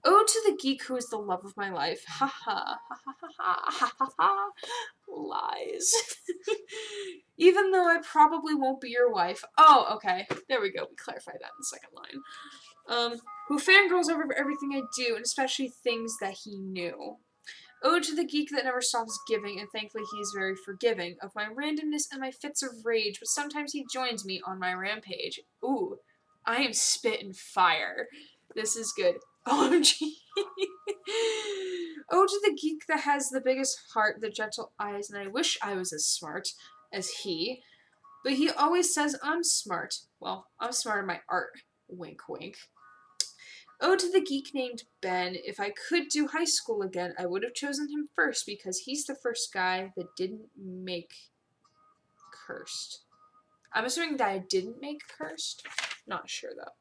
Ode to the geek who is the love of my life. Ha ha ha ha ha ha ha ha. Lies. Even though I probably won't be your wife. Oh, okay. There we go. We clarified that in the second line. Who fangirls over everything I do, and especially things that he knew. Ode to the geek that never stops giving, and thankfully he is very forgiving of my randomness and my fits of rage, but sometimes he joins me on my rampage. Ooh, I am spitting fire. This is good. OMG. Ode to the geek that has the biggest heart, the gentle eyes, and I wish I was as smart. as he, but he always says I'm smart. Well, I'm smart in my art. Wink, wink. Ode to the geek named Ben. If I could do high school again, I would have chosen him first because he's the first guy that didn't make Cursed. I'm assuming that I didn't make Cursed. Not sure though.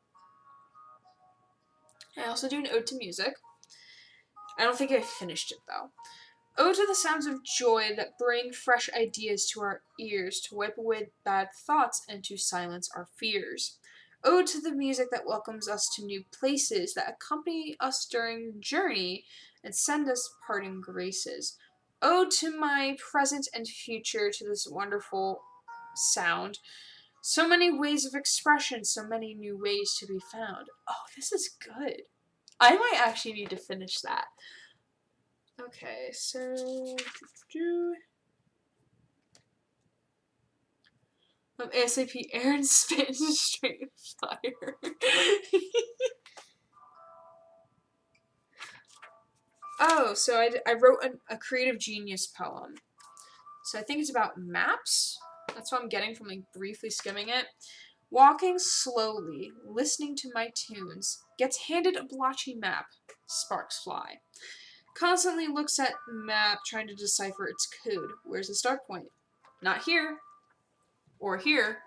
I also do an ode to music. I don't think I finished it though. Ode to the sounds of joy that bring fresh ideas to our ears, to wipe away bad thoughts and to silence our fears. Ode to the music that welcomes us to new places, that accompany us during the journey and send us parting graces. Ode to my present and future, to this wonderful sound. So many ways of expression, so many new ways to be found. Oh, this is good. I might actually need to finish that. Okay, so ASAP Erin spitting straight fire. Oh, so I wrote a creative genius poem. So I think it's about maps. That's what I'm getting from like briefly skimming it. Walking slowly, listening to my tunes, gets handed a blotchy map. Sparks fly. Constantly looks at map, trying to decipher its code. Where's the start point? Not here. Or here.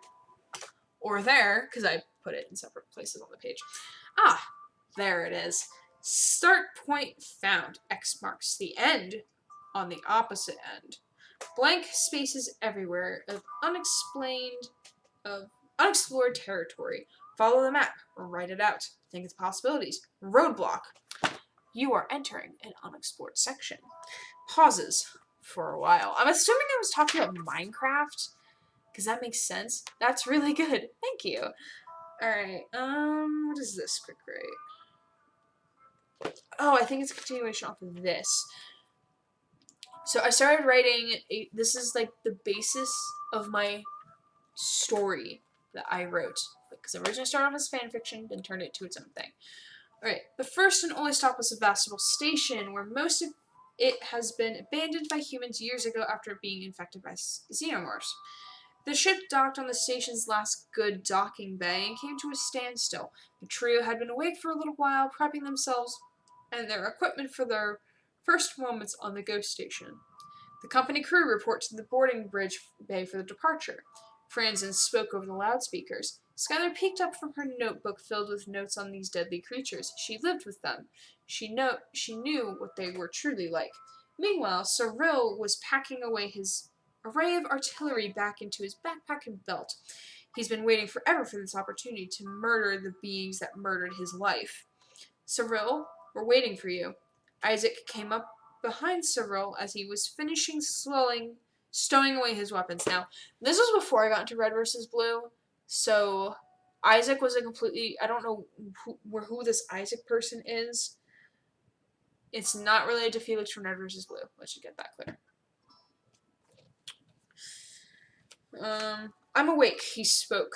Or there, because I put it in separate places on the page. Ah, there it is. Start point found. X marks the end on the opposite end. Blank spaces everywhere of unexplored territory. Follow the map. Write it out. Think of the possibilities. Roadblock. You are entering an unexplored section. Pauses for a while. I'm assuming I was talking about Minecraft, because that makes sense. That's really good. Thank you. Alright, what is this quick rate? Oh, I think it's a continuation off of this. So I started writing, this is like the basis of my story that I wrote. Because I originally started off as fanfiction, then turned it to its own thing. Alright, the first and only stop was Sevastopol Station, where most of it has been abandoned by humans years ago after being infected by xenomorphs. The ship docked on the station's last good docking bay and came to a standstill. The trio had been awake for a little while, prepping themselves and their equipment for their first moments on the ghost station. The company crew report to the boarding bridge bay for the departure. Franzen spoke over the loudspeakers. Skylar peeked up from her notebook filled with notes on these deadly creatures. She lived with them. She knew what they were truly like. Meanwhile, Cyril was packing away his array of artillery back into his backpack and belt. He's been waiting forever for this opportunity to murder the beings that murdered his life. Cyril, we're waiting for you. Isaac came up behind Cyril as he was finishing stowing away his weapons. Now, this was before I got into Red vs. Blue, so Isaac was a completely... I don't know who this Isaac person is. It's not related to Felix from Red vs. Blue. Let's just get that clear. I'm awake, he spoke.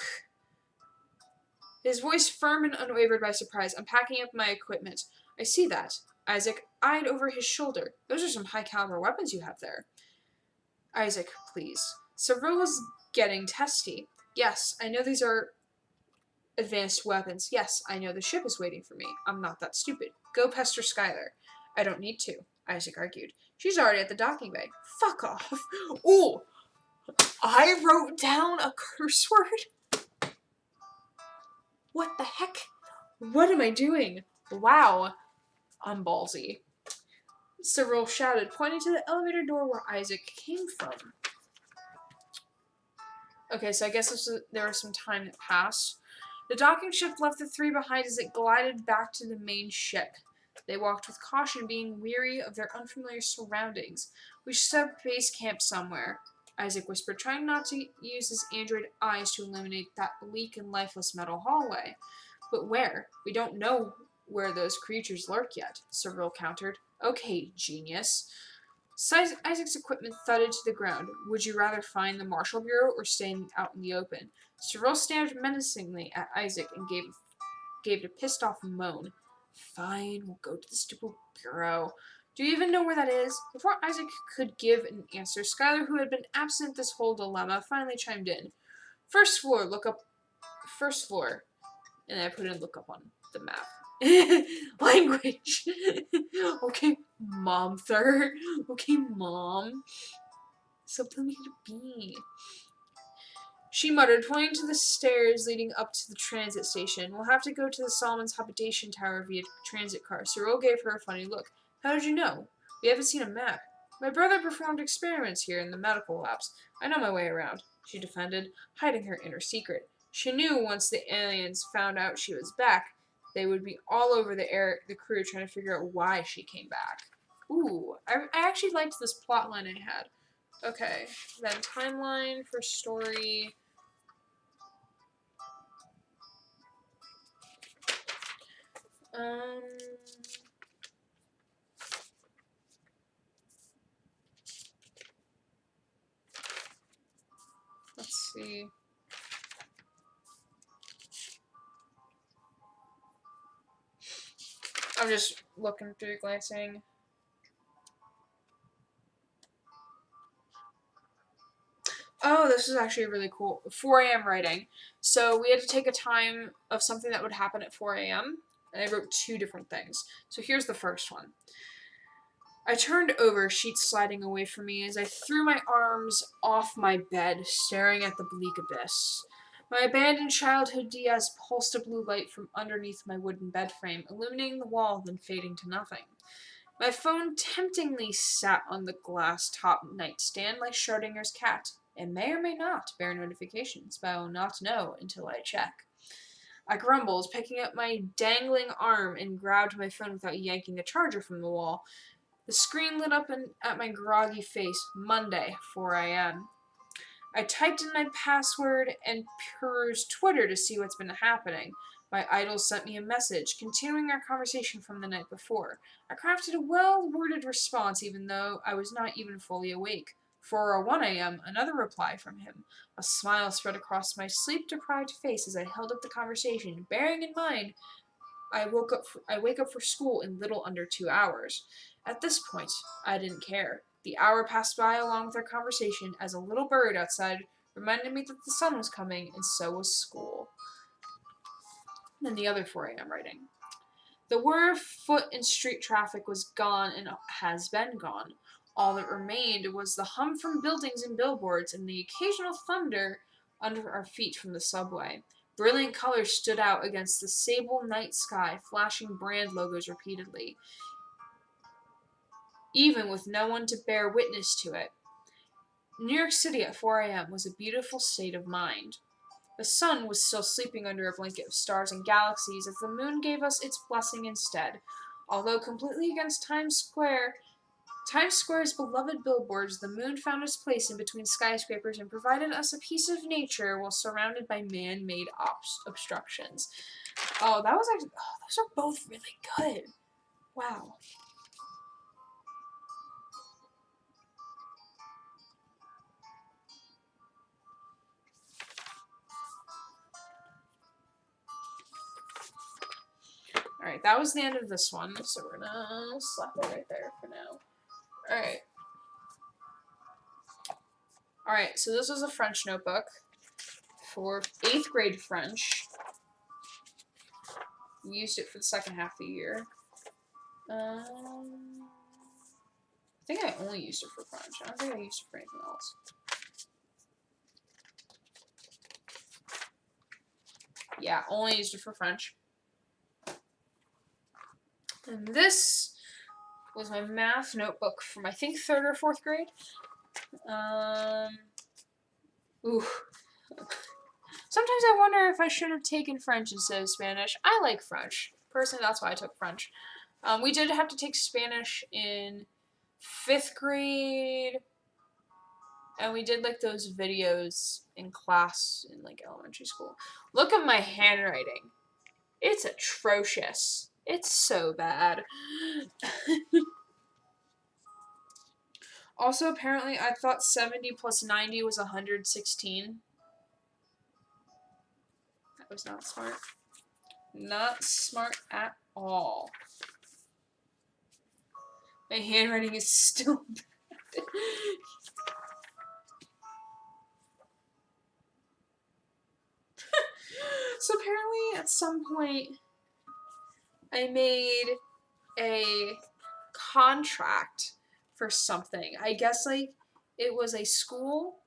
His voice firm and unwavered by surprise. I'm packing up my equipment. I see that. Isaac eyed over his shoulder. Those are some high-caliber weapons you have there. Isaac, please. Cyril was getting testy. Yes, I know these are advanced weapons. Yes, I know the ship is waiting for me. I'm not that stupid. Go pester Skylar. I don't need to, Isaac argued. She's already at the docking bay. Fuck off. Ooh! I wrote down a curse word? What the heck? What am I doing? Wow. I'm ballsy. Cyril shouted, pointing to the elevator door where Isaac came from. Okay, so I guess there was some time that passed. The docking ship left the three behind as it glided back to the main ship. They walked with caution, being weary of their unfamiliar surroundings. We should set up base camp somewhere, Isaac whispered, trying not to use his android eyes to illuminate that bleak and lifeless metal hallway. But where? We don't know where those creatures lurk yet, Cyril countered. Okay, genius. Isaac's equipment thudded to the ground. Would you rather find the Marshal Bureau or stay out in the open? Cyril stared menacingly at Isaac and gave it a pissed-off moan. Fine, we'll go to the stupid bureau. Do you even know where that is? Before Isaac could give an answer, Skylar, who had been absent this whole dilemma, finally chimed in. First floor, look up. First floor. And I put in look up on the map. Language. Okay, Mom, third. Okay, Mom. So tell me to be. She muttered, pointing to the stairs leading up to the transit station. We'll have to go to the Solomon's habitation tower via transit car. Cyril gave her a funny look. How did you know? We haven't seen a map. My brother performed experiments here in the medical labs. I know my way around, she defended, hiding her inner secret. She knew once the aliens found out she was back, they would be all over the crew trying to figure out why she came back. Ooh, I actually liked this plot line I had. Okay, then timeline for story. Um, let's see. I'm just looking through, glancing. Oh, this is actually really cool. 4 a.m. writing. So we had to take a time of something that would happen at 4 a.m. And I wrote 2 different things. So here's the first one. I turned over, sheets sliding away from me, as I threw my arms off my bed, staring at the bleak abyss. My abandoned childhood DS pulsed a blue light from underneath my wooden bed frame, illuminating the wall, then fading to nothing. My phone temptingly sat on the glass-top nightstand like Schrodinger's cat. It may or may not bear notifications, but I will not know until I check. I grumbled, picking up my dangling arm and grabbed my phone without yanking the charger from the wall. The screen lit up at my groggy face. Monday, 4 a.m. I typed in my password and perused Twitter to see what's been happening. My idol sent me a message, continuing our conversation from the night before. I crafted a well-worded response, even though I was not even fully awake. 4:01 a.m., another reply from him. A smile spread across my sleep-deprived face as I held up the conversation, bearing in mind I wake up for school in little under 2 hours. At this point, I didn't care. The hour passed by along with our conversation as a little bird outside reminded me that the sun was coming, and so was school. Then the other 4 a.m. writing. The whir of foot and street traffic was gone and has been gone. All that remained was the hum from buildings and billboards and the occasional thunder under our feet from the subway. Brilliant colors stood out against the sable night sky, flashing brand logos repeatedly, even with no one to bear witness to it. New York City at 4 a.m. was a beautiful state of mind. The sun was still sleeping under a blanket of stars and galaxies as the moon gave us its blessing instead. Although completely against Times Square's beloved billboards, the moon found its place in between skyscrapers and provided us a piece of nature while surrounded by man-made obstructions. Oh, that was actually... Oh, those are both really good. Wow. Alright, that was the end of this one, so we're gonna slap it right there for now. Alright. Alright, so this was a French notebook for 8th grade French. We used it for the second half of the year. I think I only used it for French. I don't think I used it for anything else. Yeah, only used it for French. And this was my math notebook from, I think, 3rd or 4th grade. Ooh. Sometimes I wonder if I should have taken French instead of Spanish. I like French. Personally, that's why I took French. We did have to take Spanish in 5th grade, and we did, like, those videos in class in, like, elementary school. Look at my handwriting. It's atrocious. It's so bad. Also, apparently, I thought 70 plus 90 was 116. That was not smart. Not smart at all. My handwriting is still bad. So apparently at some point I made a contract for something. I guess like it was a school.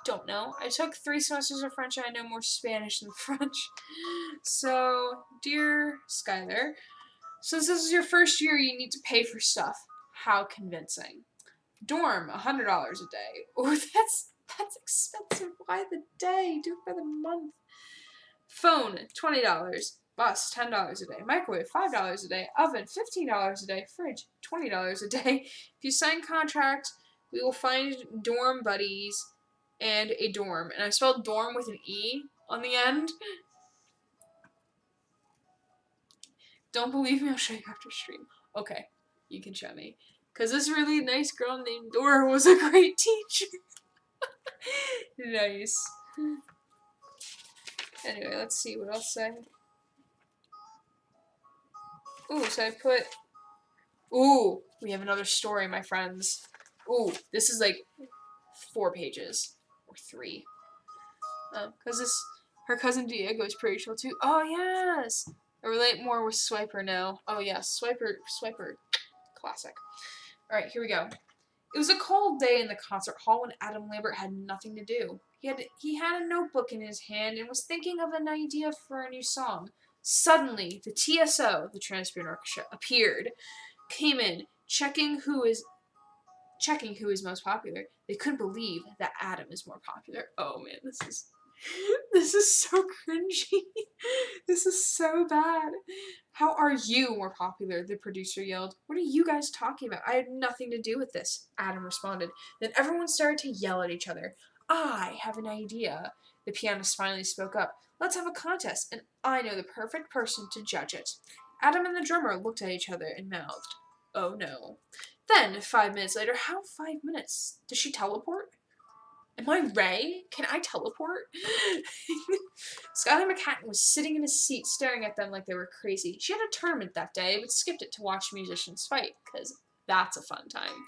Don't know. I took 3 semesters of French and I know more Spanish than French. So, dear Skylar, since this is your first year, you need to pay for stuff. How convincing. Dorm, $100 a day. Oh, that's expensive. Why the day? Do it by the month. Phone, $20. Bus, $10 a day. Microwave, $5 a day. Oven, $15 a day. Fridge, $20 a day. If you sign contract, we will find dorm buddies and a dorm. And I spelled dorm with an E on the end. Don't believe me? I'll show you after stream. Okay, you can show me. Because this really nice girl named Dora was a great teacher. Nice. Anyway, let's see what else I... Ooh, so I put... Ooh, we have another story, my friends. Ooh, this is like 4 pages. Or 3. Because this... Her cousin Diego is pretty chill too. Oh, yes! I relate more with Swiper now. Oh, yes. Swiper. Classic. Alright, here we go. It was a cold day in the concert hall when Adam Lambert had nothing to do. He had a notebook in his hand and was thinking of an idea for a new song. Suddenly, the TSO, the Transparent Orchestra, appeared, came in, checking who is most popular. They couldn't believe that Adam is more popular. Oh man, this is so cringy. This is so bad. How are you more popular? The producer yelled. What are you guys talking about? I had nothing to do with this, Adam responded. Then everyone started to yell at each other. I have an idea. The pianist finally spoke up. Let's have a contest, and I know the perfect person to judge it. Adam and the drummer looked at each other and mouthed, oh no. Then, 5 minutes later, how 5 minutes? Does she teleport? Am I Ray? Can I teleport? Skylar McHatton was sitting in his seat staring at them like they were crazy. She had a tournament that day, but skipped it to watch musicians fight, because that's a fun time.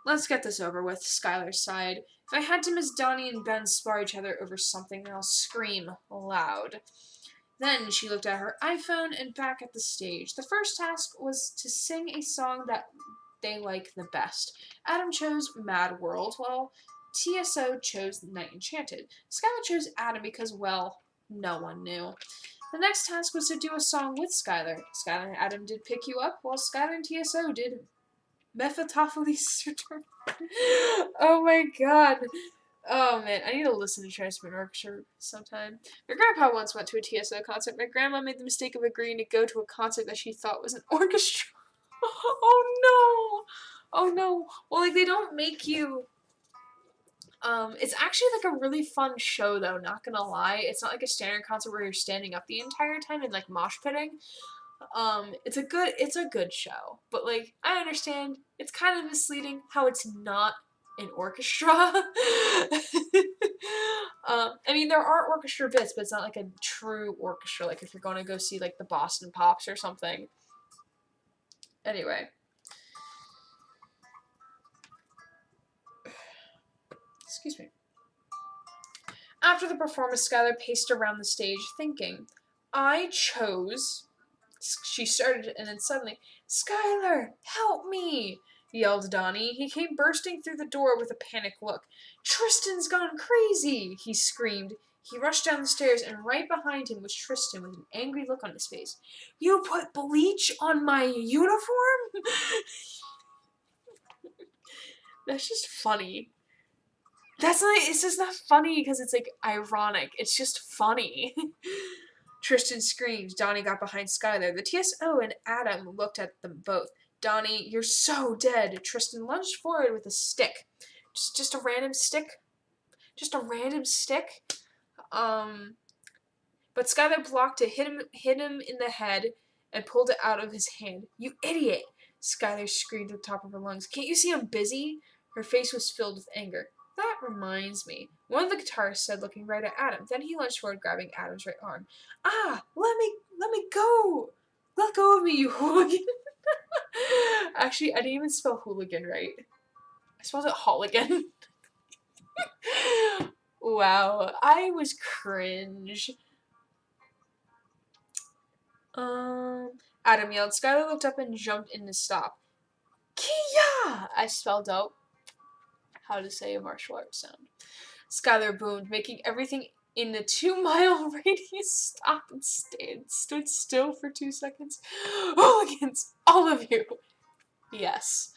Let's get this over with, Skylar sighed. If I had to miss Donnie and Ben spar each other over something, then I'll scream loud. Then she looked at her iPhone and back at the stage. The first task was to sing a song that they like the best. Adam chose Mad World, while TSO chose Night Enchanted. Skylar chose Adam because, well, no one knew. The next task was to do a song with Skylar. Skylar and Adam did Pick You Up, while Skylar and TSO did Mephistopheles' Return. Oh my god. Oh man, I need to listen to Transparent Orchestra sometime. My grandpa once went to a TSO concert. My grandma made the mistake of agreeing to go to a concert that she thought was an orchestra. Oh no! Oh no. Well, like, they don't make you... it's actually like a really fun show though, not gonna lie. It's not like a standard concert where you're standing up the entire time and like mosh pitting. It's a good show. But like, I understand it's kind of misleading how it's not an orchestra. I mean, there are orchestra bits, but it's not like a true orchestra, like if you're going to go see like the Boston Pops or something. Anyway. Excuse me. After the performance, Skylar paced around the stage thinking. I chose... She started, and then suddenly, Skylar, help me, yelled Donnie. He came bursting through the door with a panicked look. Tristan's gone crazy, he screamed. He rushed down the stairs, and right behind him was Tristan with an angry look on his face. You put bleach on my uniform? That's just funny. It's just not funny because it's like ironic. It's just funny. Tristan screamed. Donnie got behind Skylar. The TSO and Adam looked at them both. Donnie, you're so dead. Tristan lunged forward with a stick. Just a random stick? Just a random stick? But Skylar blocked it, hit him in the head, and pulled it out of his hand. You idiot! Skylar screamed at the top of her lungs. Can't you see I'm busy? Her face was filled with anger. That reminds me. One of the guitarists said, looking right at Adam. Then he lunged forward, grabbing Adam's right arm. Ah! Let me go! Let go of me, you hooligan! Actually, I didn't even spell hooligan right. I spelled it hooligan. Wow, I was cringe. Adam yelled. Skylar looked up and jumped in to stop. Kia! I spelled out how to say a martial arts sound. Skylar boomed, making everything in the 2-mile radius stop and stood still for 2 seconds. Hooligans, all of you. Yes.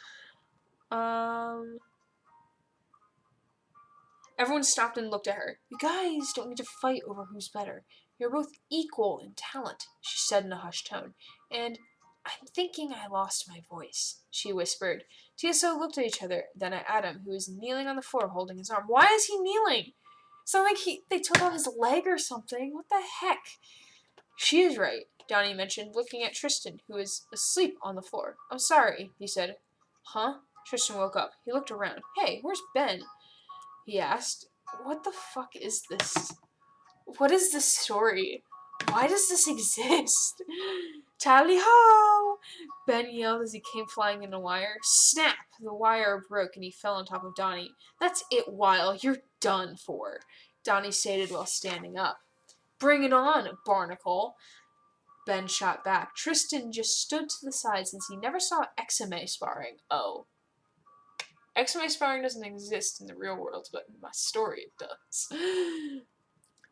Everyone stopped and looked at her. You guys don't need to fight over who's better. You're both equal in talent, she said in a hushed tone. And I'm thinking I lost my voice, she whispered. TSO looked at each other, then at Adam, who was kneeling on the floor holding his arm. Why is he kneeling? It's not like they took out his leg or something. What the heck? She is right, Donnie mentioned, looking at Tristan, who was asleep on the floor. I'm sorry, he said. Huh? Tristan woke up. He looked around. Hey, where's Ben? He asked. What the fuck is this? What is this story? Why does this exist? Tally-ho! Ben yelled as he came flying in a wire. Snap! The wire broke and he fell on top of Donnie. That's it, Weil. You're done for, Donnie stated while standing up. Bring it on, Barnacle. Ben shot back. Tristan just stood to the side since he never saw XMA sparring. Oh. XMA sparring doesn't exist in the real world, but in my story it does.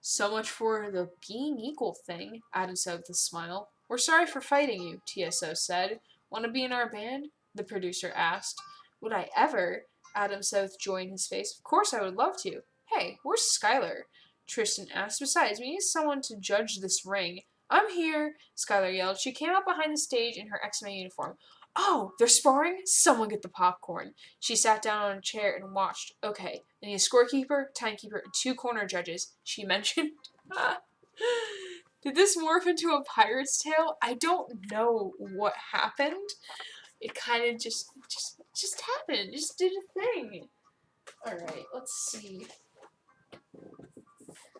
So much for the being equal thing, Adam said with a smile. We're sorry for fighting you, TSO said. Want to be in our band? The producer asked. Would I ever? Adam said with joy in his face. Of course I would love to. Hey, where's Skylar? Tristan asked. Besides, we need someone to judge this ring. I'm here, Skylar yelled. She came up behind the stage in her XMA uniform. Oh, they're sparring? Someone get the popcorn. She sat down on a chair and watched. Okay, I need a scorekeeper, timekeeper, and 2 corner judges, she mentioned. Did this morph into a Pirate's Tale? I don't know what happened. It kind of just happened. Just did a thing. Alright, let's see.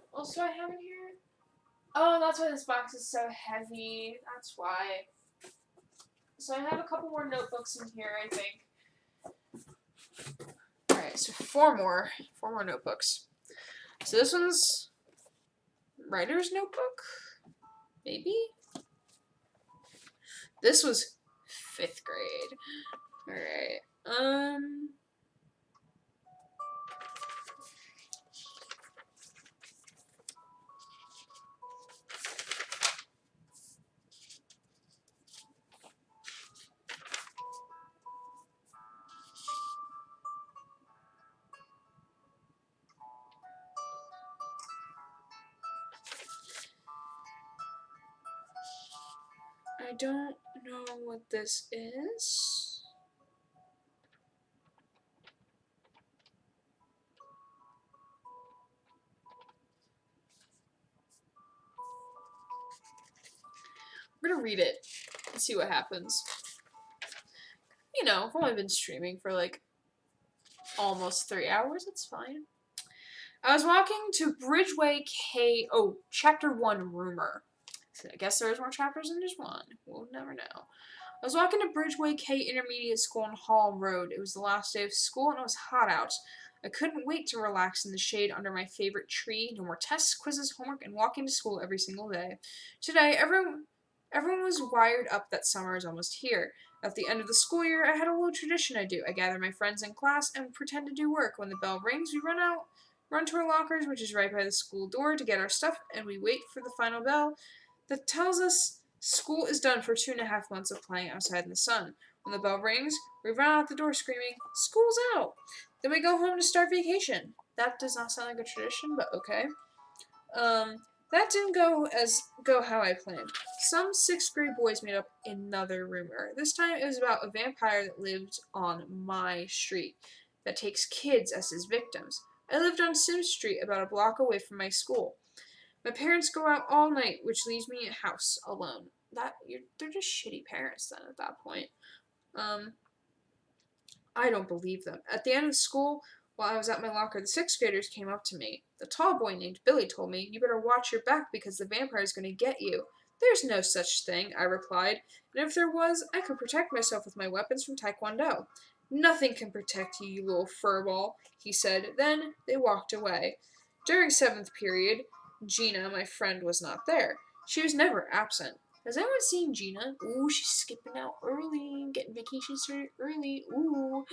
What else do I have in here? Oh, that's why this box is so heavy. That's why. So I have a couple more notebooks in here, I think. Alright, so 4 more notebooks. So this one's writer's notebook? Maybe? This was 5th grade. Alright, I don't know what this is. We're gonna read it and see what happens. You know, I've only been streaming for like almost 3 hours. It's fine. I was walking to Bridgeway K. Oh, Chapter 1 Rumor. So I guess there's more chapters than just one. We'll never know. I was walking to Bridgeway K Intermediate School on Hall Road. It was the last day of school and it was hot out. I couldn't wait to relax in the shade under my favorite tree. No more tests, quizzes, homework, and walking to school every single day. Today, everyone was wired up that summer is almost here. At the end of the school year, I had a little tradition I do. I gather my friends in class and pretend to do work. When the bell rings, we run to our lockers, which is right by the school door, to get our stuff, and we wait for the final bell that tells us school is done for 2.5 months of playing outside in the sun. When the bell rings, we run out the door screaming, "School's out!" Then we go home to start vacation. That does not sound like a tradition, but okay. That didn't go how I planned. Some 6th grade boys made up another rumor. This time it was about a vampire that lived on my street that takes kids as his victims. I lived on Sim Street, about a block away from my school. My parents go out all night, which leaves me at house alone. They're just shitty parents then at that point. I don't believe them. At the end of school, while I was at my locker, the 6th graders came up to me. The tall boy named Billy told me, "You better watch your back because the vampire is going to get you." There's no such thing, I replied, and if there was, I could protect myself with my weapons from Taekwondo. Nothing can protect you, you little furball, he said. Then they walked away. During 7th period, Gina, my friend, was not there. She was never absent. Has anyone seen Gina? Ooh, she's skipping out early, getting vacation started early. Ooh.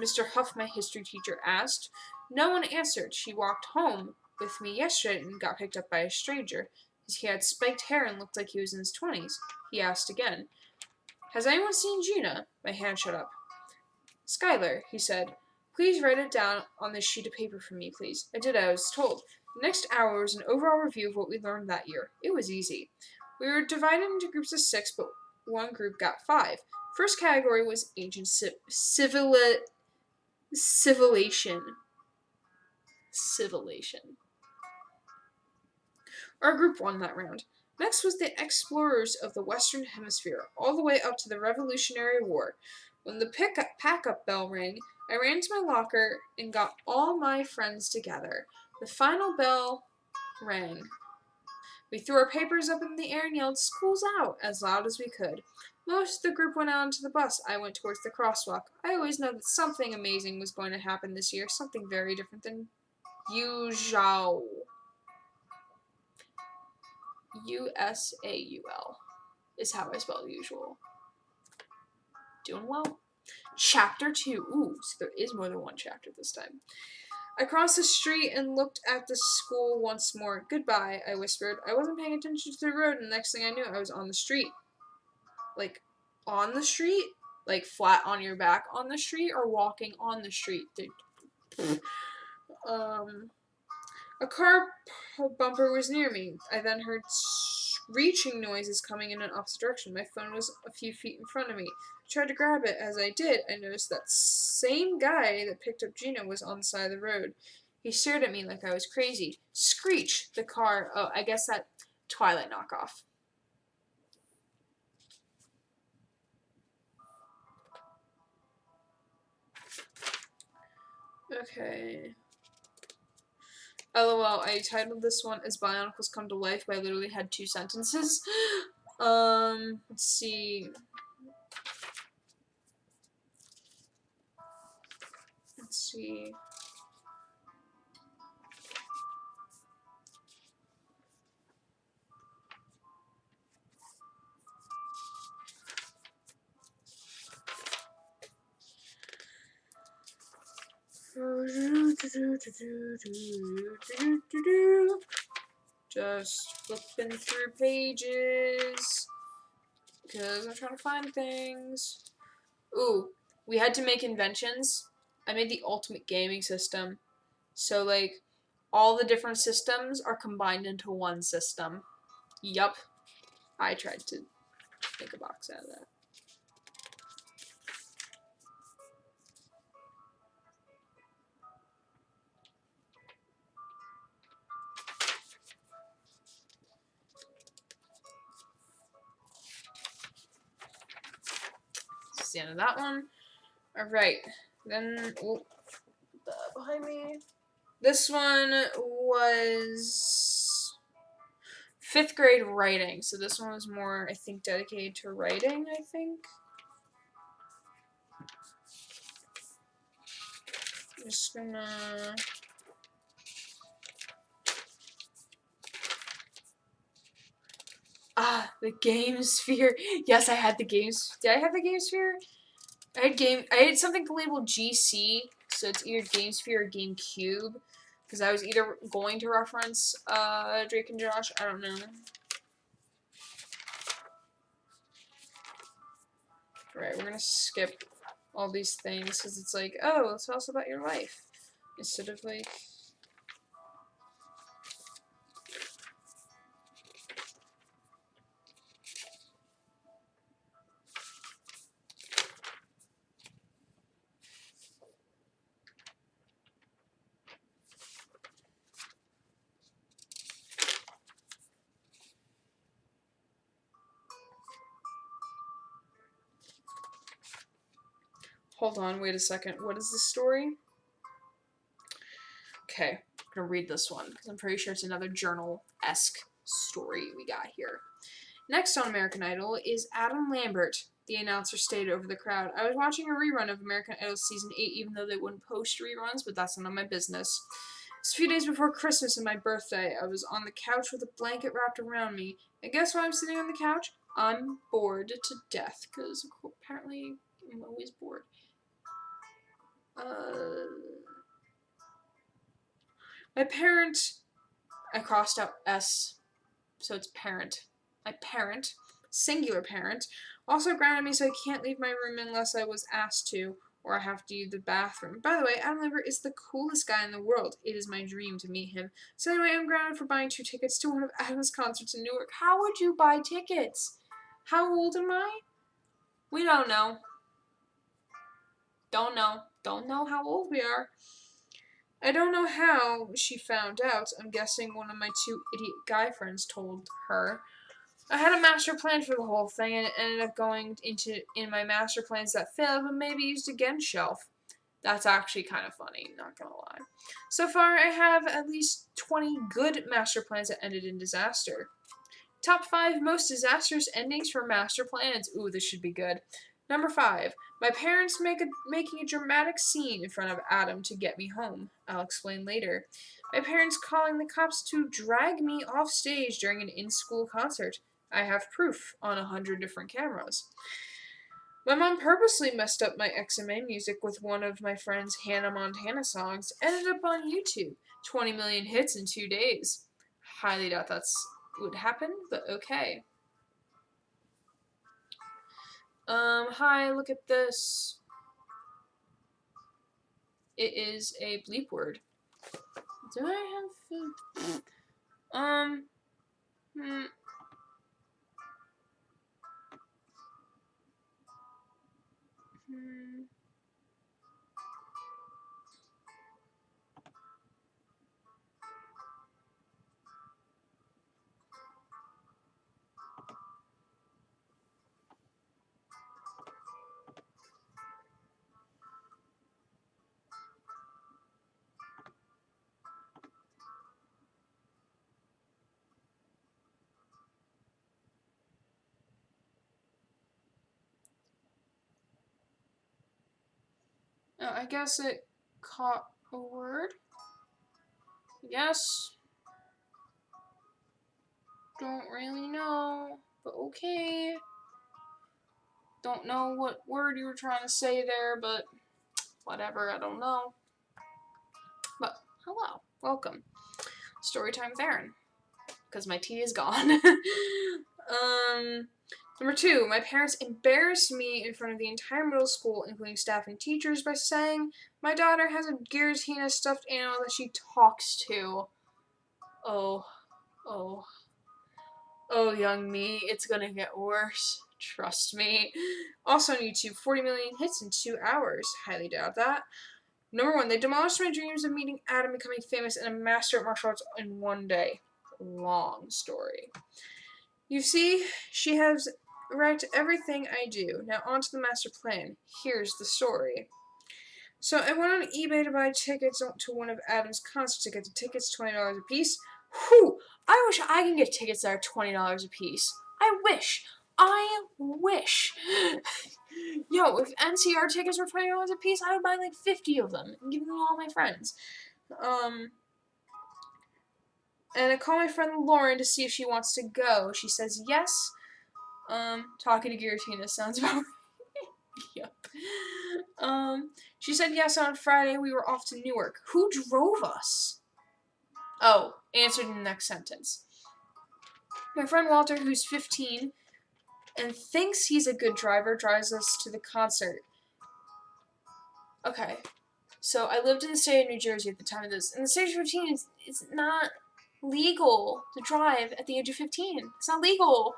Mr. Huff, my history teacher, asked. No one answered. She walked home with me yesterday and got picked up by a stranger. He had spiked hair and looked like he was in his 20s. He asked again. Has anyone seen Gina? My hand shut up. Skylar, he said. Please write it down on this sheet of paper for me, please. I did as I was told. The next hour was an overall review of what we learned that year. It was easy. We were divided into groups of 6, but one group got 5. First category was ancient civilization. Civilization. Our group won that round. Next was the explorers of the Western Hemisphere, all the way up to the Revolutionary War. When the pack-up bell rang, I ran to my locker and got all my friends together. The final bell rang. We threw our papers up in the air and yelled, "School's out!" as loud as we could. Most of the group went out onto the bus. I went towards the crosswalk. I always know that something amazing was going to happen this year, something very different than usual. Usaul is how I spell usual. Doing well. Chapter 2. Ooh, so there is more than one chapter this time. I crossed the street and looked at the school once more. Goodbye, I whispered. I wasn't paying attention to the road, and the next thing I knew, I was on the street. Like, on the street? Like, flat on your back on the street, or walking on the street? A car bumper was near me. I then heard screeching noises coming in an opposite direction. My phone was a few feet in front of me. I tried to grab it. As I did, I noticed that same guy that picked up Gina was on the side of the road. He stared at me like I was crazy. Screech! The car. Oh, I guess that Twilight knockoff. Okay. LOL, I titled this one as Bionicles Come to Life, but I literally had 2 sentences. Let's see. Just flipping through pages because I'm trying to find things. Ooh, we had to make inventions. I made the ultimate gaming system. So, like, all the different systems are combined into one system. Yup. I tried to make a box out of that. That's the end of that one. Alright. Then, behind me. This one was 5th grade writing. So this one was more, I think, dedicated to writing, I think. I'm just gonna... the game sphere. Yes, I had the games. Did I have the game sphere? I had something labeled GC, so it's either Game Sphere or GameCube, because I was either going to reference Drake and Josh. I don't know. Right, we're gonna skip all these things because it's like, oh, tell us about your life, instead of like. Hold on, wait a second. What is this story? Okay, I'm gonna read this one because I'm pretty sure it's another journal-esque story we got here. Next on American Idol is Adam Lambert. The announcer stated over the crowd. I was watching a rerun of American Idol Season 8 even though they wouldn't post reruns, but that's none of my business. It's a few days before Christmas and my birthday. I was on the couch with a blanket wrapped around me. And guess why I'm sitting on the couch? I'm bored to death, because apparently I'm always bored. My parent, I crossed out S, so it's parent. My parent, singular parent, also grounded me so I can't leave my room unless I was asked to, or I have to use the bathroom. By the way, Adam Lambert is the coolest guy in the world. It is my dream to meet him. So anyway, I'm grounded for buying 2 tickets to one of Adam's concerts in Newark. How would you buy tickets? How old am I? We don't know. Don't know how old we are. I don't know how she found out. I'm guessing one of my 2 idiot guy friends told her. I had a master plan for the whole thing, and it ended up going in my master plans that failed, but maybe used again shelf. That's actually kind of funny, not gonna lie. So far, I have at least 20 good master plans that ended in disaster. Top 5 most disastrous endings for master plans. Ooh, this should be good. Number 5. My parents making a dramatic scene in front of Adam to get me home. I'll explain later. My parents calling the cops to drag me off stage during an in-school concert. I have proof on 100 different cameras. My mom purposely messed up my XMA music with one of my friend's Hannah Montana songs. Ended up on YouTube. 20 million hits in 2 days. Highly doubt that's would happen, but okay. Hi, look at this. It is a bleep word. Do I have food? I guess it caught a word. Yes. Don't really know, but okay. Don't know what word you were trying to say there, but whatever, I don't know. But hello, welcome. Storytime with Erin. Because my tea is gone. Number 2, my parents embarrassed me in front of the entire middle school, including staff and teachers, by saying my daughter has a Giratina stuffed animal that she talks to. Oh, young me, it's gonna get worse. Trust me. Also on YouTube, 40 million hits in 2 hours. Highly doubt that. Number 1, they demolished my dreams of meeting Adam, becoming famous, and a master at martial arts in 1 day. Long story. You see, she has wrecked everything I do. Now on to the master plan. Here's the story. So I went on eBay to buy tickets to one of Adam's concert tickets. The tickets $20 a piece. Whew! I wish I can get tickets that are $20 a piece. I wish. Yo, if NCR tickets were $20 a piece, I would buy like 50 of them and give them to all my friends. And I call my friend Lauren to see if she wants to go. She says yes. Talking to Giratina sounds about right. Yep. She said yes on Friday. We were off to Newark. Who drove us? Oh, answered in the next sentence. My friend Walter, who's 15 and thinks he's a good driver, drives us to the concert. Okay. So I lived in the state of New Jersey at the time of this. And the state of 15 it's not legal to drive at the age of 15. It's not legal.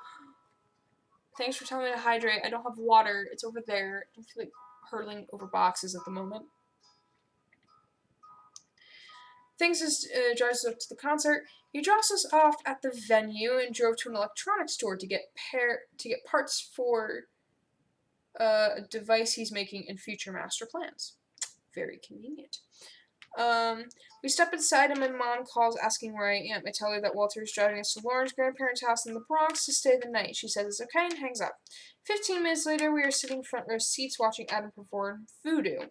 Thanks for telling me to hydrate. I don't have water. It's over there. I don't feel like hurtling over boxes at the moment. Thanks drives us up to the concert. He drops us off at the venue and drove to an electronics store to get parts for a device he's making in future master plans. Very convenient. We step inside and my mom calls asking where I am. I tell her that Walter is driving us to Lauren's grandparents' house in the Bronx to stay the night. She says it's okay and hangs up. 15 minutes later, we are sitting front row seats watching Adam perform voodoo.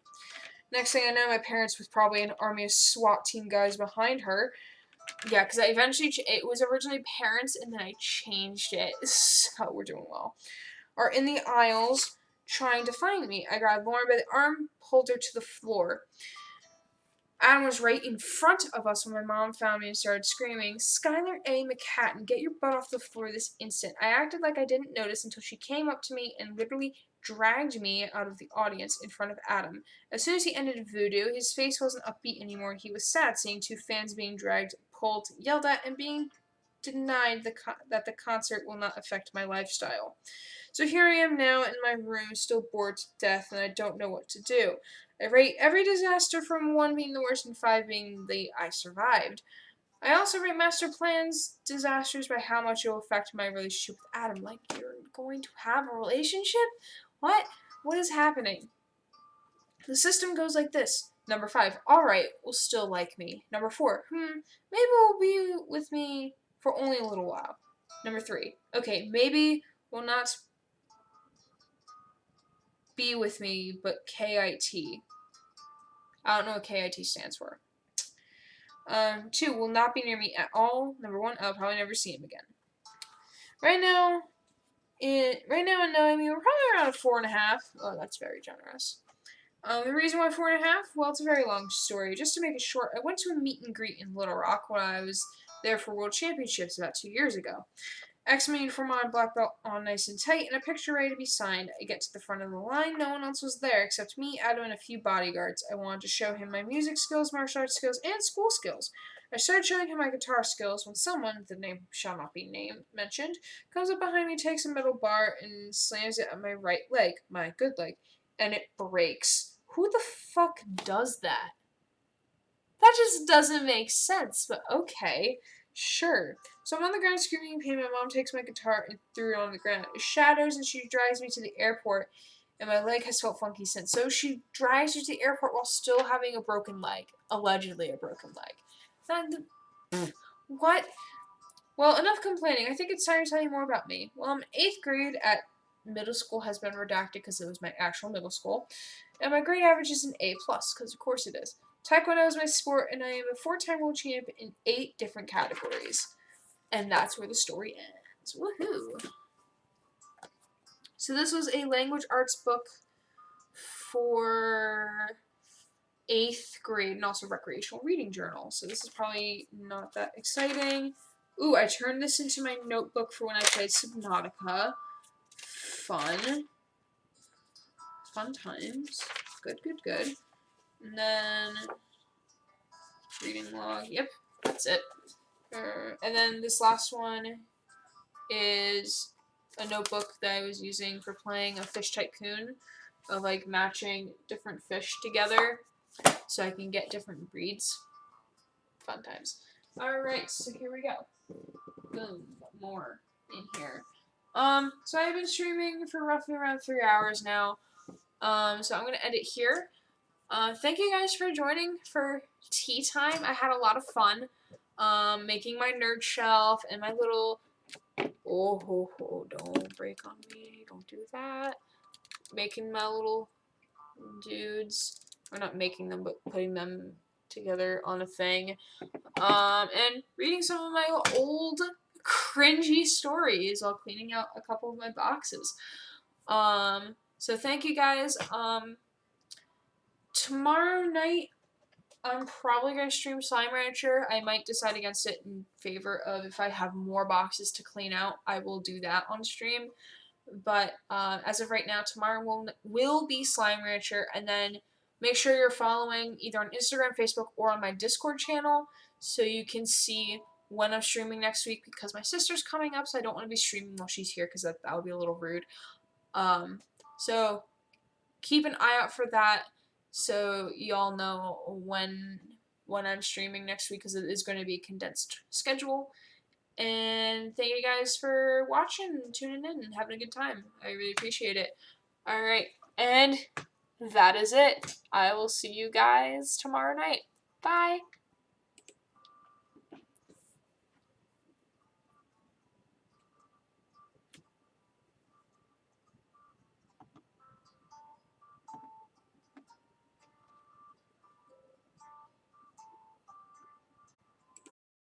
Next thing I know, my parents, with probably an army of SWAT team guys behind her. Yeah, because I eventually, it was originally parents and then I changed it. So we're doing well. Are in the aisles trying to find me. I grabbed Lauren by the arm, pulled her to the floor. Adam was right in front of us when my mom found me and started screaming, "Skylar A. McCatton, get your butt off the floor this instant." I acted like I didn't notice until she came up to me and literally dragged me out of the audience in front of Adam. As soon as he ended voodoo, his face wasn't upbeat anymore. He was sad seeing two fans being dragged, pulled, yelled at, and being denied that the concert will not affect my lifestyle. So here I am now in my room, still bored to death, and I don't know what to do. I rate every disaster from 1 being the worst and 5 being the I survived. I also rate Master Plan's disasters by how much it will affect my relationship with Adam. Like, you're going to have a relationship? What? What is happening? The system goes like this. Number 5, alright, will still like me. Number 4, maybe will be with me for only a little while. Number 3, okay, maybe will not be with me, but KIT. I don't know what KIT stands for. 2, will not be near me at all. Number 1, I'll probably never see him again. Right now, in knowing me, we're probably around a 4.5. Oh, that's very generous. The reason why 4.5? Well, it's a very long story. Just to make it short, I went to a meet and greet in Little Rock when I was there for World Championships about 2 years ago. X-Men for my black belt on nice and tight, and a picture ready to be signed. I get to the front of the line. No one else was there except me, Adam, and a few bodyguards. I wanted to show him my music skills, martial arts skills, and school skills. I started showing him my guitar skills when someone, the name shall not be mentioned, comes up behind me, takes a metal bar, and slams it on my right leg, my good leg, and it breaks. Who the fuck does that? That just doesn't make sense, but okay. Sure. So I'm on the ground screaming in pain. My mom takes my guitar and threw it on the ground. It shatters and she drives me to the airport, and my leg has felt funky since. So she drives me to the airport while still having a broken leg. Allegedly a broken leg. What? Well, enough complaining. I think it's time to tell you more about me. Well, I'm 8th grade at middle school has been redacted because it was my actual middle school. And my grade average is an A+, because of course it is. Taekwondo is my sport, and I am a 4-time world champ in 8 different categories. And that's where the story ends. Woohoo! So this was a language arts book for 8th grade and also recreational reading journal. So this is probably not that exciting. Ooh, I turned this into my notebook for when I played Subnautica. Fun. Fun times. Good, good, good. And then reading log. Yep, that's it. And then this last one is a notebook that I was using for playing a fish tycoon, of like matching different fish together so I can get different breeds. Fun times. Alright, so here we go. Boom, more in here. So I've been streaming for roughly around 3 hours now. So I'm gonna end it here. Thank you guys for joining for tea time. I had a lot of fun. Making my nerd shelf and my little don't break on me. Don't do that. Making my little dudes. Or not making them, but putting them together on a thing. And reading some of my old cringy stories while cleaning out a couple of my boxes. So thank you guys. Tomorrow night, I'm probably going to stream Slime Rancher. I might decide against it in favor of if I have more boxes to clean out, I will do that on stream. But as of right now, tomorrow will be Slime Rancher, and then make sure you're following either on Instagram, Facebook, or on my Discord channel so you can see when I'm streaming next week, because my sister's coming up, so I don't want to be streaming while she's here because that would be a little rude. So keep an eye out for that so y'all know when I'm streaming next week, because it is going to be a condensed schedule. And thank you guys for watching, tuning in, and having a good time. I really appreciate it. Alright, and that is it. I will see you guys tomorrow night. Bye.